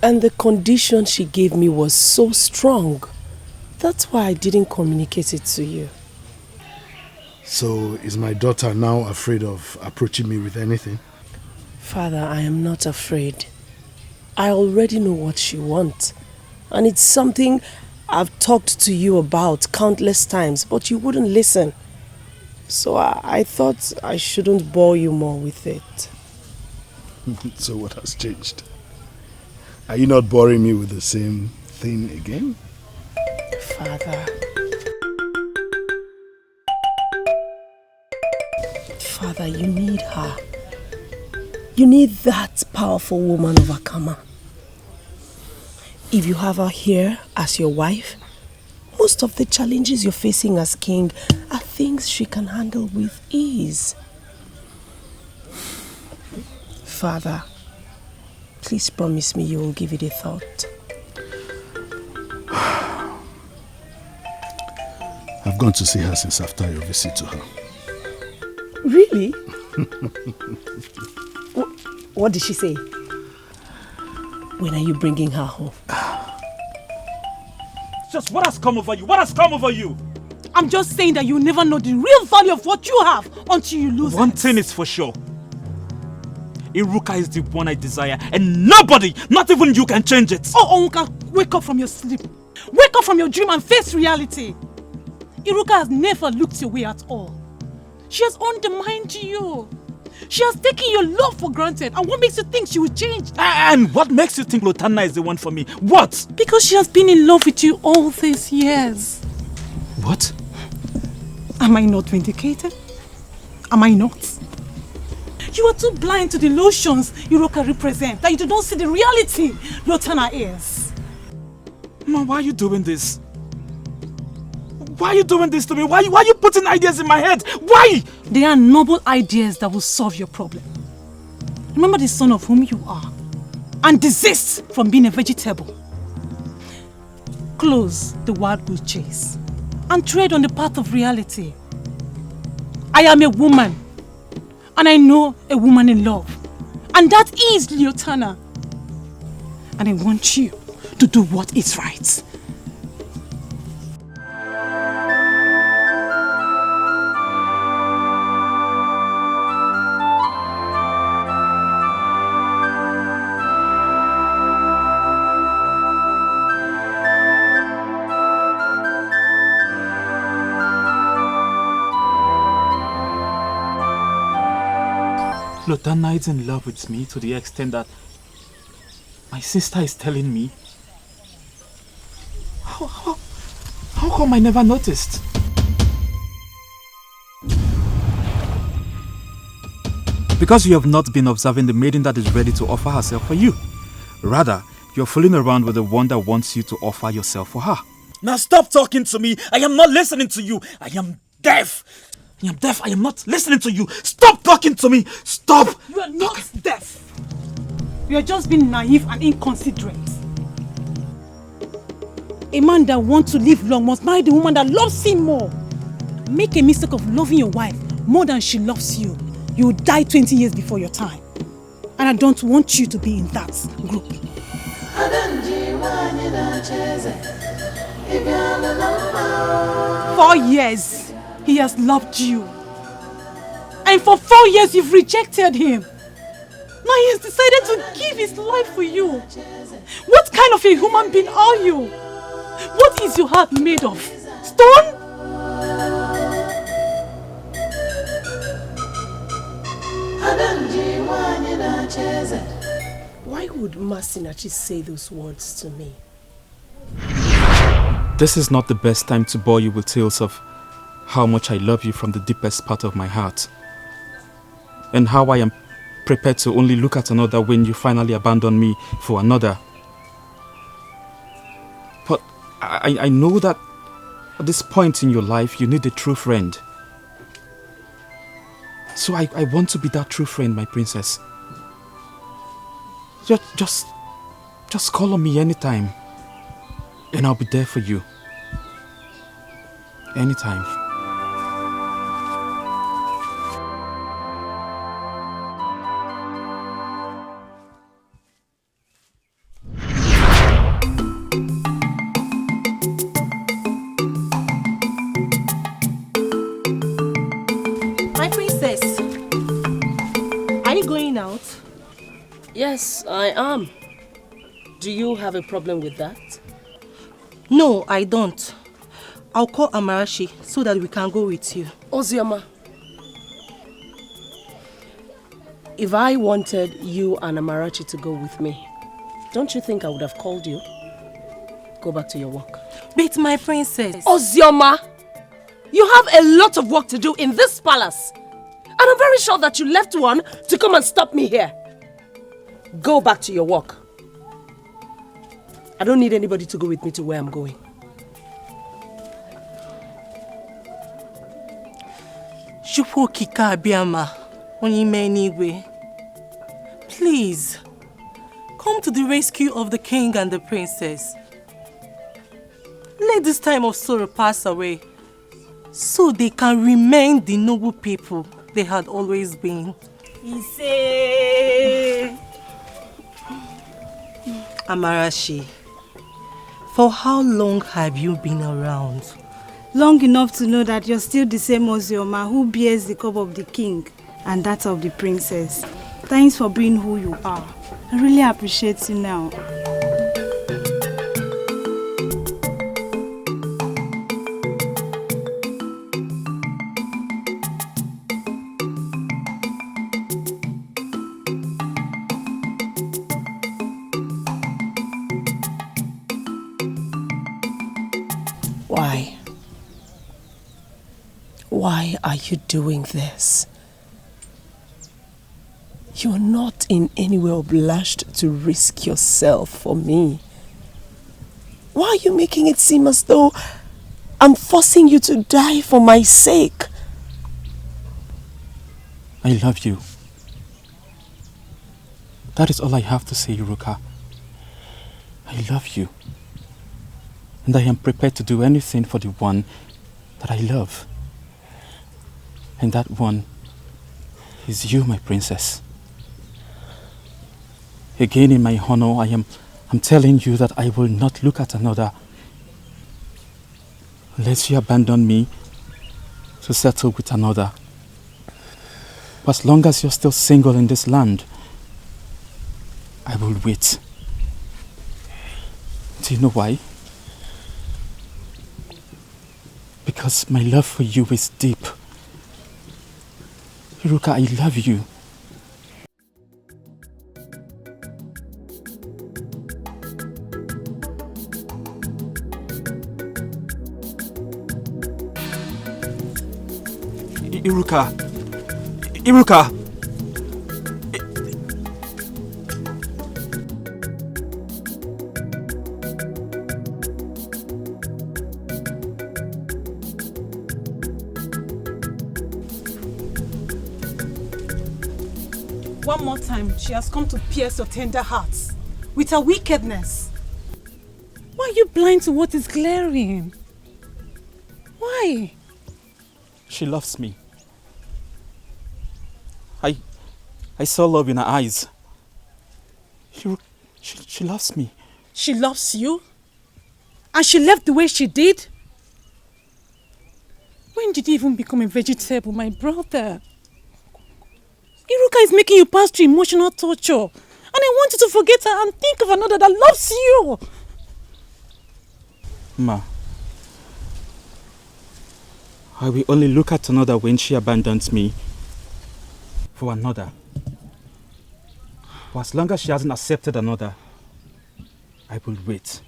And the condition she gave me was so strong. That's why I didn't communicate it to you.
So is my daughter now afraid of approaching me with anything?
Father, I am not afraid. I already know what she wants. And it's something I've talked to you about countless times, but you wouldn't listen. So I thought I shouldn't bore you more with it.
So what has changed? Are you not boring me with the same thing again?
Father. Father, you need her. You need that powerful woman overcomer. If you have her here as your wife, most of the challenges you're facing as king are things she can handle with ease. Father, please promise me you will give it a thought.
I've gone to see her since after your visit to her.
Really? What did she say?
When are you bringing her home?
Just what has come over you? What has come over you?
I'm just saying that you never know the real value of what you have until you lose
One
it.
thing is for sure. Iruka is the one I desire, and nobody, not even you, can change it.
Oh, Onka, wake up from your sleep. Wake up from your dream and face reality. Iruka has never looked your way at all. She has undermined you. She has taken your love for granted. And what makes you think she will change?
And what makes you think Lotana is the one for me? What?
Because she has been in love with you all these years.
What?
Am I not vindicated? Am I not? You are too blind to the illusions Iruka represent that you do not see the reality Lotana is.
Ma, why are you doing this? Why are you doing this to me? Why are you putting ideas in my head? Why?
They are noble ideas that will solve your problem. Remember the son of whom you are and desist from being a vegetable. Close the wild goose chase and tread on the path of reality. I am a woman and I know a woman in love, and that is Lotana. And I want you to do what is right.
Lotana is in love with me to the extent that my sister is telling me. How come I never noticed? Because you have not been observing the maiden that is ready to offer herself for you. Rather, you're fooling around with the one that wants you to offer yourself for her. Now stop talking to me. I am not listening to you. I am deaf. I am deaf. I am not listening to you. Stop talking to me. Stop.
You are not deaf. You are just being naive and inconsiderate. A man that wants to live long must marry the woman that loves him more. Make a mistake of loving your wife more than she loves you. You will die 20 years before your time. And I don't want you to be in that group. 4 years he has loved you. And for 4 years you've rejected him. Now he has decided to give his life for you. What kind of a human being are you? What is your heart made of? Stone?
Why would Masinachi say those words to me?
This is not the best time to bore you with tales of how much I love you from the deepest part of my heart, and how I am prepared to only look at another when you finally abandon me for another. But I know that at this point in your life, you need a true friend. So I want to be that true friend, my princess. Just call on me anytime, and I'll be there for you. Anytime.
My princess, are you going out?
Yes, I am. Do you have a problem with that?
No, I don't. I'll call Amarachi so that we can go with you.
Ozioma, if I wanted you and Amarachi to go with me, don't you think I would have called you? Go back to your work.
But my princess...
Ozioma, you have a lot of work to do in this palace. And I'm very sure that you left one to come and stop me here. Go back to your work. I don't need anybody to go with me to where I'm going.
Please, come to the rescue of the king and the princess. Let this time of sorrow pass away, so they can remain the noble people they had always been. Amarachi, for how long have you been around?
Long enough to know that you're still the same Ozioma who bears the cup of the king and that of the princess. Thanks for being who you are. I really appreciate you now.
Why? Why are you doing this? You're not in any way obliged to risk yourself for me. Why are you making it seem as though I'm forcing you to die for my sake?
I love you. That is all I have to say, Iruka. I love you. And I am prepared to do anything for the one that I love. And that one is you, my princess. Again, in my honor, I'm telling you that I will not look at another unless you abandon me to settle with another. But as long as you're still single in this land, I will wait. Do you know why? Because my love for you is deep. Iruka, I love you. Iruka!
One more time, she has come to pierce your tender hearts with her wickedness. Why are you blind to what is glaring? Why?
She loves me. I saw love in her eyes. She loves me.
She loves you? And she left the way she did? When did you even become a vegetable, my brother? Iruka is making you pass through emotional torture. And I want you to forget her and think of another that loves you.
Ma, I will only look at another when she abandons me for another. For as long as she hasn't accepted another, I will wait.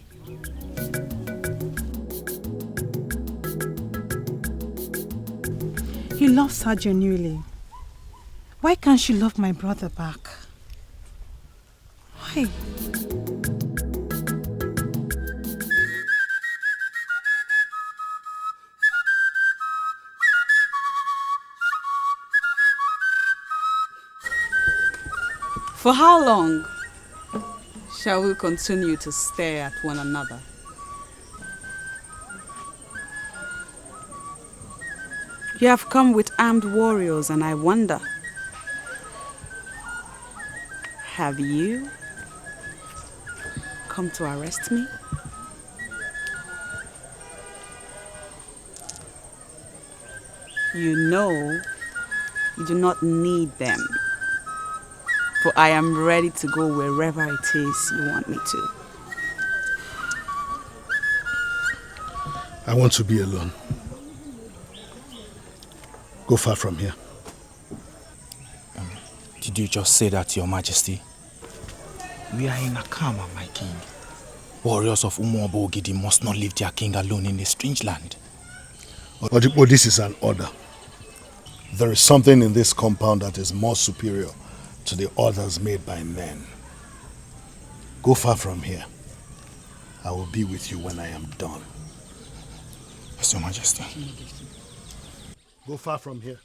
He loves her genuinely. Why can't she love my brother back? Why?
For how long shall we continue to stare at one another? You have come with armed warriors, and I wonder, have you come to arrest me? You know you do not need them, for I am ready to go wherever it is you want me to.
I want to be alone. Go far from here.
Did you just say that, Your Majesty? We are in Akama, my king. Warriors of Ogidi must not leave their king alone in a strange land.
But this is an order. There is something in this compound that is more superior to the orders made by men. Go far from here. I will be with you when I am done.
Yes, Your Majesty.
Go far from here.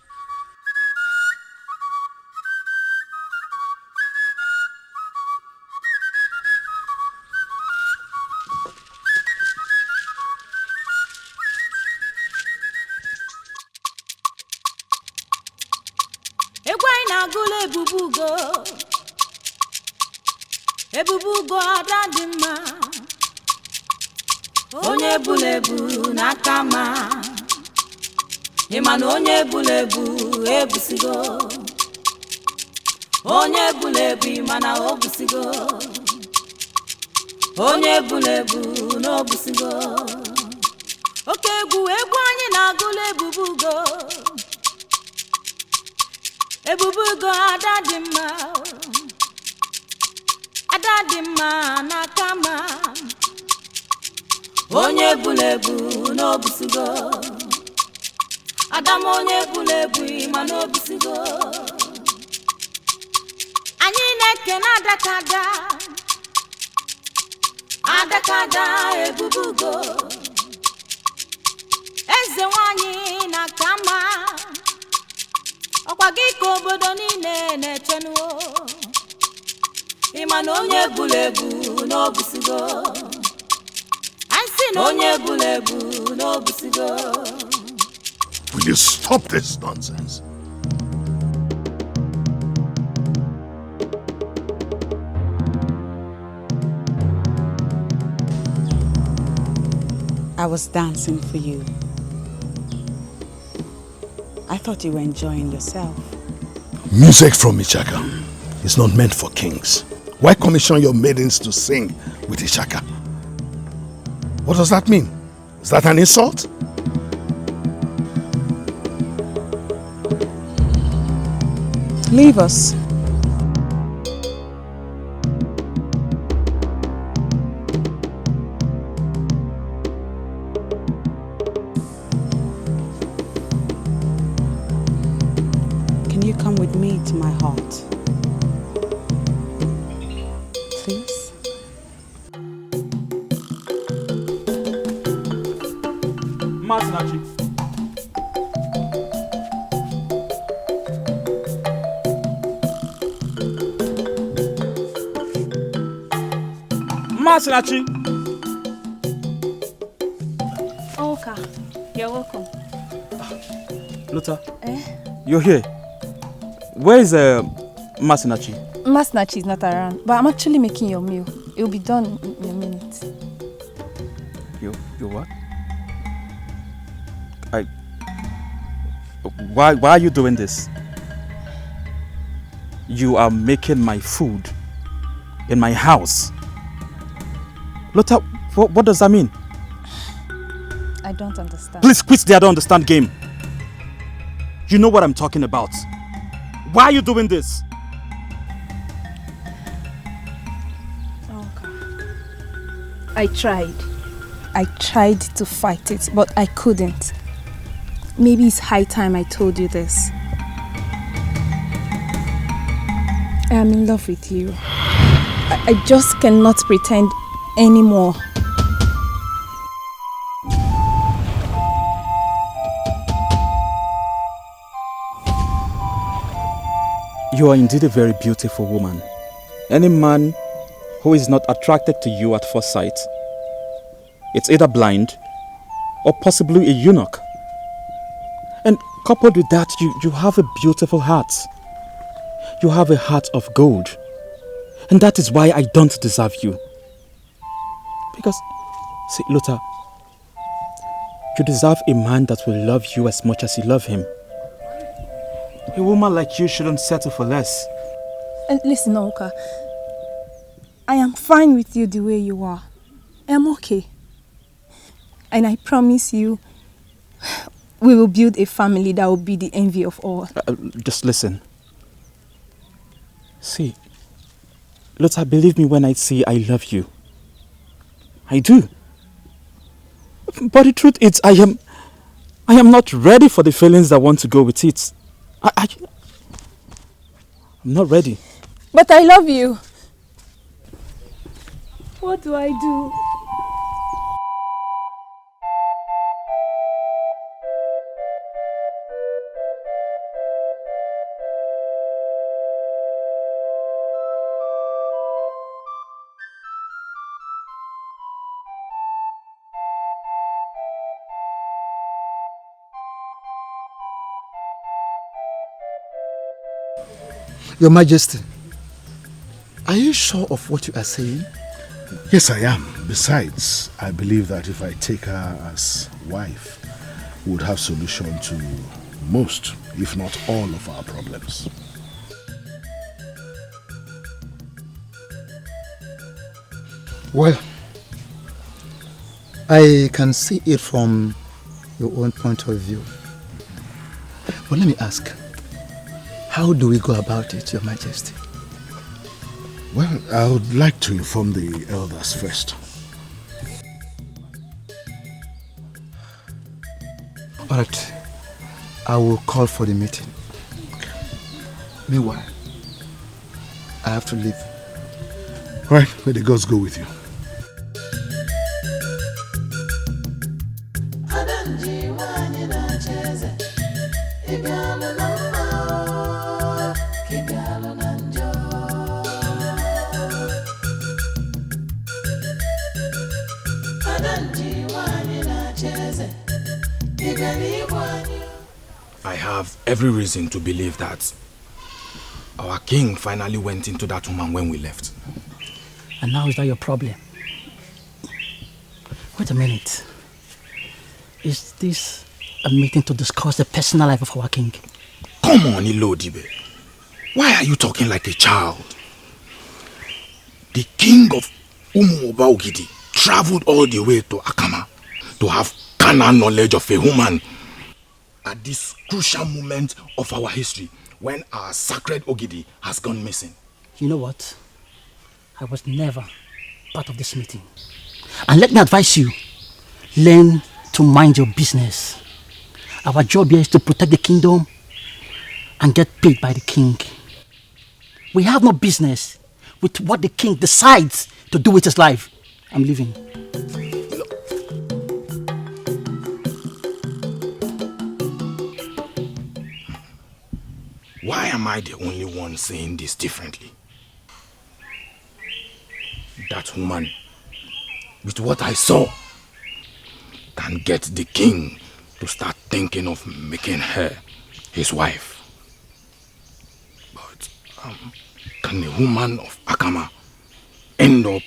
Ebubugo adadima onye bulebu nakama imana onye bulebu ebusigo onye bulebu imana obusigo onye bulebu no busigo oke egwu anyị na-agụla ebubugo adadima adadima nakama onye bulebu n'obusigo adam onye bulebu ima n'obusigo anyị na-ekene adakada ebubugo eze nwanyị nakama ọkwa gị ka obodo niile na-echenuo Imana onye bulebu n'obusigo Ansi na onye bulebu n'obusigo.
Will you stop this nonsense?
I was dancing for you. I thought you were enjoying yourself.
Music from Chacha is not meant for kings. Why commission your maidens to sing with Chacha? What does that mean? Is that an insult?
Leave us. Can you come with me to my heart? Please?
Masinachi. Masinachi.
Okay, you're welcome.
Luther, you're here. Where is Masinachi?
Masinachi is not around, but I'm actually making your meal. It will be done in a minute.
You what? Why are you doing this? You are making my food in my house. Luther, what does that mean?
I don't understand.
Please quit the I don't understand game. You know what I'm talking about. Why are you doing this?
I tried to fight it, but I couldn't. Maybe it's high time I told you this. I am in love with you. I just cannot pretend anymore.
You are indeed a very beautiful woman. Any man who is not attracted to you at first sight, it's either blind or possibly a eunuch. And coupled with that, you have a beautiful heart. You have a heart of gold. And that is why I don't deserve you. Because, see, Luther, you deserve a man that will love you as much as you love him. A woman like you shouldn't settle for less.
And listen, Oka, I am fine with you the way you are. I am okay. And I promise you, we will build a family that will be the envy of all.
Just listen. See, Luther, believe me when I say I love you. I do. But the truth is, I am not ready for the feelings that want to go with it. I'm not ready.
But I love you. What do I do?
Your Majesty, are you sure of what you are saying? Yes, I am. Besides, I believe that if I take her as wife, we would have solution to most, if not all, of our problems.
Well, I can see it from your own point of view. But let me ask, how do we go about it, Your Majesty?
Well, I would like to inform the elders first.
All right, I will call for the meeting. Okay. Meanwhile, I have to leave.
All right, may the gods go with you.
I have every reason to believe that our king finally went into that woman when we left.
And now is that your problem? Wait a minute. Is this a meeting to discuss the personal life of our king?
Come on, Ilodibe. Why are you talking like a child? The king of Umuoba traveled all the way to Akama to have carnal knowledge of a woman at this crucial moment of our history when our sacred Ogidi has gone missing.
You know what? I was never part of this meeting. And let me advise you, learn to mind your business. Our job here is to protect the kingdom and get paid by the king. We have no business with what the king decides to do with his life. I'm leaving.
Why am I the only one saying this differently? That woman, with what I saw, can get the king to start thinking of making her his wife. But can a woman of Akama end up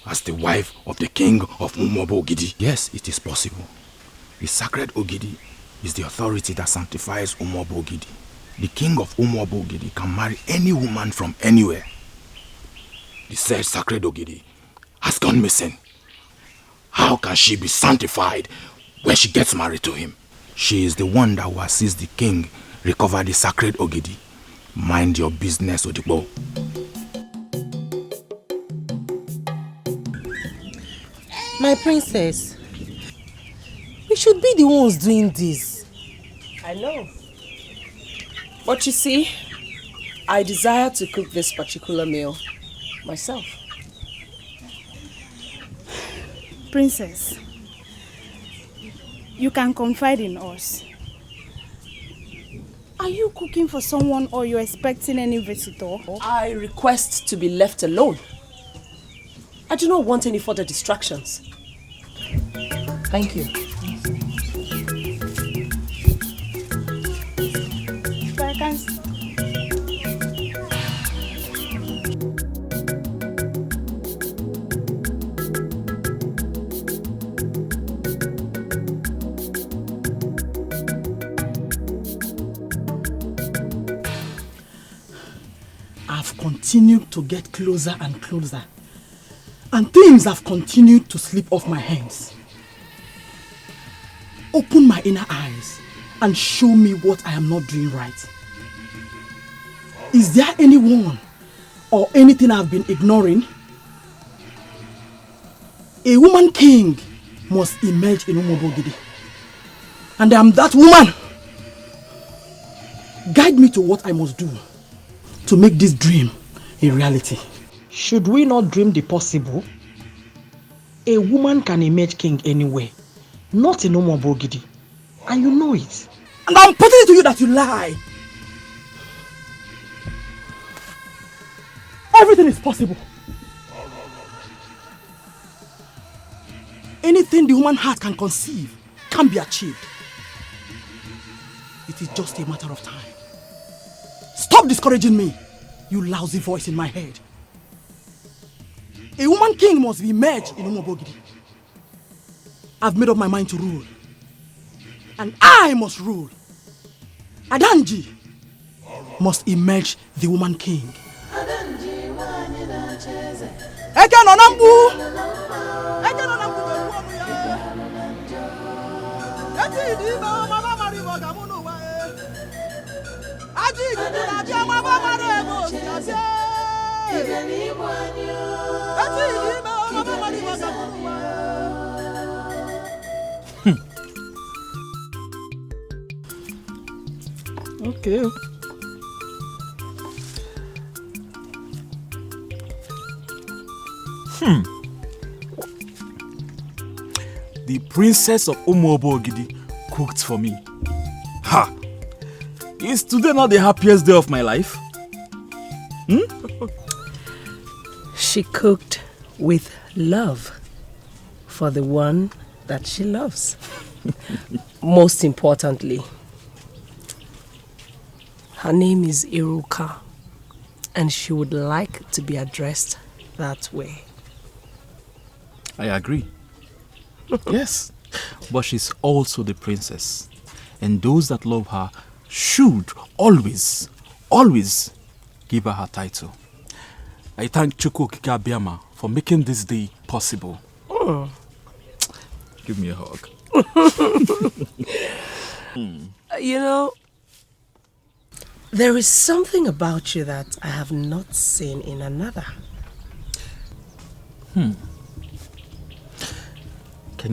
as the wife of the king of Umobo Ogidi? Yes, it is possible. The sacred Ogidi is the authority that sanctifies Umobo Ogidi. The king of Umobo Ogidi can marry any woman from anywhere. The said sacred Ogidi has gone missing. How can she be sanctified when she gets married to him? She is the one that will assist the king recover the sacred Ogidi. Mind your business, Odibo.
My princess, we should be the ones doing this.
I know. But you see, I desire to cook this particular meal myself.
Princess, you can confide in us. Are you cooking for someone or you're expecting any visitor?
I request to be left alone. I do not want any further distractions. Thank you.
I've continued to get closer and closer, and things have continued to slip off my hands. Open my inner eyes and show me what I am not doing right. Is there anyone or anything I've been ignoring? A woman king must emerge in Umobogidi, and I am that woman. Guide me to what I must do to make this dream a reality. Should we not dream the possible? A woman can emerge king anywhere, not in Umobogidi, and you know it. And I'm putting it to you that you lie. Everything is possible. Anything the human heart can conceive can be achieved. It is just a matter of time. Stop discouraging me, you lousy voice in my head. A woman king must be emerged in Umobogidi. I've made up my mind to rule. And I must rule. Adanji must emerge the woman king. Okay.
The princess of Umobogidi cooked for me. Ha! Is today not the happiest day of my life?
She cooked with love for the one that she loves. Most importantly, her name is Iruka, and she would like to be addressed that way.
I agree. Yes, but she's also the princess, and those that love her should always give her title. I thank Chukwu Okike Abiama for making this day possible.
Oh.
Give me a hug.
You know, there is something about you that I have not seen in another.
Can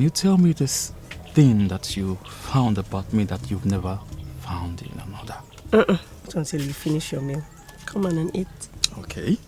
you tell me this thing that you found about me that you've never found in another?
Not until you finish your meal. Come on and eat.
Okay.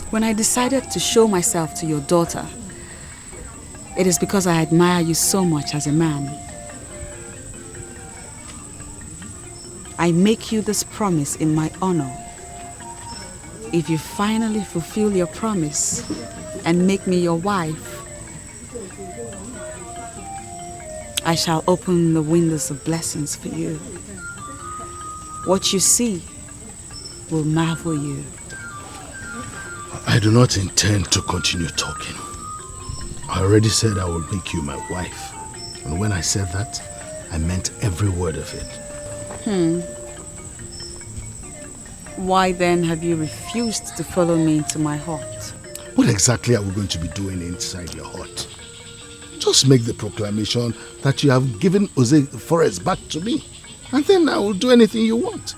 When I decided to show myself to your daughter, it is because I admire you so much as a man. I make you this promise in my honor. If you finally fulfill your promise and make me your wife, I shall open the windows of blessings for you. What you see will marvel you.
I do not intend to continue talking. I already said I will make you my wife. And when I said that, I meant every word of it.
Why then have you refused to follow me into my heart?
What exactly are we going to be doing inside your hut? Just make the proclamation that you have given Jose Forest back to me, and then I will do anything you want.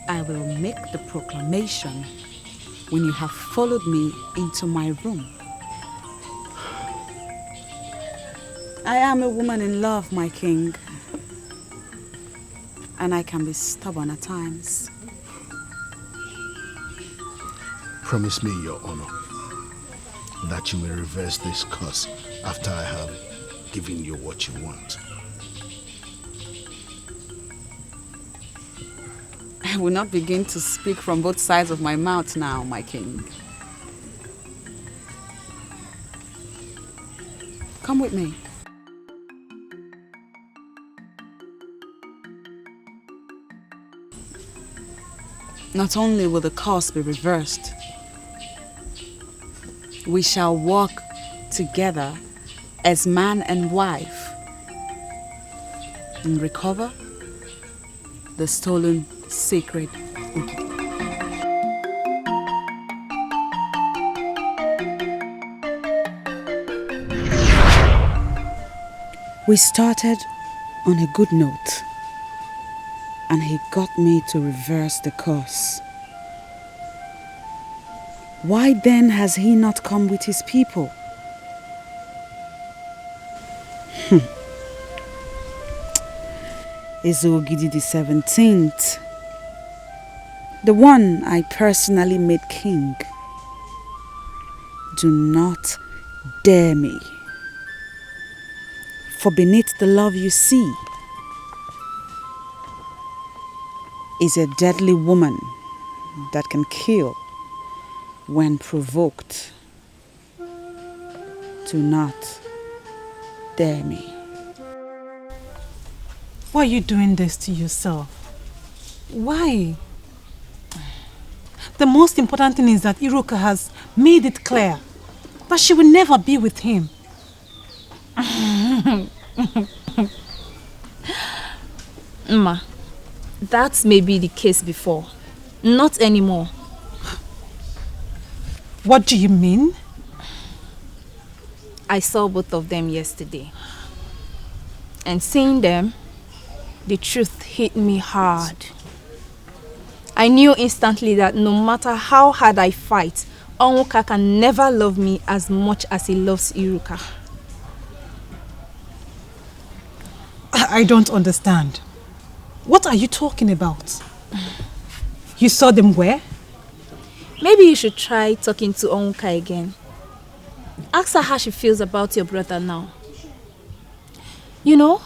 I will make the proclamation when you have followed me into my room. I am a woman in love, my king, and I can be stubborn at times.
Promise me, Your Honor, that you will reverse this curse after I have given you what you want.
I will not begin to speak from both sides of my mouth now, my king. Come with me. Not only will the curse be reversed, we shall walk together as man and wife and recover the stolen sacred Ugezu. We started on a good note, and he got me to reverse the curse. Why then has he not come with his people? Is Ogidi the 17th, the one I personally made king. Do not dare me. For beneath the love you see is a deadly woman that can kill when provoked. Do not dare me.
Why are you doing this to yourself? Why? The most important thing is that Iruka has made it clear that she will never be with him.
Ma, that may be the case before. Not anymore.
What do you mean?
I saw both of them yesterday. And seeing them, the truth hit me hard. I knew instantly that no matter how hard I fight, Onwuka can never love me as much as he loves Iruka.
I don't understand. What are you talking about? You saw them where?
Maybe you should try talking to Onwuka again. Ask her how she feels about your brother now. You know,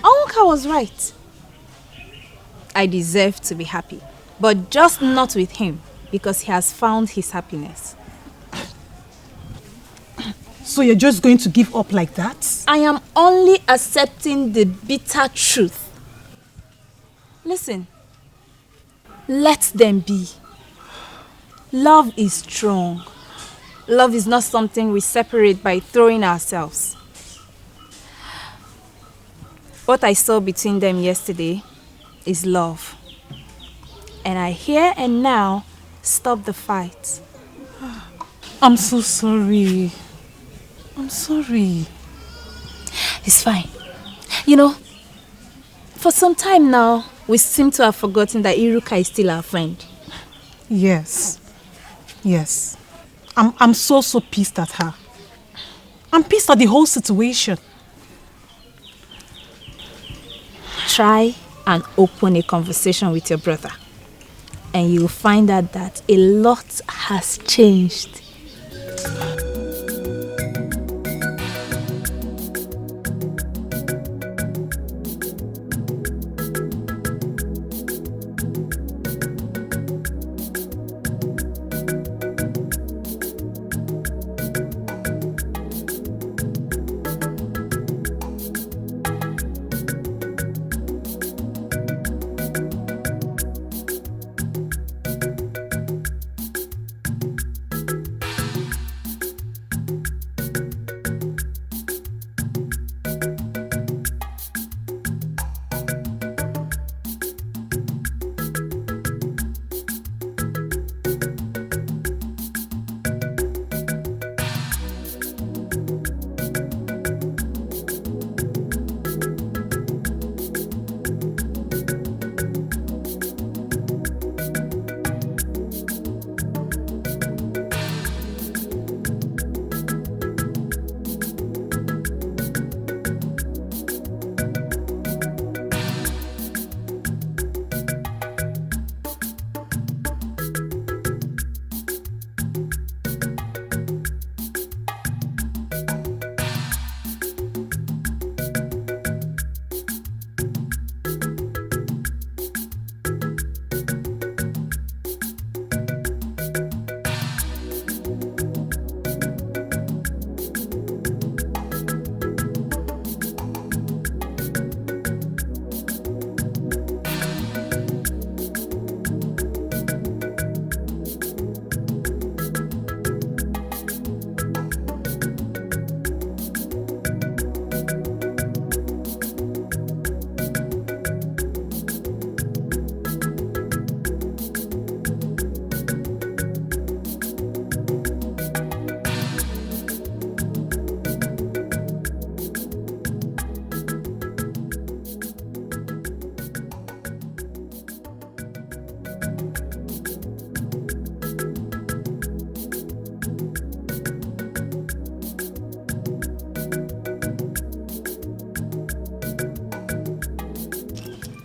Onwuka was right. I deserve to be happy, but just not with him, because he has found his happiness.
So you're just going to give up like that?
I am only accepting the bitter truth. Listen, let them be. Love is strong. Love is not something we separate by throwing ourselves. What I saw between them yesterday is love. And I here and now stop the fight.
I'm so sorry. I'm sorry.
It's fine. You know, for some time now, we seem to have forgotten that Iruka is still our friend.
Yes. Yes. I'm so pissed at her. I'm pissed at the whole situation.
Try and open a conversation with your brother, and you will find out that a lot has changed.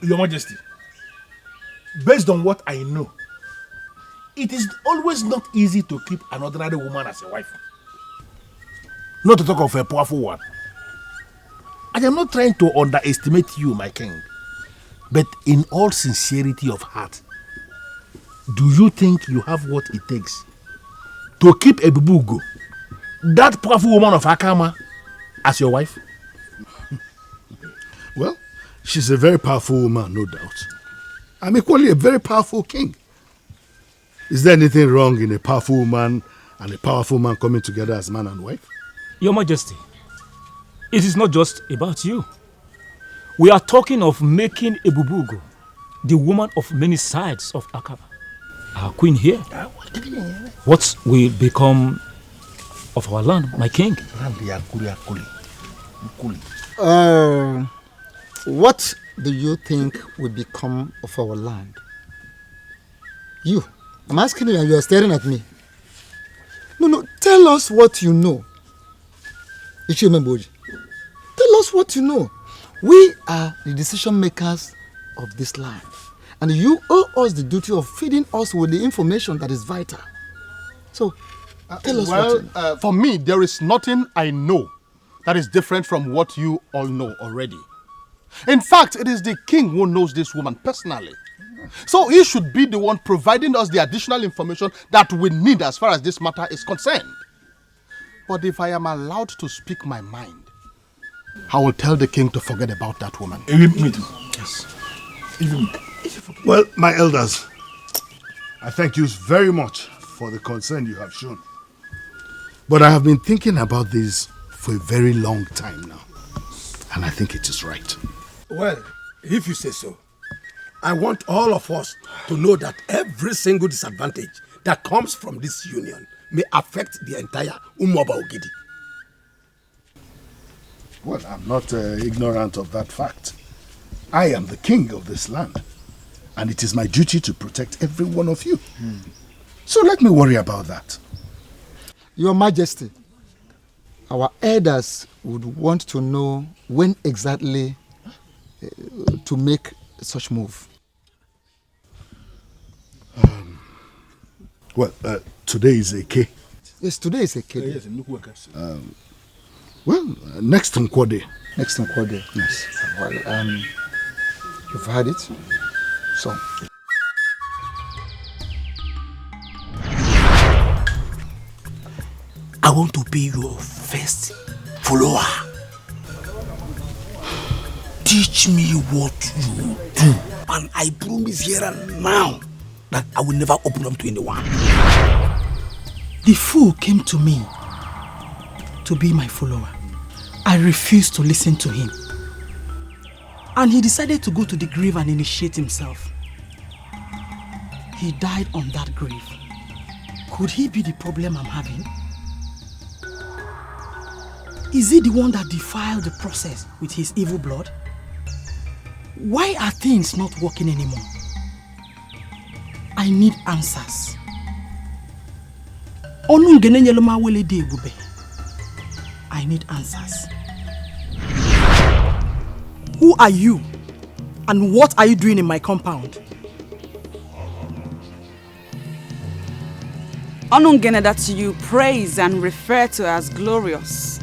Your Majesty, based on what I know, it is always not easy to keep an ordinary woman as a wife. Not to talk of a powerful one. I am not trying to underestimate you, my king. But in all sincerity of heart, do you think you have what it takes to keep a Bubugo, that powerful woman of Akama, as your wife?
Well, she's a very powerful woman, no doubt. I'm equally a very powerful king. Is there anything wrong in a powerful woman and a powerful man coming together as man and wife?
Your Majesty, it is not just about you. We are talking of making Ebubugo the woman of many sides of Akaba. Our queen here. What will become of our land, my king?
What do you think will become of our land? You. I'm asking you and you are staring at me. No, tell us what you know. Ichimemboji. Tell us what you know. We are the decision makers of this land. And you owe us the duty of feeding us with the information that is vital. So, tell us what you know.
For me, there is nothing I know that is different from what you all know already. In fact, it is the king who knows this woman personally. So he should be the one providing us the additional information that we need as far as this matter is concerned. But if I am allowed to speak my mind, I will tell the king to forget about that woman.
Yes.
Well, my elders, I thank you very much for the concern you have shown. But I have been thinking about this for a very long time now. And I think it is right.
Well, if you say so, I want all of us to know that every single disadvantage that comes from this union may affect the entire Umoba Ogidi.
Well, I'm not ignorant of that fact. I am the king of this land, and it is my duty to protect every one of you. So let me worry about that.
Your Majesty, our elders would want to know when exactly to make such move.
Well, today is a K.
Yes, today is a K.
Well, next Nkwode.
Next Nkwode.
Yes.
Well, you've heard it. So.
I want to be your first follower. Teach me what you do, and I promise here and now that I will never open up to anyone.
The fool came to me to be my follower. I refused to listen to him. And he decided to go to the grave and initiate himself. He died on that grave. Could he be the problem I'm having? Is he the one that defiled the process with his evil blood? Why are things not working anymore? I need answers. I need answers. Who are you? And what are you doing in my compound?
Onungene that you praise and refer to as glorious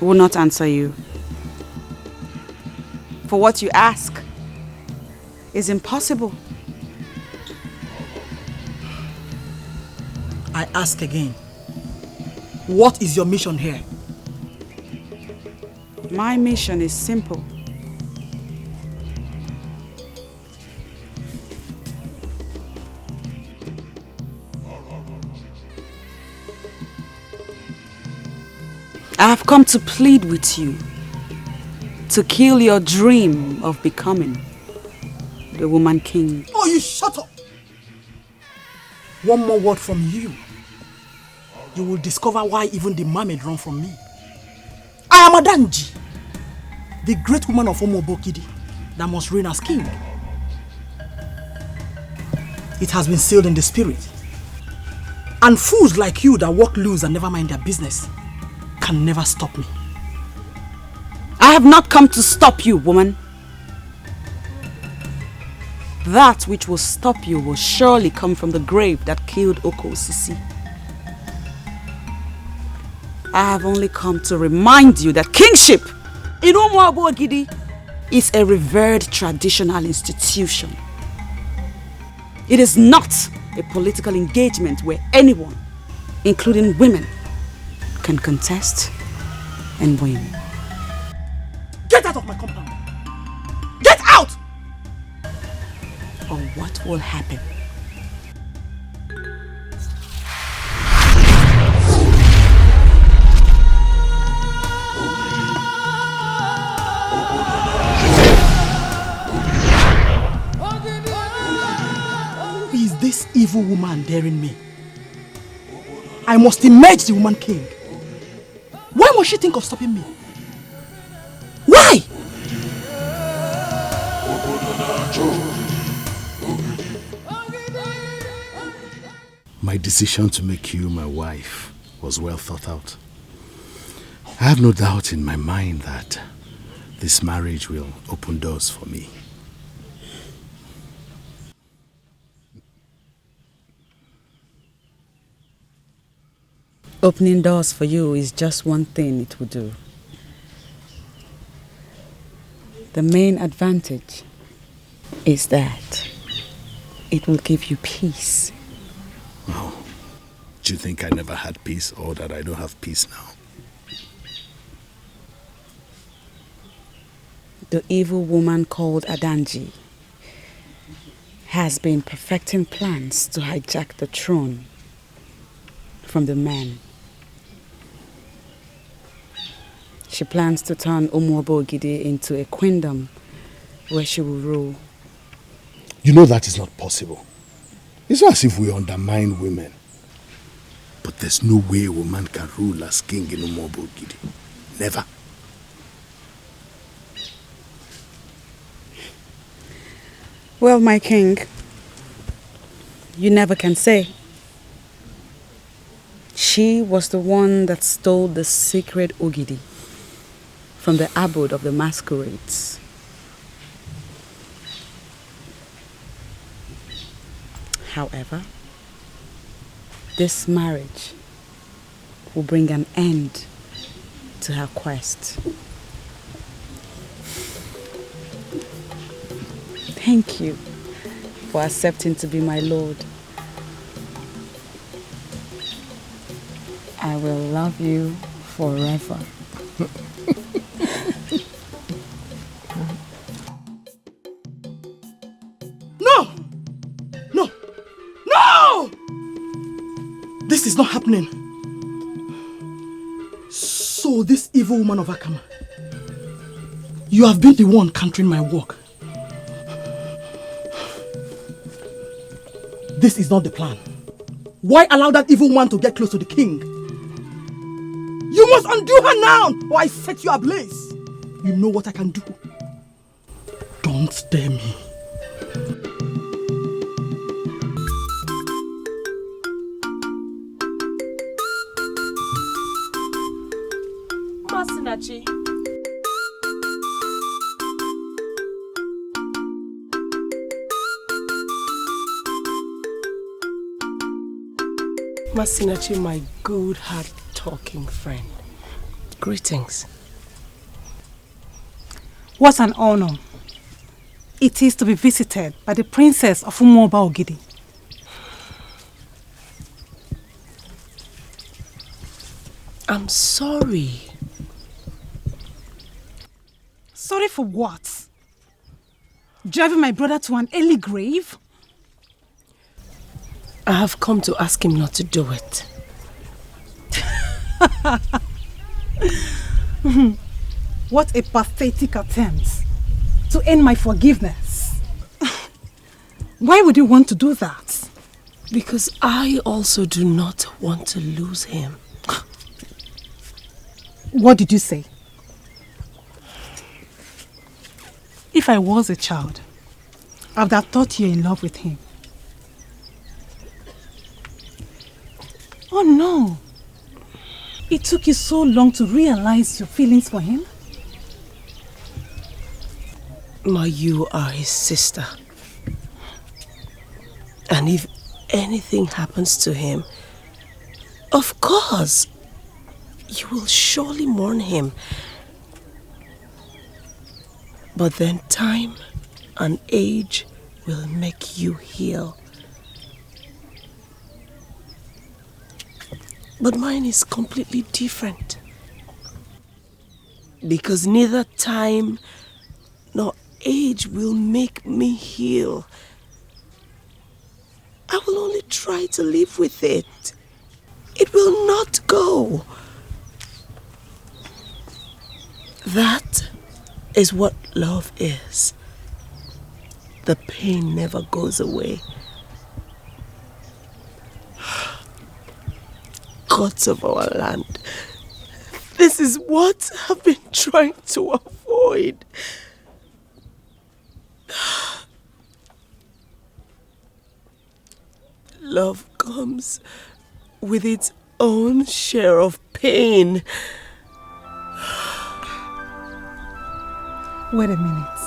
will not answer you. For what you ask is impossible.
I ask again. What is your mission here?
My mission is simple. I have come to plead with you to kill your dream of becoming the woman king.
Oh, you shut up! One more word from you. You will discover why even the mermaid run from me. I am Adanji, the great woman of Omobokidi that must reign as king. It has been sealed in the spirit. And fools like you that walk loose and never mind their business can never stop me.
I have not come to stop you, woman. That which will stop you will surely come from the grave that killed Okosisi. I have only come to remind you that kingship in Umuabo Ogidi is a revered traditional institution. It is not a political engagement where anyone, including women, can contest and win.
Get out of my compound! Get out!
Or what will happen?
Who is this evil woman daring me? I must emerge the woman king. Why must she think of stopping me? Why?
My decision to make you my wife was well thought out. I have no doubt in my mind that this marriage will open doors for me.
Opening doors for you is just one thing it will do. The main advantage is that it will give you peace.
Oh, do you think I never had peace or that I don't have peace now?
The evil woman called Adanji has been perfecting plans to hijack the throne from the man. She plans to turn Umuabo Ogidi into a queendom where she will rule.
You know that is not possible. It's not as if we undermine women. But there's no way a woman can rule as king in Umuabo Ogidi. Never.
Well, my king, you never can say. She was the one that stole the sacred Ogidi from the abode of the masquerades. However, this marriage will bring an end to her quest. Thank you for accepting to be my lord. I will love you forever.
No! No! No! This is not happening. So this evil woman of Akama, you have been the one countering my work. This is not the plan. Why allow that evil woman to get close to the king? You must undo her now, or I set you ablaze. You know what I can do. Don't dare me.
Masinachi. Masinachi, my good heart-talking friend. Greetings.
What an honor it is to be visited by the princess of Umuabo Ogidi.
I'm sorry.
Sorry for what? Driving my brother to an early grave?
I have come to ask him not to do it.
What a pathetic attempt to earn my forgiveness. Why would you want to do that?
Because I also do not want to lose him.
What did you say? If I was a child, I would have thought you were in love with him. Oh no! It took you so long to realize your feelings for him?
Ma, you are his sister. And if anything happens to him, of course, you will surely mourn him. But then time and age will make you heal. But mine is completely different. Because neither time nor age will make me heal. I will only try to live with it. It will not go. That is what love is. The pain never goes away. Gods of our land, this is what I've been trying to avoid. Love comes with its own share of pain.
Wait a minute.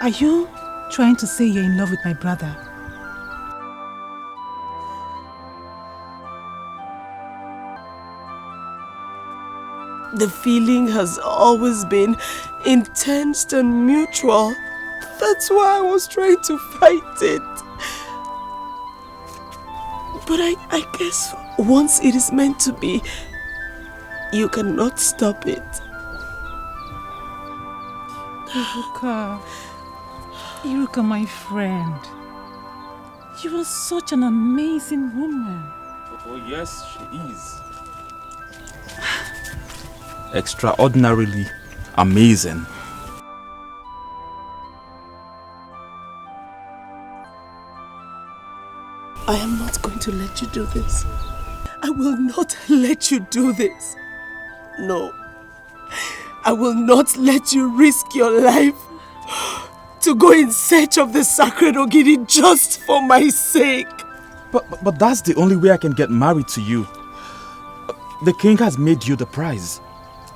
Are you trying to say you're in love with my brother?
The feeling has always been intense and mutual. That's why I was trying to fight it. But I guess once it is meant to be, you cannot stop it.
Iruka, my friend. You are such an amazing woman.
Oh yes, she is. Extraordinarily amazing.
I am not going to let you do this. I will not let you do this. No. I will not let you risk your life to go in search of the sacred Ogidi just for my sake.
But that's the only way I can get married to you. The king has made you the prize.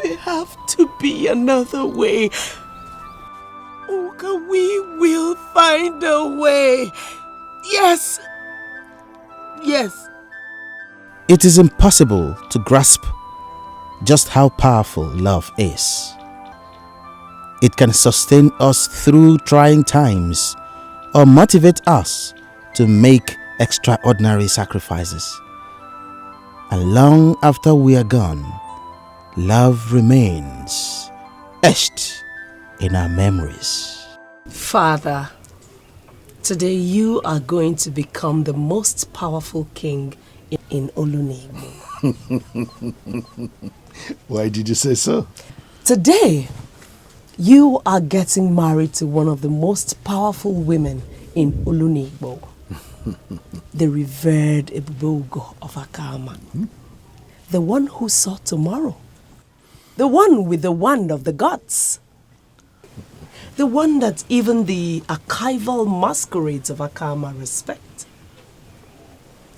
There have to be another way. Oka, we will find a way. Yes. Yes.
It is impossible to grasp just how powerful love is. It can sustain us through trying times or motivate us to make extraordinary sacrifices. And long after we are gone, love remains etched in our memories.
Father, today you are going to become the most powerful king in Olunigbo.
Why did you say so?
Today, you are getting married to one of the most powerful women in Olunigbo. The revered Ebubogo of Akama. The one who saw tomorrow. The one with the wand of the gods. The one that even the archival masquerades of Akama respect.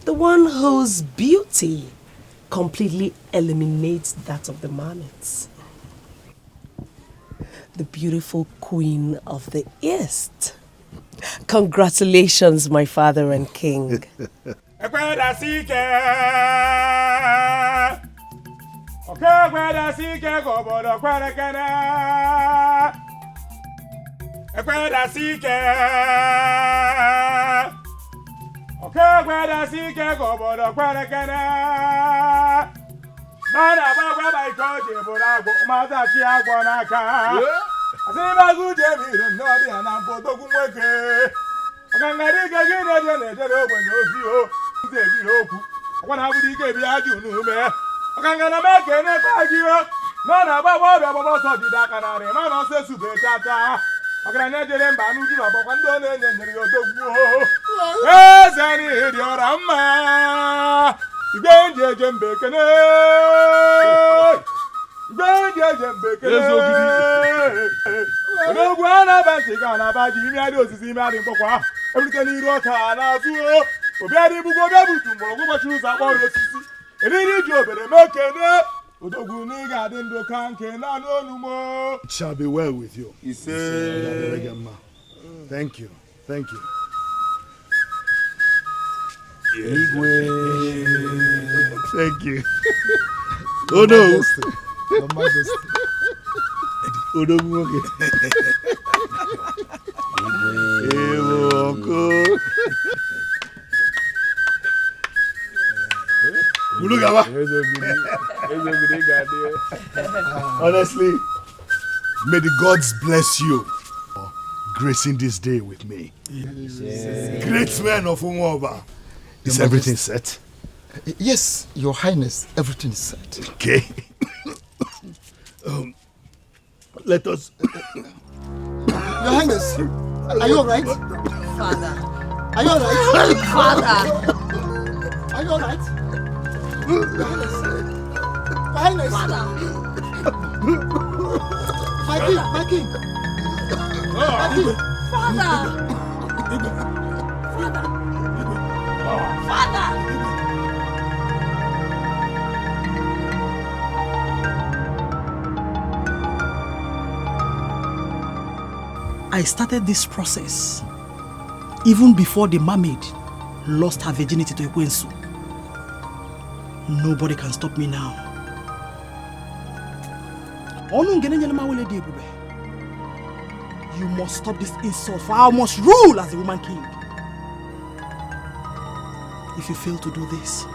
The one whose beauty completely eliminates that of the Mamets. The beautiful queen of the East. Congratulations, my father and king.
It shall be well with you. Thank you. Thank you.
Thank you. Oh no.
Your Majesty.
Oh no.
Honestly, may the gods bless you for gracing this day with me.
Yes.
Great men of Umoba. Is everything set?
Yes, Your Highness, everything is set.
Okay.
Let us.
Your Highness, are you alright?
Father.
Are you alright?
Father.
Are you alright? Your Highness. Your Highness.
Father.
My king, my king. My king.
Father. Father.
I started this process even before the mermaid lost her virginity to Ugezu. Nobody can stop me now. You must stop this insult, for I must rule as the woman king. If you fail to do this,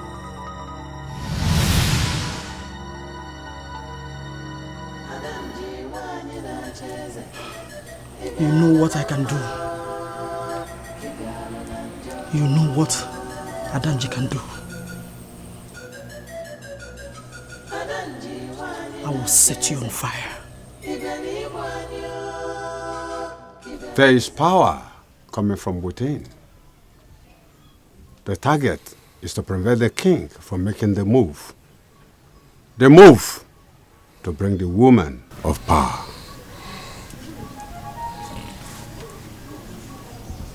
you know what I can do. You know what Adanji can do. I will set you on fire.
There is power coming from within. The target is to prevent the king from making the move. The move to bring the woman of power.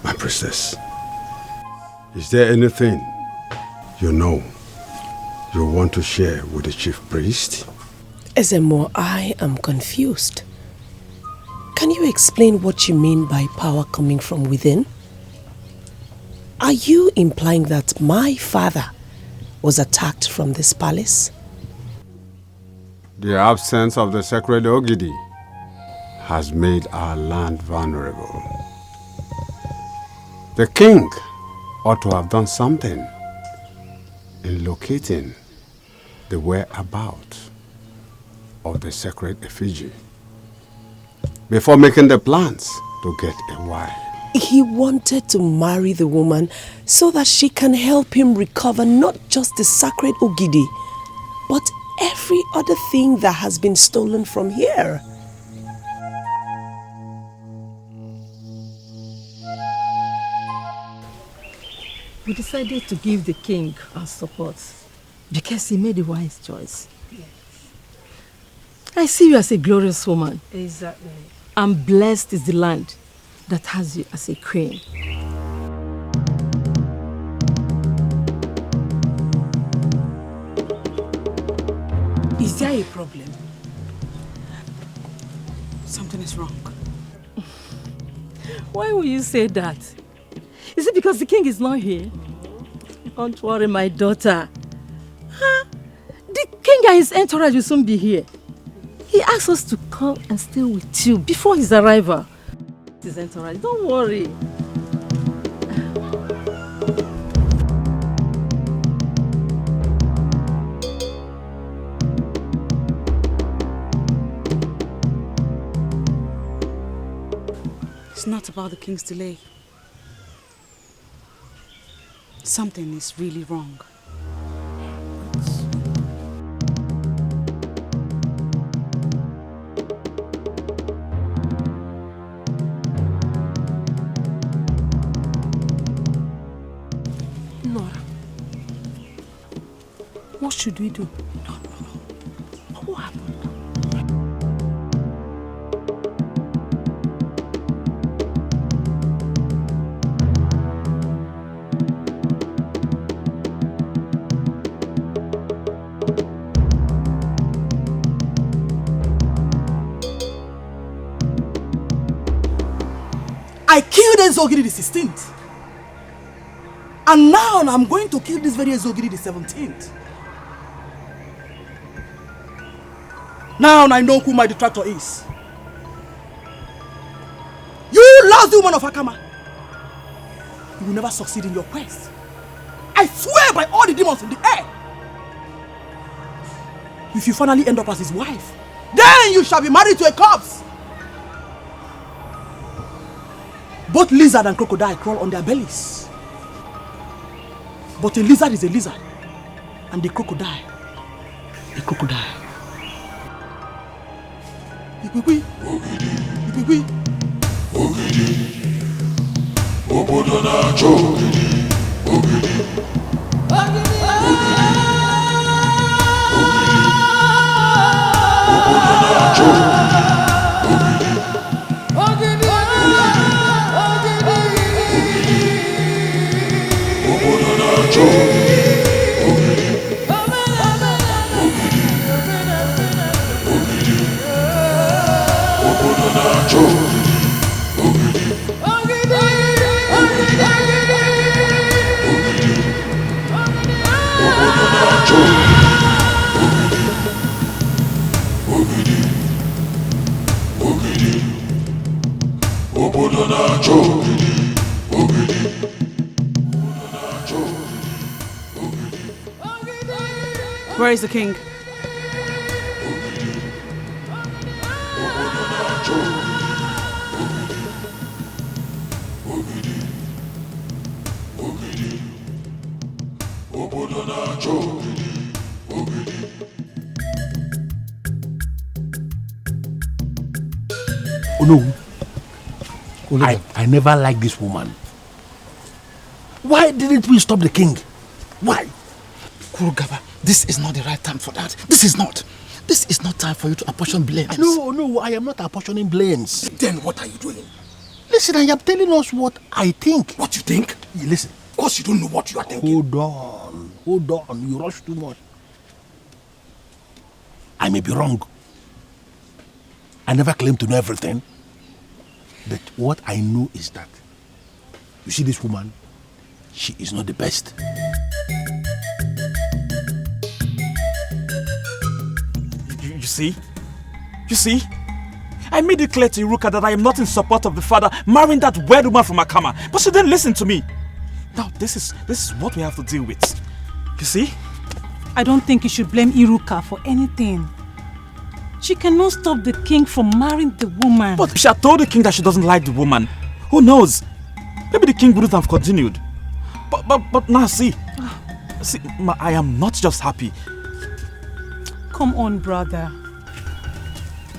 My princess, is there anything you know you want to share with the chief priest?
Ezemo, I am confused. Can you explain what you mean by power coming from within? Are you implying that my father was attacked from this palace?
The absence of the sacred Ogidi has made our land vulnerable. The king ought to have done something in locating the whereabouts of the sacred effigy before making the plans to get a wife.
He wanted to marry the woman so that she can help him recover not just the sacred Ogidi, but every other thing that has been stolen from here.
We decided to give the king our support because he made a wise choice. Yes. I see you as a glorious woman.
Exactly.
And blessed is the land that has you as a queen.
Is there a problem? Something is wrong.
Why will you say that? Is it because the king is not here? Don't worry, my daughter. Huh? The king and his entourage will soon be here. He asked us to come and stay with you before his arrival. His entourage, don't worry.
It's not about the king's delay. Something is really wrong.
Nora, what should we do? No. What happened?
I killed Enzogiri the 16th. And now I'm going to kill this very Zogidi the 17th. Now I know who my detractor is. You lost the woman of Akama. You will never succeed in your quest. I swear by all the demons in the air. If you finally end up as his wife, then you shall be married to a corpse. Both lizard and crocodile crawl on their bellies. But a lizard is a lizard, and the crocodile, a crocodile. Ikwikwi. Ikwikwi.
Obodo na-achọ ogidi. Obodo na-achọ ogidi. Obodo na-achọ ogidi. Obodo na-achọ ogidi.
Where is the king?
Oh no. I never liked this woman. Why didn't we stop the king? Why?
Kurugaba, this is not the right time for that. This is not time for you to apportion blames.
No, I am not apportioning blames.
Then what are you doing?
Listen, I am telling us what I think.
What you think?
Listen.
Of course you don't know what you are thinking.
Hold on. You rush too much. I may be wrong. I never claim to know everything. But what I know is that, you see this woman, she is not the best.
You see? I made it clear to Iruka that I am not in support of the father marrying that weird woman from Akama, but she didn't listen to me. Now this is what we have to deal with. You see?
I don't think you should blame Iruka for anything. She cannot stop the king from marrying the woman.
But she had told the king that she doesn't like the woman. Who knows? Maybe the king wouldn't have continued. But now see, I am not just happy.
Come on, brother.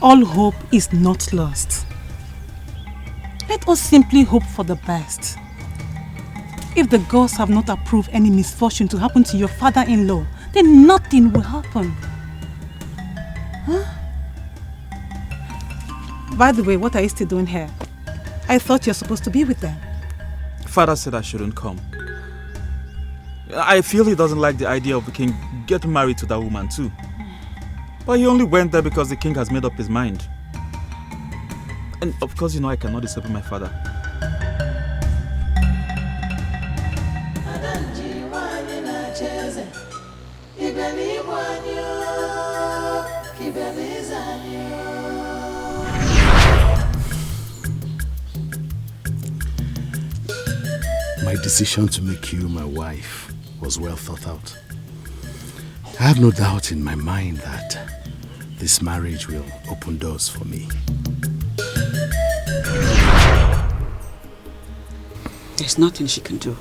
All hope is not lost. Let us simply hope for the best. If the gods have not approved any misfortune to happen to your father-in-law, then nothing will happen. Huh? By the way, what are you still doing here? I thought you're supposed to be with them.
Father said I shouldn't come. I feel he doesn't like the idea of the king getting married to that woman too. But he only went there because the king has made up his mind. And of course, you know I cannot disobey my father.
My decision to make you my wife was well thought out. I have no doubt in my mind that this marriage will open doors for me.
There's nothing she can do.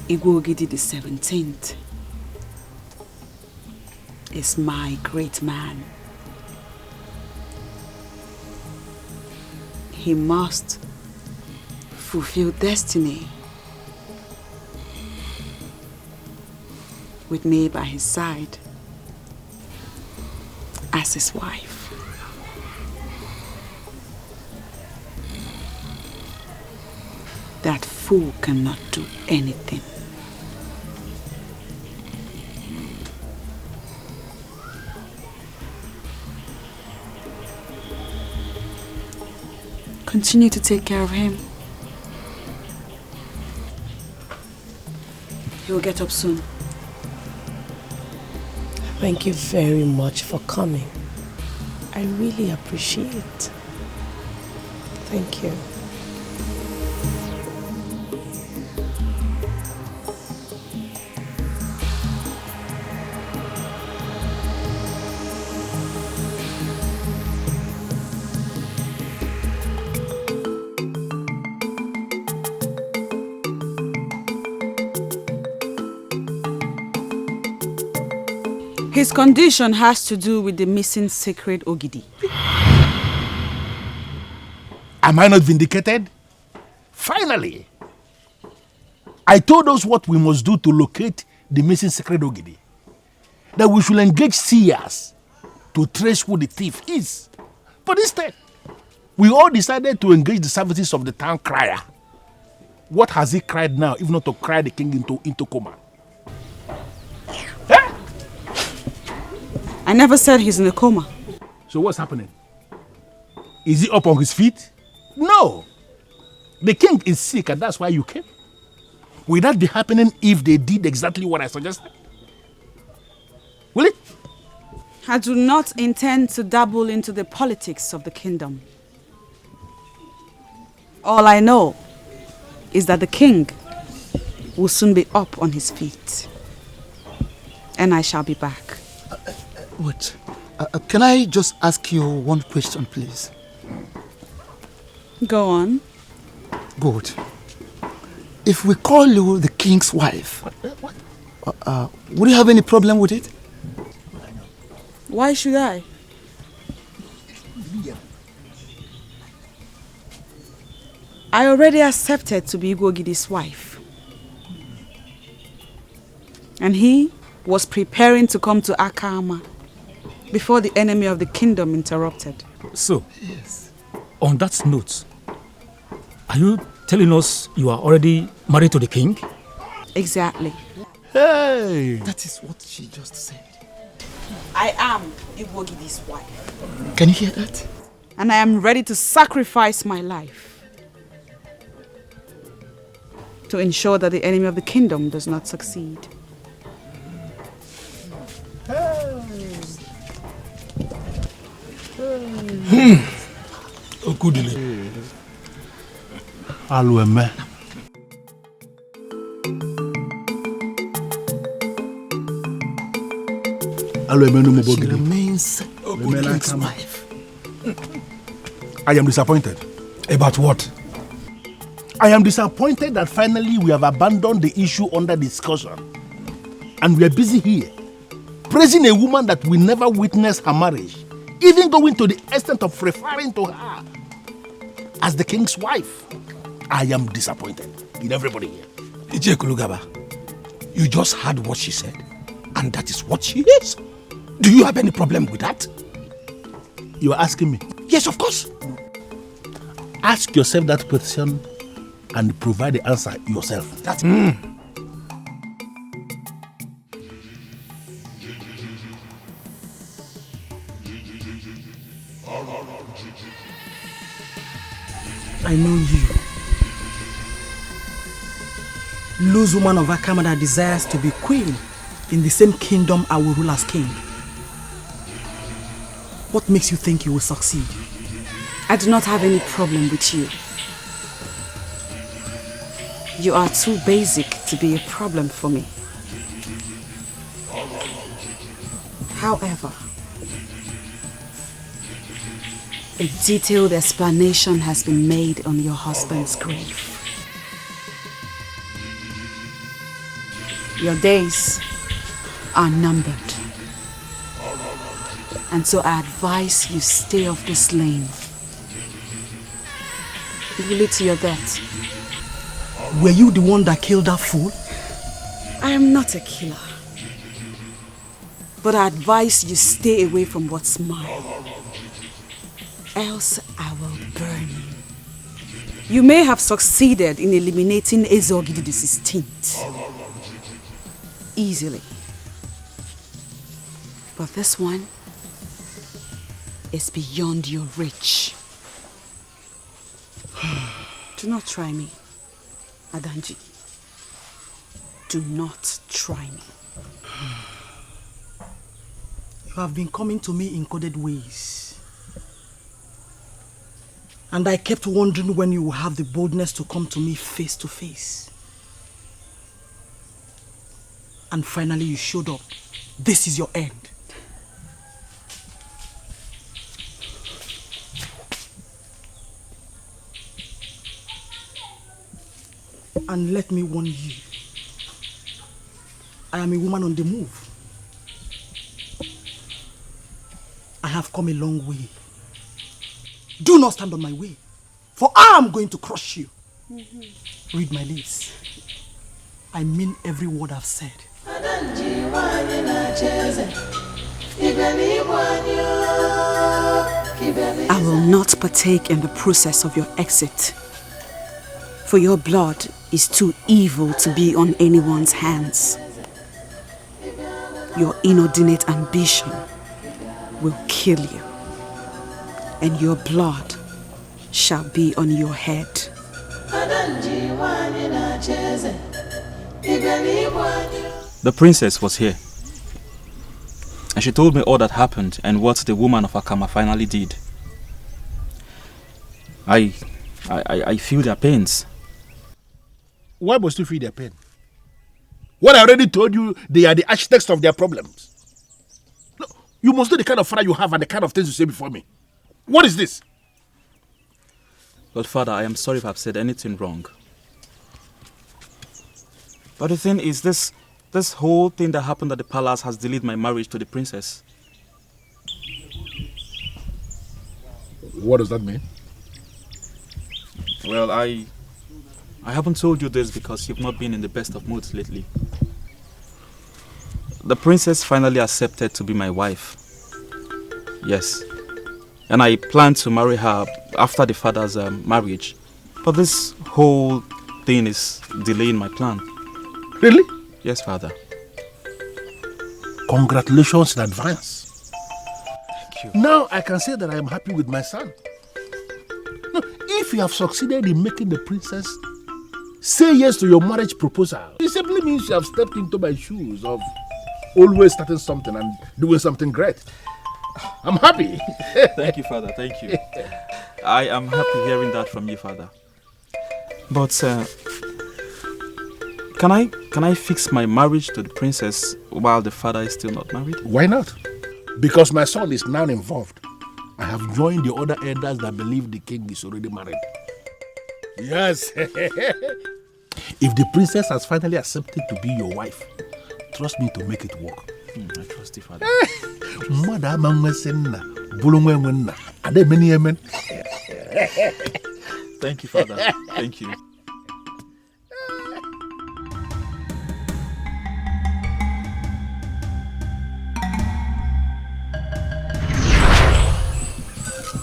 Ugezu the 17th is my great man. He must fulfill destiny with me by his side as his wife. That fool cannot do anything. Continue to take care of him. He'll get up soon.
Thank you very much for coming. I really appreciate it. Thank you.
His condition has to do with the missing sacred Ogidi.
Am I not vindicated? Finally! I told us what we must do to locate the missing sacred Ogidi. That we should engage seers to trace who the thief is. But instead, we all decided to engage the services of the town crier. What has he cried now, if not to cry the king into coma?
I never said he's in a coma.
So what's happening? Is he up on his feet? No. The king is sick and that's why you came. Will that be happening if they did exactly what I suggested? Will it?
I do not intend to dabble into the politics of the kingdom. All I know is that the king will soon be up on his feet. And I shall be back.
Wait. Can I just ask you one question, please?
Go on.
Good. If we call you the king's wife, would you have any problem with it?
Why should I? I already accepted to be Ugogidi's wife. And he was preparing to come to Akama before the enemy of the kingdom interrupted.
So, yes. On that note, are you telling us you are already married to the king?
Exactly.
Hey!
That is what she just said.
I am Ugogidi's wife.
Can you hear that?
And I am ready to sacrifice my life to ensure that the enemy of the kingdom does not succeed.
Okudili. Alueme. Alueme no
She remains the king's wife.
I am disappointed.
About what?
I am disappointed that finally we have abandoned the issue under discussion. And we are busy here, praising a woman that we never witnessed her marriage, even going to the extent of referring to her as the king's wife. I am disappointed in everybody here.
Ijekulugaba, you just heard what she said, and that is what she is. Do you have any problem with that?
You are asking me?
Yes, of course.
Ask yourself that question and provide the answer yourself.
That's
I know you. Loose woman of Akama that desires to be queen in the same kingdom I will rule as king. What makes you think you will succeed?
I do not have any problem with you. You are too basic to be a problem for me. However, a detailed explanation has been made on your husband's grave. Your days are numbered. And so I advise you stay off this lane. It will lead to your death.
Were you the one that killed that fool?
I am not a killer. But I advise you stay away from what's mine. Else I will burn you. You may have succeeded in eliminating Ezogidi the 16th. Easily. But this one is beyond your reach. Do not try me, Adanji. Do not try me.
You have been coming to me in coded ways. And I kept wondering when you will have the boldness to come to me face to face. And finally you showed up. This is your end. And let me warn you, I am a woman on the move. I have come a long way. Do not stand on my way, for I am going to crush you. Read my lips. I mean every word I've said.
I will not partake in the process of your exit, for your blood is too evil to be on anyone's hands. Your inordinate ambition will kill you, and your blood shall be on your head.
The princess was here, and she told me all that happened and what the woman of Akama finally did. I feel their pains.
Why must you feel their pain? What I already told you, they are the architects of their problems. No, you must know the kind of father you have and the kind of things you say before me. What is this?
Lord Father, I am sorry if I've said anything wrong. But the thing is, this whole thing that happened at the palace has delayed my marriage to the princess.
What does that mean?
Well, I haven't told you this because you've not been in the best of moods lately. The princess finally accepted to be my wife. Yes. And I plan to marry her after the father's marriage. But this whole thing is delaying my plan.
Really?
Yes, Father.
Congratulations in advance.
Thank you.
Now I can say that I am happy with my son. No, if you have succeeded in making the princess say yes to your marriage proposal, it simply means you have stepped into my shoes of always starting something and doing something great. I'm happy.
Thank you, Father. Thank you. I am happy hearing that from you, Father. But can I fix my marriage to the princess while the father is still not married?
Why not? Because my son is now involved. I have joined the other elders that believe the king is already married. Yes. If the princess has finally accepted to be your wife, trust me to make it work.
I trust you, Father. Thank you, Father. Thank you.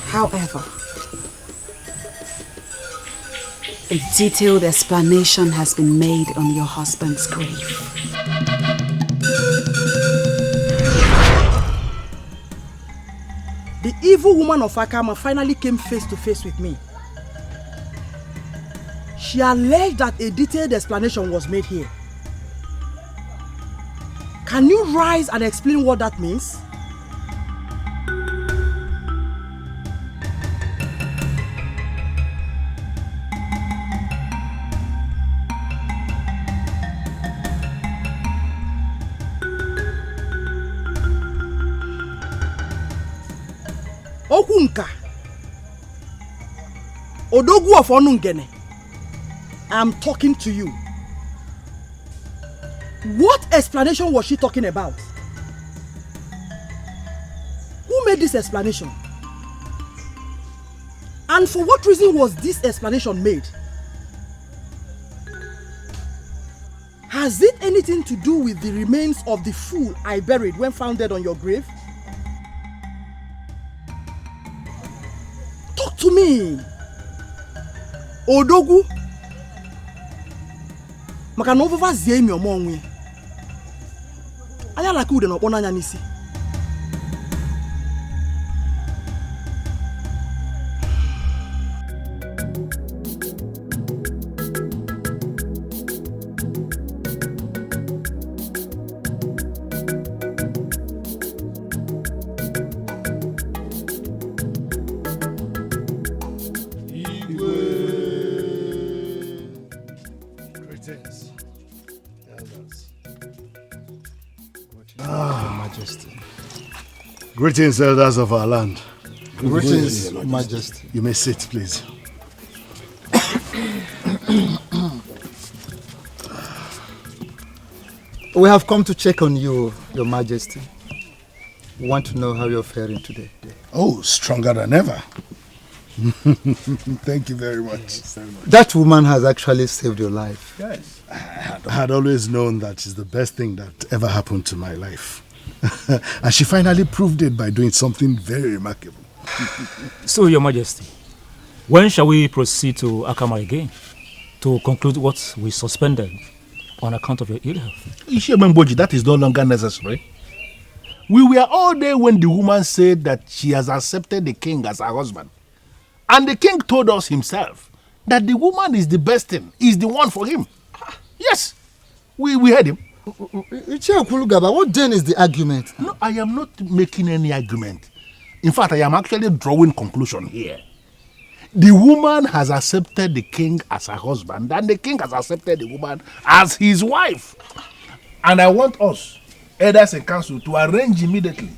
However, a detailed explanation has been made on your husband's grave.
The evil woman of Akama finally came face to face with me. She alleged that a detailed explanation was made here. Can you rise and explain what that means? Okunka Odogwu of Onungene, I'm talking to you. What explanation was she talking about? Who made this explanation? And for what reason was this explanation made? Has it anything to do with the remains of the fool I buried when found dead on your grave? Talk to me. Odogwu. Maka na ofefa zie imi ọmọ onwe. Anya laka ude na ọkpọ n'anya n'isi.
Greetings, elders of our land.
Greetings, Your Majesty.
You may sit, please.
We have come to check on you, Your Majesty. We want to know how you're faring today.
Oh, stronger than ever. Thank you very much.
That woman has actually saved your life.
Yes. I had always known that is the best thing that ever happened to my life. And she finally proved it by doing something very remarkable.
So, Your Majesty, when shall we proceed to Akama again to conclude what we suspended on account of your ill health?
Ishememboji, that is no longer necessary. We were all there when the woman said that she has accepted the king as her husband. And the king told us himself that the woman is the best thing, is the one for him. Yes, we heard him.
What then is the argument?
No, I am not making any argument. In fact, I am actually drawing conclusion here. The woman has accepted the king as her husband, and the king has accepted the woman as his wife. And I want us, elders and council, to arrange immediately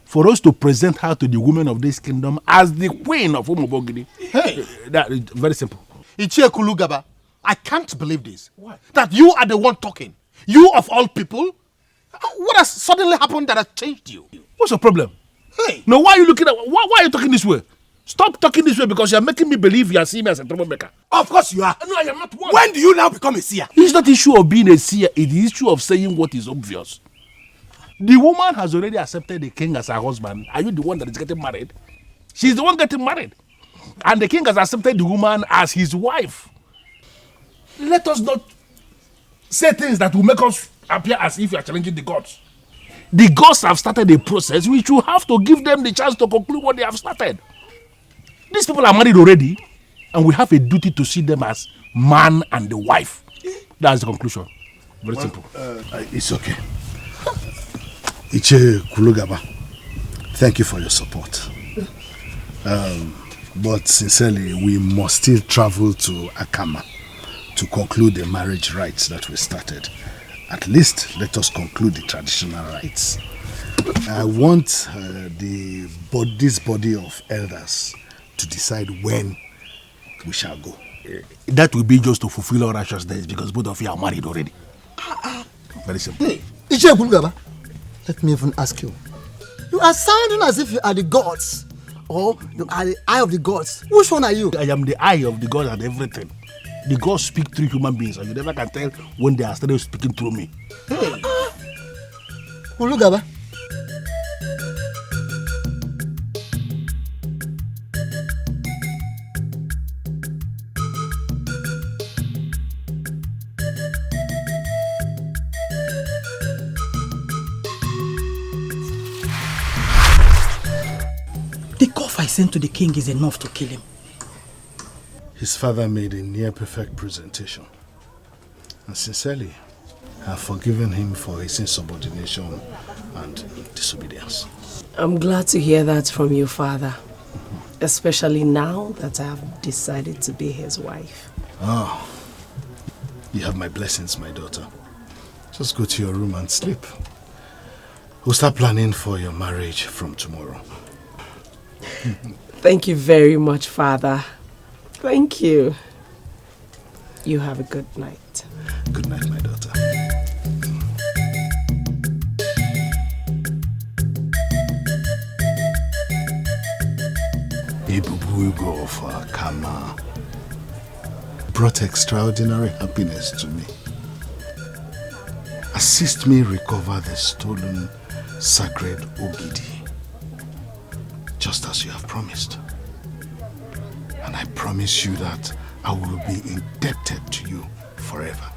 for us to present her to the women of this kingdom as the queen of Umobogidi.
Hey!
That is very simple.
Ichie Kulugaba, I can't believe this. Why? That you are the one talking. You of all people? What has suddenly happened that has changed you?
What's your problem?
Hey!
No, why are you looking at... Why are you talking this way? Stop talking this way because you are making me believe you are seeing me as a troublemaker.
Of course you are.
No, I am not one.
When do you now become a seer?
It's not the issue of being a seer. It's the issue of saying what is obvious. The woman has already accepted the king as her husband. Are you the one that is getting married? She's the one getting married. And the king has accepted the woman as his wife. Let us not say things that will make us appear as if we are challenging the gods. The gods have started a process which you have to give them the chance to conclude what they have started. These people are married already, and we have a duty to see them as man and the wife. That's the conclusion. Very simple.
It's okay. Iche Kulugaba, thank you for your support. But sincerely, we must still travel to Akama to conclude the marriage rites that we started. At least let us conclude the traditional rites. I want this body of elders to decide when we shall go.
That will be just to fulfill our righteousness because both of you are married already. Very simple.
Ichie Kulugaba, let me even ask you. You are sounding as if you are the gods or you are the eye of the gods. Which one are you?
I am the eye of the gods and everything. The gods speak through human beings and you never can tell when they are started speaking through me.
Hey. Kulugaba.
The cough I sent to the king is enough to kill him.
His father made a near-perfect presentation. And sincerely, I have forgiven him for his insubordination and disobedience.
I'm glad to hear that from you, Father. Especially now that I have decided to be his wife.
Oh, you have my blessings, my daughter. Just go to your room and sleep. We'll start planning for your marriage from tomorrow.
Thank you very much, Father. Thank you. You have a good night.
Good night, my daughter. Ibubuigo of Akama brought extraordinary happiness to me. Assist me recover the stolen sacred Ogidi, just as you have promised. And I promise you that I will be indebted to you forever.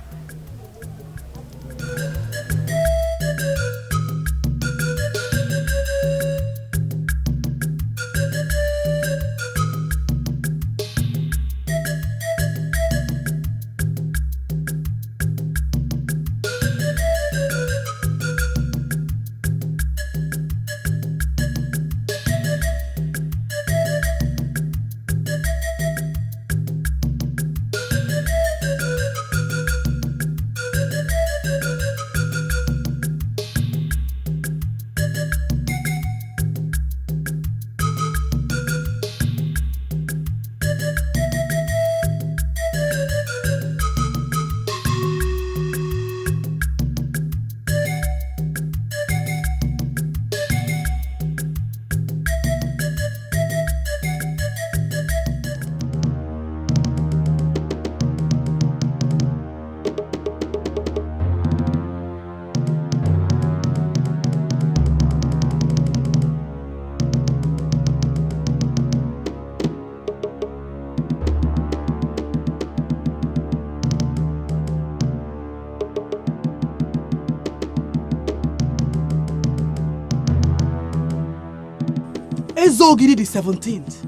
Ezogidi the 17th.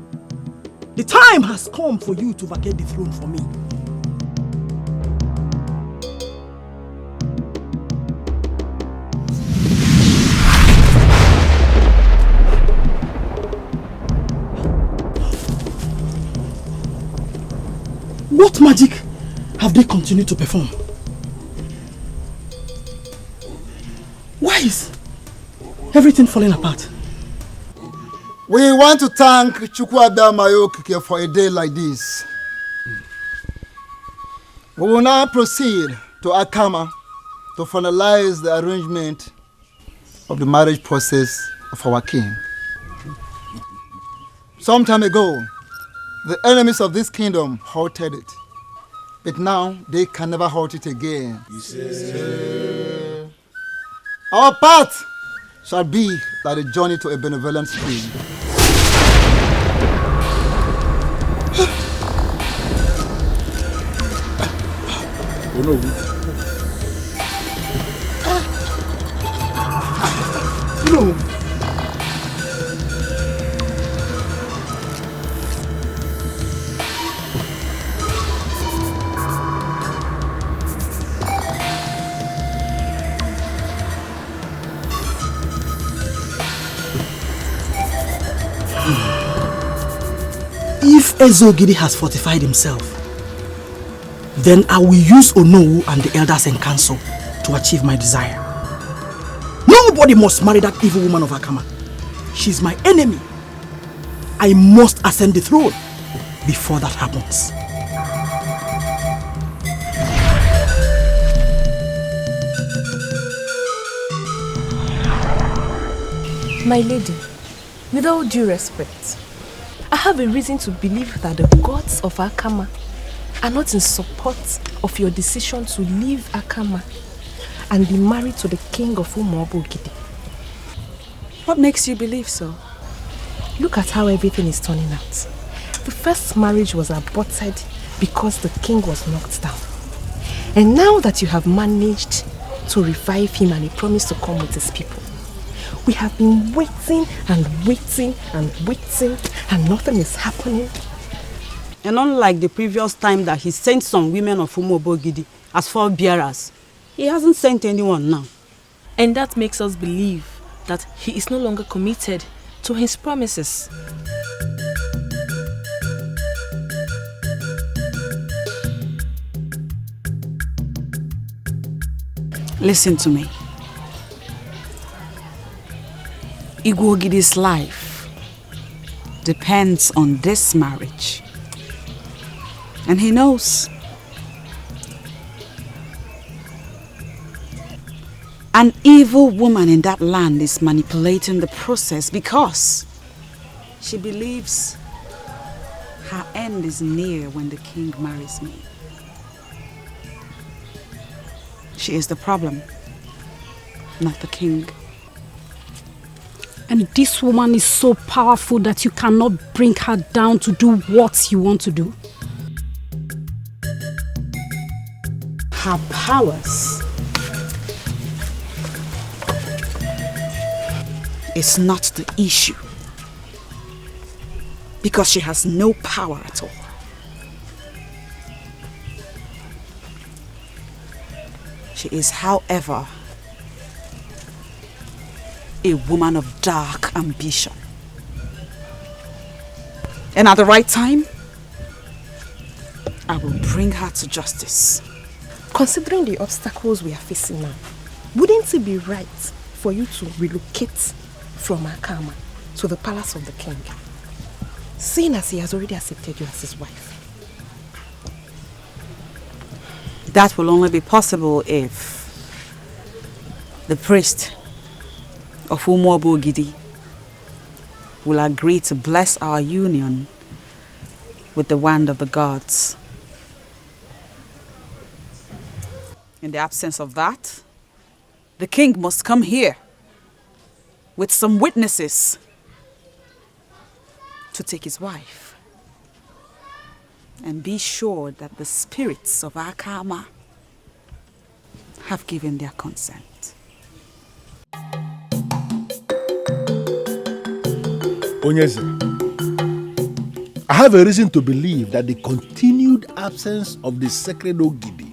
The time has come for you to vacate the throne for me. What magic have they continued to perform? Why is everything falling apart?
We want to thank Chukwuada Mayokike for a day like this. We will now proceed to Akama to finalize the arrangement of the marriage process of our king. Some time ago, the enemies of this kingdom halted it, but now they can never halt it again. Our path shall be like a journey to a benevolent spring.
Oh no. No.
If Ezogidi has fortified himself, then I will use Onowu and the elders and council to achieve my desire. Nobody must marry that evil woman of Akama. She's my enemy. I must ascend the throne before that happens.
My lady, with all due respect, I have a reason to believe that the gods of Akama are not in support of your decision to leave Akama and be married to the king of Umobogidi.
What makes you believe so?
Look at how everything is turning out. The first marriage was aborted because the king was knocked down. And now that you have managed to revive him and he promised to come with his people, we have been waiting and waiting and waiting and nothing is happening.
And unlike the previous time that he sent some women of Umobogidi as forebearers, he hasn't sent anyone now.
And that makes us believe that he is no longer committed to his promises.
Listen to me. Igwogidi's life depends on this marriage. And he knows. An evil woman in that land is manipulating the process because she believes her end is near when the king marries me. She is the problem, not the king.
And this woman is so powerful that you cannot bring her down to do what you want to do.
powers.
It's not the issue. Because she has no power at all. She is, however, a woman of dark ambition. And at the right time, I will bring her to justice.
Considering the obstacles we are facing now, wouldn't it be right for you to relocate from Akama to the palace of the king, seeing as he has already accepted you as his wife?
That will only be possible if the priest of Umuobo Ogidi will agree to bless our union with the wand of the gods. In the absence of that, the king must come here with some witnesses to take his wife and be sure that the spirits of Akama have given their consent.
Ugezu, I have a reason to believe that the continued absence of the sacred Ogidi,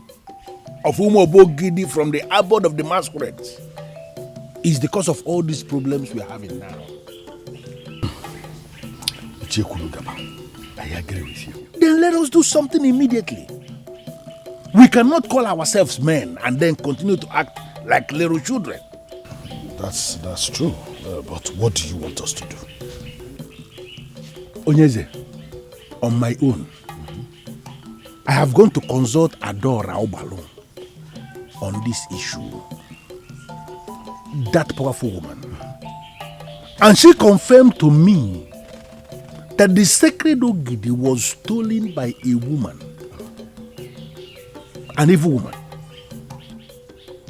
of Umuobo Ogidi from the abode of the masquerades, is the cause of all these problems we are having now. I agree with you. Then let us do something immediately. We cannot call ourselves men and then continue to act like little children.
That's true. But what do you want us to do?
Ugezu, on my own, I have gone to consult Adora Obalo on this issue. That powerful woman. And she confirmed to me that the sacred Ogidi was stolen by a woman, an evil woman,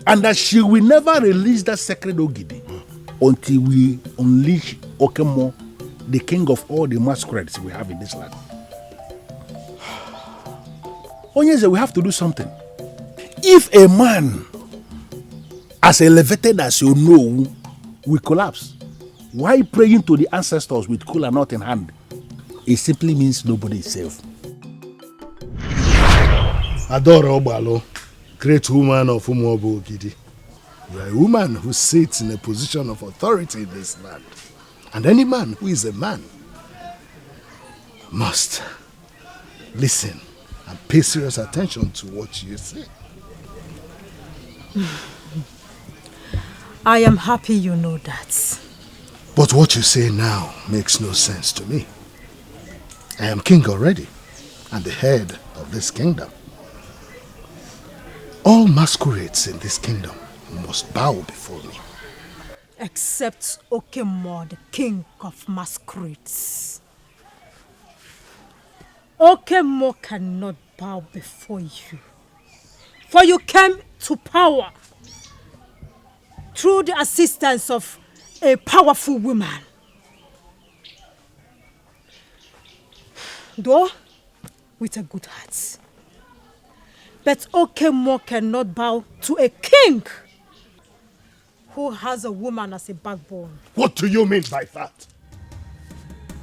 and that she will never release that sacred Ogidi until we unleash Okemo, the king of all the masquerades we have in this land. Ugezu, we have to do something. If a man as elevated as you know will collapse, why praying to the ancestors with kola nut in hand? It simply means nobody is safe.
Adora Obalo, great woman of Umuobo Ogidi. You are a woman who sits in a position of authority in this land. And any man who is a man must listen and pay serious attention to what you say.
I am happy you know that.
But what you say now makes no sense to me. I am king already, and the head of this kingdom. All masquerades in this kingdom must bow before me.
Except Okemo, the king of masquerades. Okemo cannot bow before you, for you came to power through the assistance of a powerful woman. Though with a good heart. But Okemo cannot bow to a king who has a woman as a backbone.
What do you mean by that?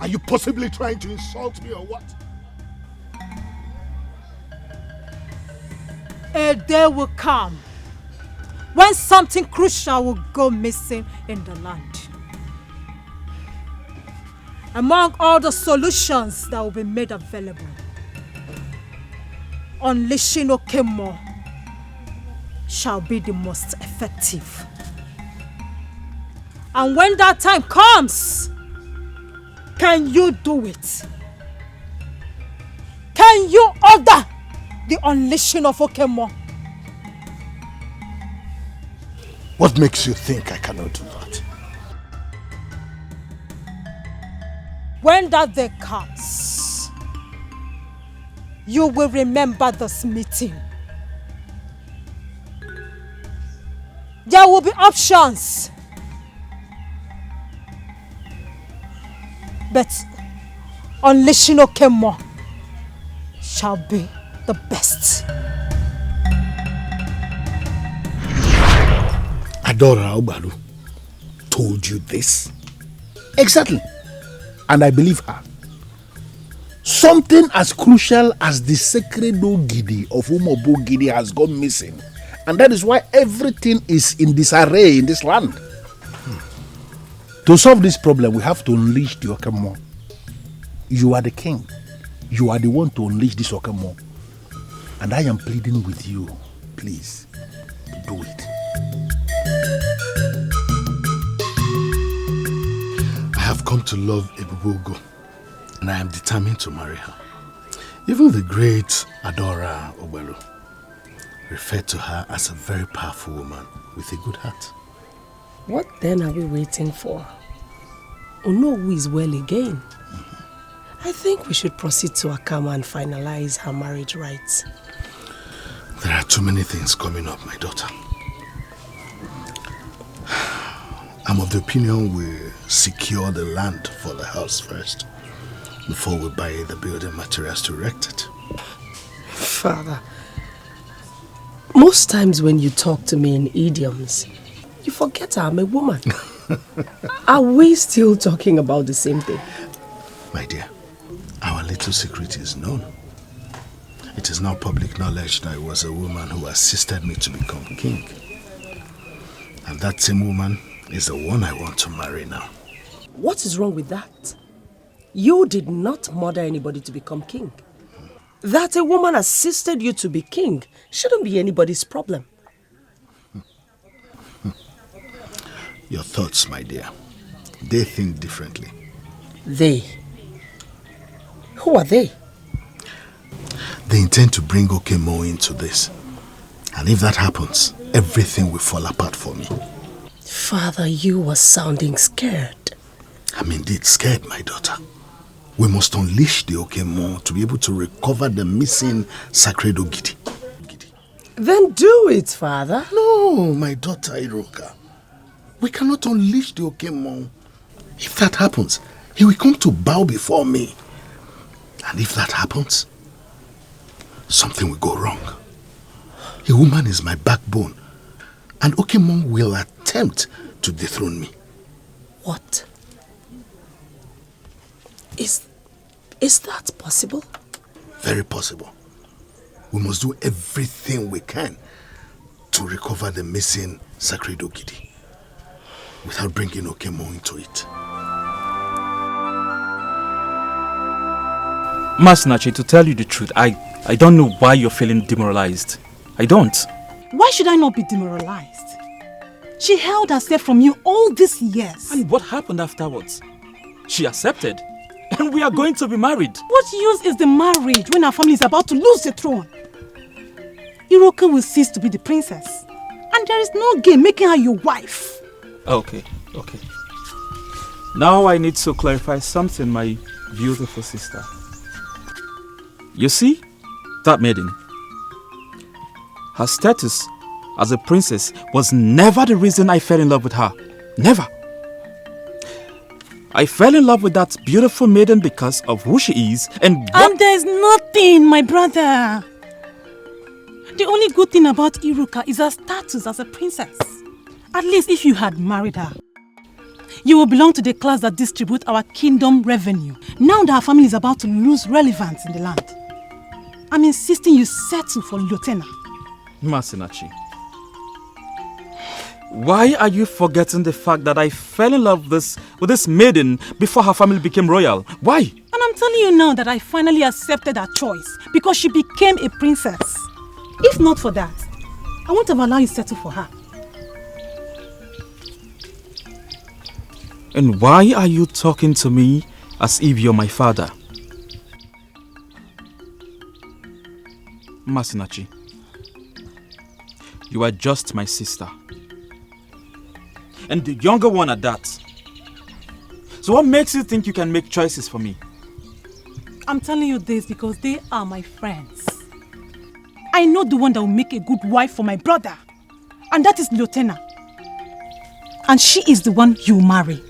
Are you possibly trying to insult me or what?
A day will come when something crucial will go missing in the land. Among all the solutions that will be made available, unleashing Okemo shall be the most effective. And when that time comes, can you do it? Can you order the unleashing of Okemo?
What makes you think I cannot do that?
When that day comes, you will remember this meeting. There will be options. But unleashing Okemo shall be the best.
Adora Obalu told you this? Exactly. And I believe her. Something as crucial as the sacred Ogidi of Umobo Gidi has gone missing. And that is why everything is in disarray in this land. To solve this problem, we have to unleash the Okemo. You are the king. You are the one to unleash this Okemo. And I am pleading with you, please, do it.
I have come to love Ebubugo, and I am determined to marry her. Even the great Adora Obelo referred to her as a very powerful woman with a good heart.
What then are we waiting for? Onowu is well again. I think we should proceed to Akama and finalize her marriage rights.
There are too many things coming up, my daughter. I'm of the opinion we secure the land for the house first, before we buy the building materials to erect it.
Father, most times when you talk to me in idioms, you forget I'm a woman. Are we still talking about the same thing?
My dear, our little secret is known. It is now public knowledge that it was a woman who assisted me to become king. And that same woman is the one I want to marry now.
What is wrong with that? You did not murder anybody to become king. That a woman assisted you to be king shouldn't be anybody's problem.
Your thoughts, my dear, they think differently.
They? Who are they?
They intend to bring Okemo into this. And if that happens, everything will fall apart for me.
Father, you were sounding scared.
I'm indeed scared, my daughter. We must unleash the Okemo to be able to recover the missing sacred Ogidi.
Then do it, Father.
No, my daughter Iroka. We cannot unleash the Okemo. If that happens, he will come to bow before me. And if that happens, something will go wrong. A woman is my backbone, and Okemo will attempt to dethrone me.
What? Is that possible?
Very possible. We must do everything we can to recover the missing sacred Ogidi without bringing Okemo into it.
Masinachi, to tell you the truth, I don't know why you're feeling demoralized. I don't.
Why should I not be demoralized? She held herself from you all these years.
And what happened afterwards? She accepted. And we are going to be married.
What use is the marriage when our family is about to lose the throne? Iroka will cease to be the princess. And there is no gain making her your wife.
Okay. Now I need to clarify something, my beautiful sister. You see, that maiden, her status as a princess was never the reason I fell in love with her. Never. I fell in love with that beautiful maiden because of who she is and what...
And there's nothing, my brother. The only good thing about Iruka is her status as a princess. At least if you had married her, you will belong to the class that distribute our kingdom revenue. Now that our family is about to lose relevance in the land, I'm insisting you settle for Lieutenant.
Masinachi, why are you forgetting the fact that I fell in love with this maiden before her family became royal? Why?
And I'm telling you now that I finally accepted her choice because she became a princess. If not for that, I won't have allowed you to settle for her.
And why are you talking to me as if you're my father? Masinachi, you are just my sister. And the younger one at that. So what makes you think you can make choices for me?
I'm telling you this because they are my friends. I know the one that will make a good wife for my brother. And that is Lieutenant. And she is the one you marry.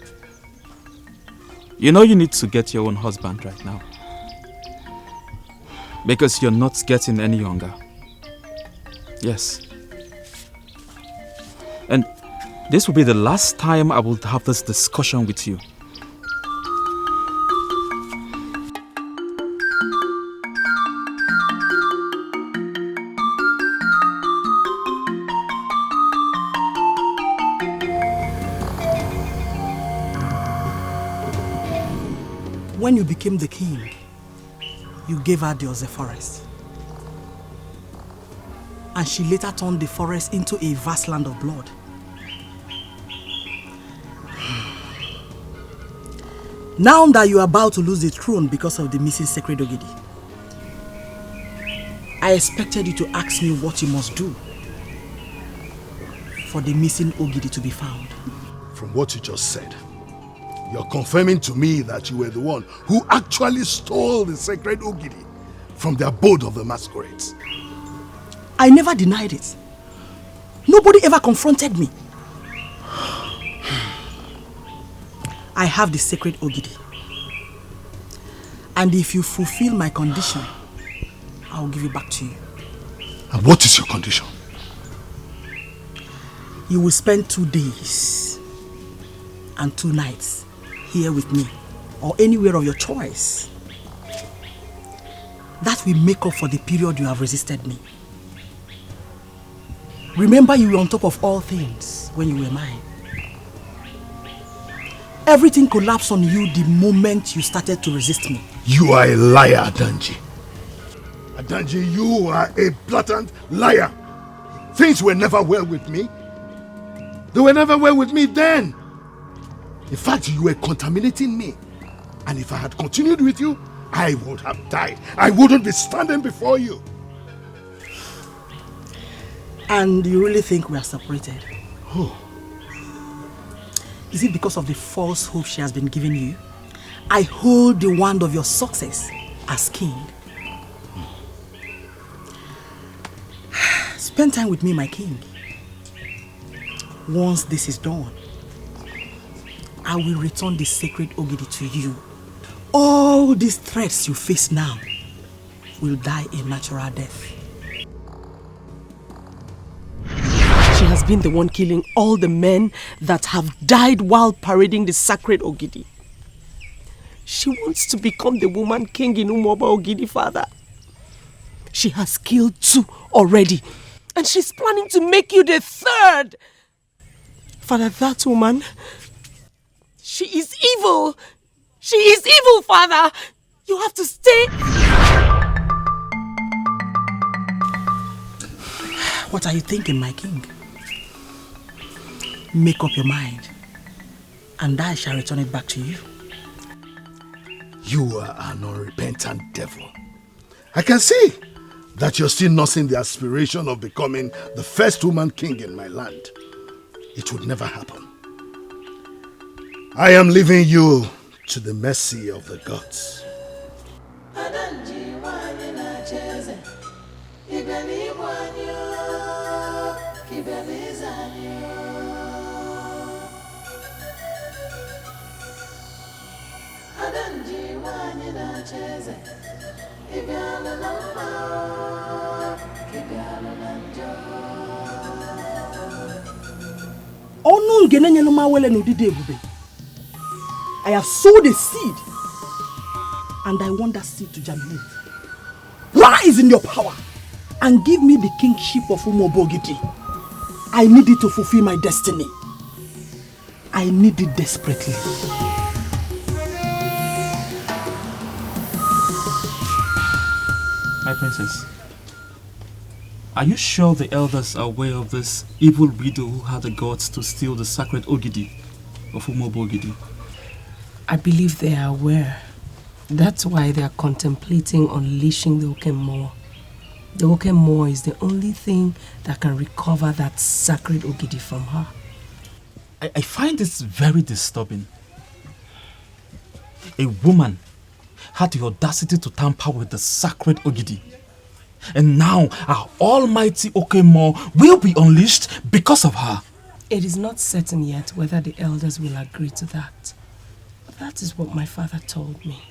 You know you need to get your own husband right now. Because you're not getting any younger. Yes. And This will be the last time I will have this discussion with you.
When you became the king, you gave her the Oze forest. And she later turned the forest into a vast land of blood. Now that you are about to lose the throne because of the missing sacred Ogidi, I expected you to ask me what you must do for the missing Ogidi to be found.
From what you just said, you're confirming to me that you were the one who actually stole the sacred Ogidi from the abode of the masquerades.
I never denied it. Nobody ever confronted me. I have the sacred Ogidi. And if you fulfill my condition, I'll give it back to you.
And what is your condition?
You will spend 2 days and 2 nights here with me, or anywhere of your choice. That will make up for the period you have resisted me. Remember, you were on top of all things when you were mine. Everything collapsed on you the moment you started to resist me.
You are a liar, Adanji. Adanji, you are a blatant liar. Things were never well with me. They were never well with me then. In fact, you were contaminating me. And if I had continued with you, I would have died. I wouldn't be standing before you.
And you really think we are separated?
Oh.
Is it because of the false hope she has been giving you? I hold the wand of your success as king. Spend time with me, my king. Once this is done, I will return the sacred Ogidi to you. All these threats you face now will die a natural death.
She has been the one killing all the men that have died while parading the sacred Ogidi. She wants to become the woman king in Umoba Ogidi, father. She has killed 2 already, and she's planning to make you the 3rd. Father, that woman, she is evil. She is evil, father. You have to stay.
What are you thinking, my king? Make up your mind, and I shall return it back to you.
You are an unrepentant devil. I can see that you're still nursing the aspiration of becoming the first woman king in my land. It would never happen. I am leaving you to the mercy of the gods.
I have sowed a seed, and I want that seed to germinate. Rise in your power and give me the kingship of Umobogiti. I need it to fulfill my destiny. I need it desperately.
My princess, are you sure the elders are aware of this evil widow who had the guts to steal the sacred Ogidi of Umobo Ogidi?
I believe they are aware. That's why they are contemplating unleashing the Okemmo. The Okemmo is the only thing that can recover that sacred Ogidi from her.
I find this very disturbing. A woman had the audacity to tamper with the sacred Ogidi. And now our almighty Okemmo will be unleashed because of her.
It is not certain yet whether the elders will agree to that. But that is what my father told me.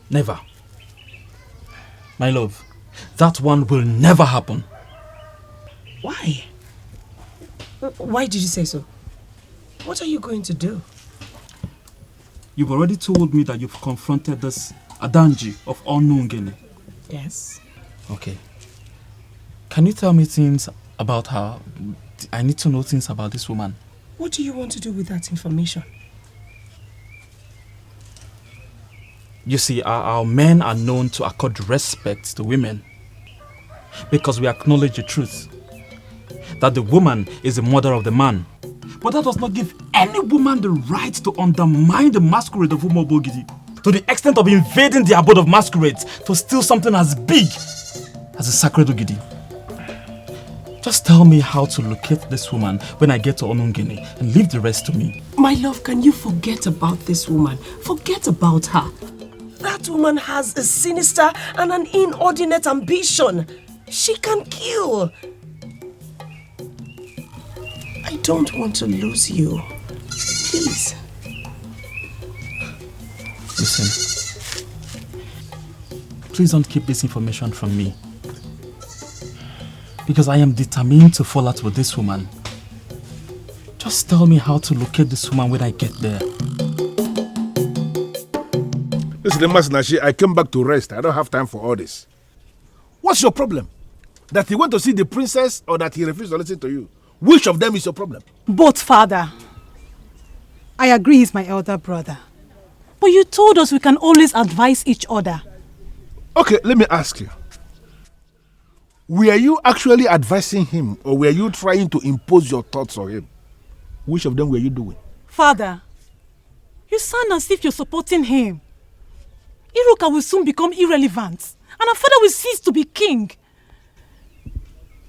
Never. My love, that one will never happen.
Why? Why did you say so? What are you going to do?
You've already told me that you've confronted this Adanji of unknown Guinea.
Yes.
Okay. Can you tell me things about her? I need to know things about this woman.
What do you want to do with that information?
You see, our men are known to accord respect to women because we acknowledge the truth that the woman is the mother of the man. But that does not give any woman the right to undermine the masquerade of Umobogidi to the extent of invading the abode of masquerades to steal something as big as a sacred Ogidi. Just tell me how to locate this woman when I get to Onungini and leave the rest to me.
My love, can you forget about this woman? Forget about her. That woman has a sinister and an inordinate ambition. She can kill. I don't want to lose you. Please.
Listen. Please don't keep this information from me. Because I am determined to fall out with this woman. Just tell me how to locate this woman when I get there.
Listen, Masnashi, I came back to rest. I don't have time for all this. What's your problem? That he went to see the princess or that he refused to listen to you? Which of them is your problem?
Both, Father. I agree he's my elder brother. But you told us we can always advise each other.
Okay, let me ask you. Were you actually advising him or were you trying to impose your thoughts on him? Which of them were you doing?
Father, you sound as if you're supporting him. Iruka will soon become irrelevant and our father will cease to be king.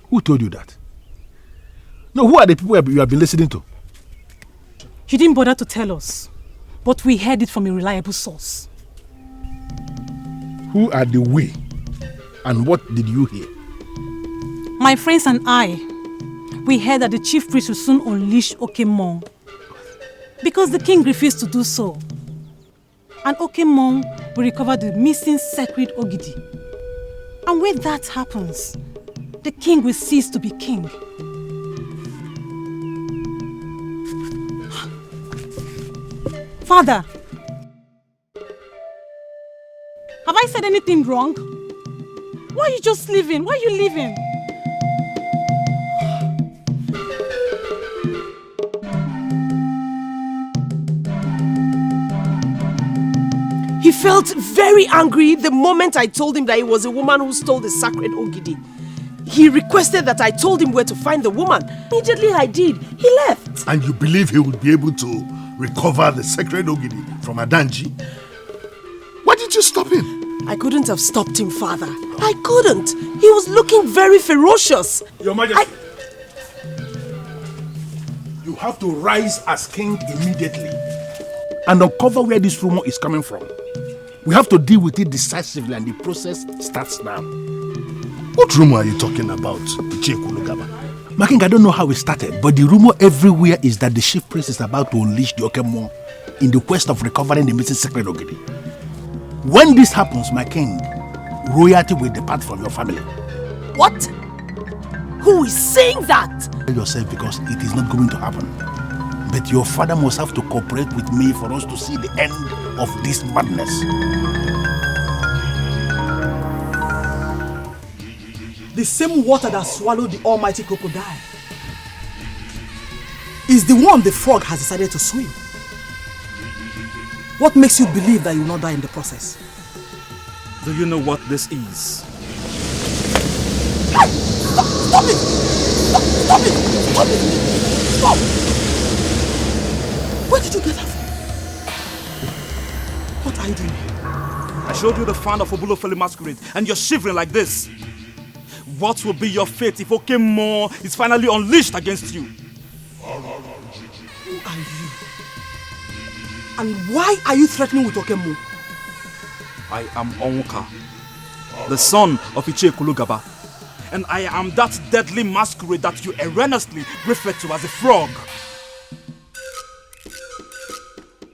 Who told you that? No, who are the people you have been listening to?
You didn't bother to tell us, but we heard it from a reliable source.
Who are the we? And what did you hear?
My friends and I, we heard that the chief priest will soon unleash Okemon because the king refused to do so. And Okemon will recover the missing sacred Ogidi. And when that happens, the king will cease to be king. Father, have I said anything wrong? Why are you just leaving? Why are you leaving?
He felt very angry the moment I told him that it was a woman who stole the sacred Ogidi. He requested that I told him where to find the woman. Immediately I did. He left.
And you believe he would be able to recover the sacred Ogidi from Adanji? Why did you stop him?
I couldn't have stopped him, Father. I couldn't. He was looking very ferocious.
Your Majesty. You have to rise as king immediately and uncover where this rumor is coming from. We have to deal with it decisively and the process starts now.
What rumor are you talking about, Ichekulugaba?
My king, I don't know how it started, but the rumor everywhere is that the chief priest is about to unleash the Okemon in the quest of recovering the missing sacred Ogidi. When this happens, my king, royalty will depart from your family.
What? Who is saying that?
Tell yourself because it is not going to happen. But your father must have to cooperate with me for us to see the end of this madness.
The same water that swallowed the almighty crocodile is the one the frog has decided to swim. What makes you believe that you will not die in the process?
Do you know what this is?
Hey! Stop it! Stop it! Stop it! Stop! Where did you get that from? What are you doing?
I showed you the fan of Obulofele masquerade and you're shivering like this. What will be your fate if Okemon is finally unleashed against you?
Who are you? And why are you threatening with Okemon?
I am Onwuka, the son of Ichekulugaba, and I am that deadly masquerade that you erroneously refer to as a frog.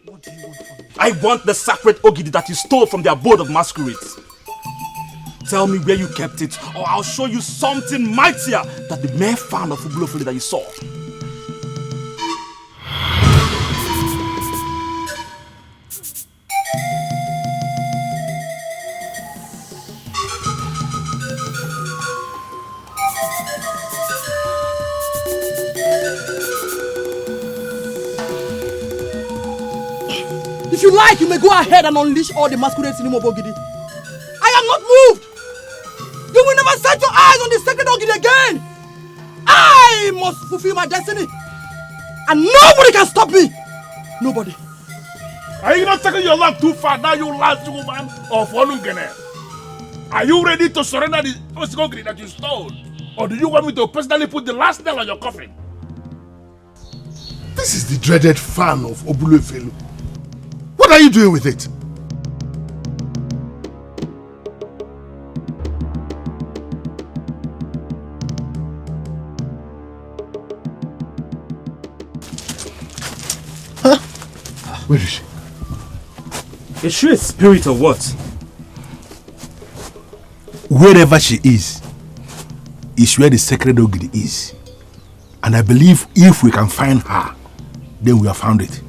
What do you want from me?
I want the sacred Ogidi that you stole from the abode of masquerades.
Tell me where you kept it, or I'll show you something mightier than the mere fan of Ublofili that you saw.
If you like, you may go ahead and unleash all the masquerades in Umobogidi. I am not moved! You will never set your eyes on the sacred Ogidi again! I must fulfill my destiny! And nobody can stop me! Nobody.
Are you not taking your luck too far now, you last woman of Onungene? Are you ready to surrender the Ogidi that you stole? Or do you want me to personally put the last nail on your coffin?
This is the dreaded fan of Obulefelu. What are you doing with it?
Huh?
Where is she?
Is she a spirit or what?
Wherever she is where the sacred Ogidi is. And I believe if we can find her, then we have found it.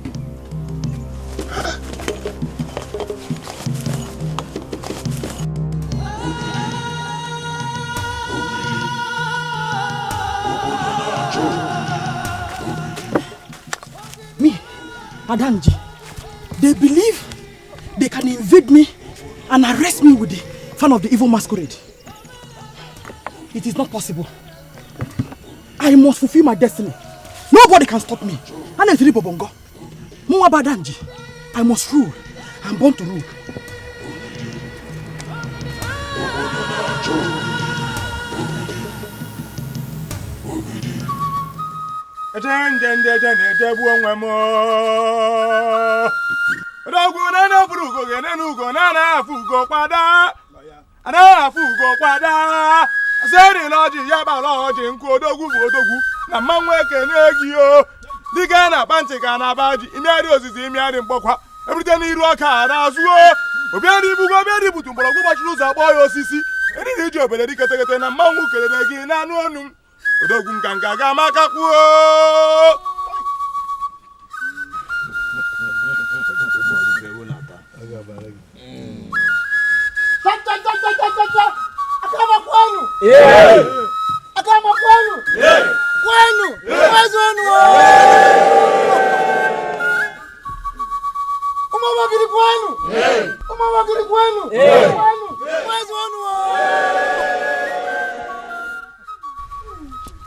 Adanji, they believe they can invade me and arrest me with the fan of the evil masquerade. It is not possible. I must fulfill my destiny. Nobody can stop me. And it's Bongo. Muaba Adanji, I must rule. I'm born to rule.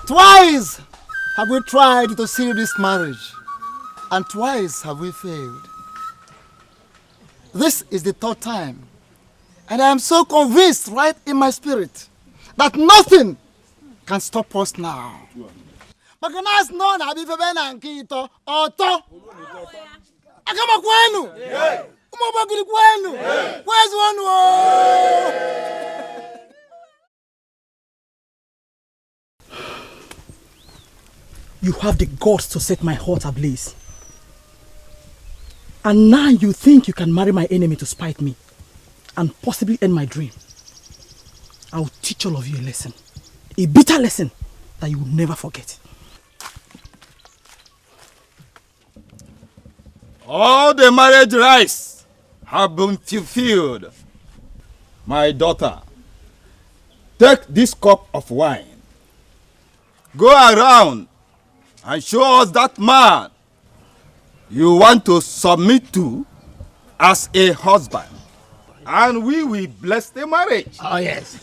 Twice have we tried to seal this marriage, and twice have we failed. This is the third time, and I am so convinced right in my spirit that nothing can stop us now. Maganas no na bife na nkito oto. Akama kwenu. Umobagiri kwenu. Where's one?
You have the guts to set my heart ablaze. And now you think you can marry my enemy to spite me and possibly end my dream. I will teach all of you a lesson. A bitter lesson that you will never forget.
All the marriage rites have been fulfilled. My daughter, take this cup of wine. Go around and show us that man you want to submit to as a husband. And we will bless the marriage.
Oh, yes.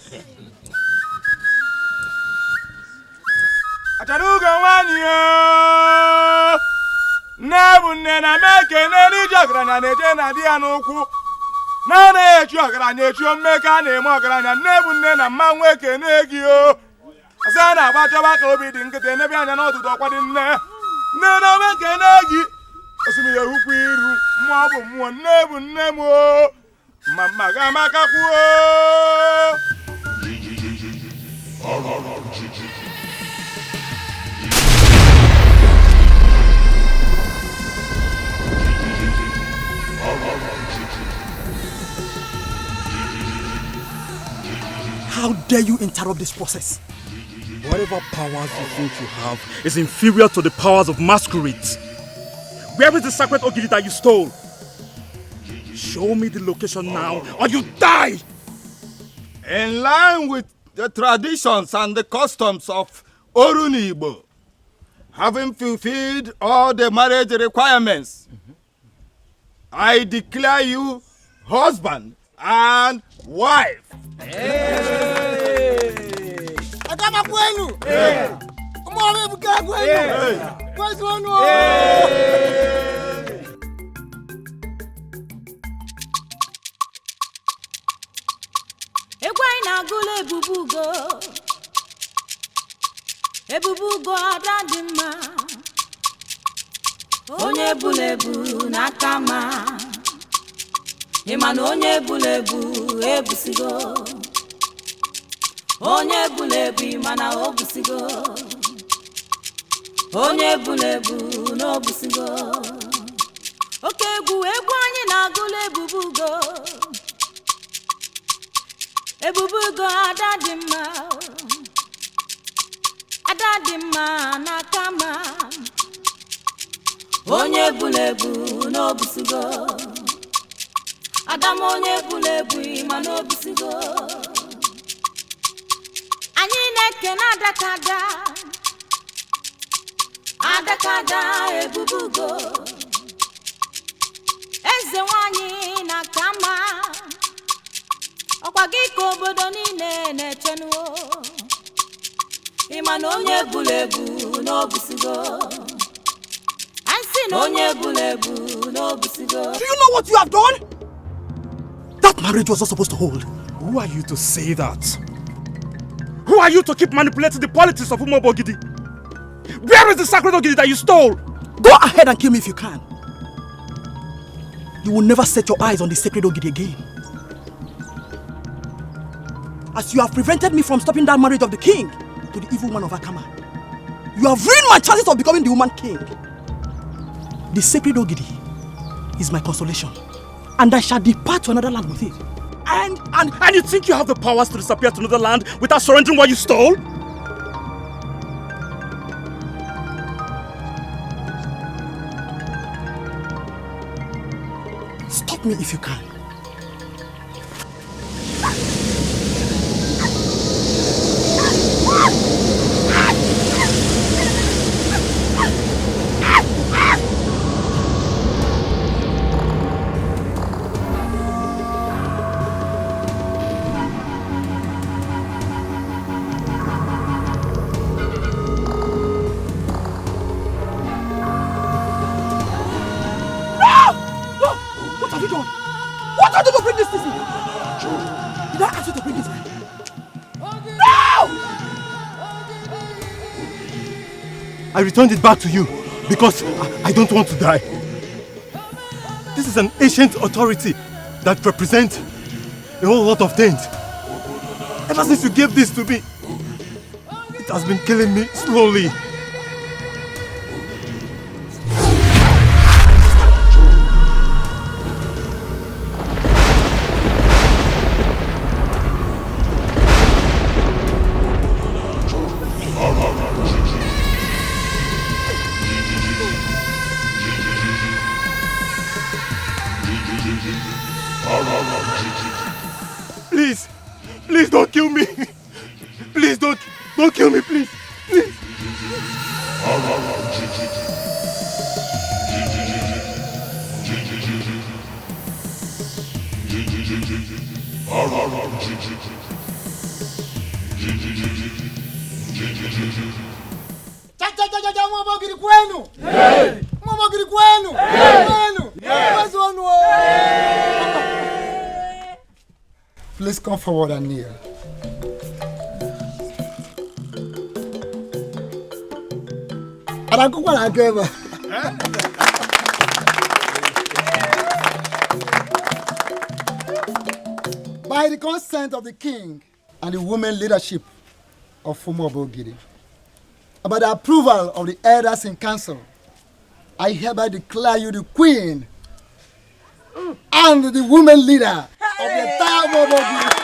dare you interrupt this process?
Whatever powers you think you have is inferior to the powers of masquerades. Where is the sacred Ogidi that you stole? Show me the location now, or you die!
In line with the traditions and the customs of Orunibo, having fulfilled all the marriage requirements, I declare you husband and wife.
Egwai na gule ebubugo adadima onye bulebu na kama imana onye bulebu ebusigo onye bulebu imana obusigo onye bulebu no busigo oke egwu anyị na gule ebubugo adadima na kama onye bulebu no busigo adam onye bulebu ima no busigo anyị na-eke na adakada ebubugo eze nwanyị na kama ọkwa gị ka obodo niile na-echenuo ịma na onye bulebu n'obusigo ansi na onye bulebu n'obusigo.
Do you know what you have done? That marriage was not supposed to hold.
Who are you to say that? Who are you to keep manipulating the politics of Umobo Ogidi? Where is the sacred Ogidi that you stole?
Go ahead and kill me if you can. You will never set your eyes on the sacred Ogidi again. As you have prevented me from stopping that marriage of the king to the evil woman of Akama, you have ruined my chances of becoming the woman king. The sacred Ogidi is my consolation, and I shall depart to another land with it.
And you think you have the powers to disappear to another land without surrendering what you stole?
Stop me if you can.
I returned it back to you because I don't want to die. This is an ancient authority that represents a whole lot of things. Ever since you gave this to me, it has been killing me slowly. Please don't kill me. Please don't kill me, please. Please.
Chacha, mwabogiri kwenu. Mwabogiri kwenu. Kwenu. Please come forward and kneel. By the consent of the king and the women leadership of Umobo Ogidi, by the approval of the elders in council, I hereby declare you the queen and the women leader of the entire Umobo Ogidi.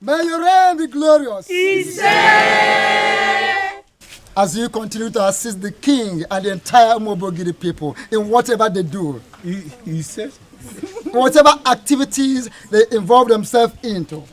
May your reign be glorious.
As you continue to assist the king and the entire Umobogidi people in whatever they do.
He says?
Whatever activities they involve themselves into.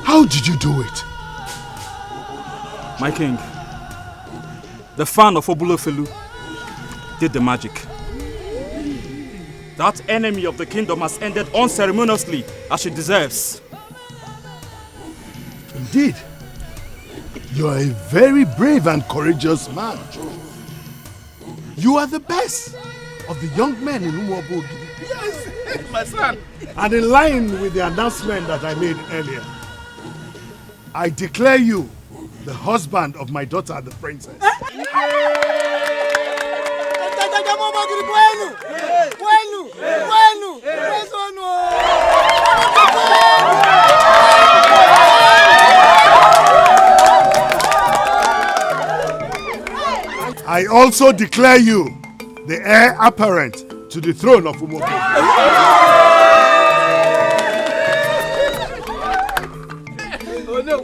How did you do it?
My king, the fan of Obulofelu did the magic. That enemy of the kingdom has ended unceremoniously as she deserves.
Indeed. You are a very brave and courageous man. You are the best of the young men in Umobogidi.
Yes, my son. And in line with the announcement that I made earlier,
I declare you the husband of my daughter, the princess. I also declare you the heir apparent to the throne of Umobogidi.
Oh no!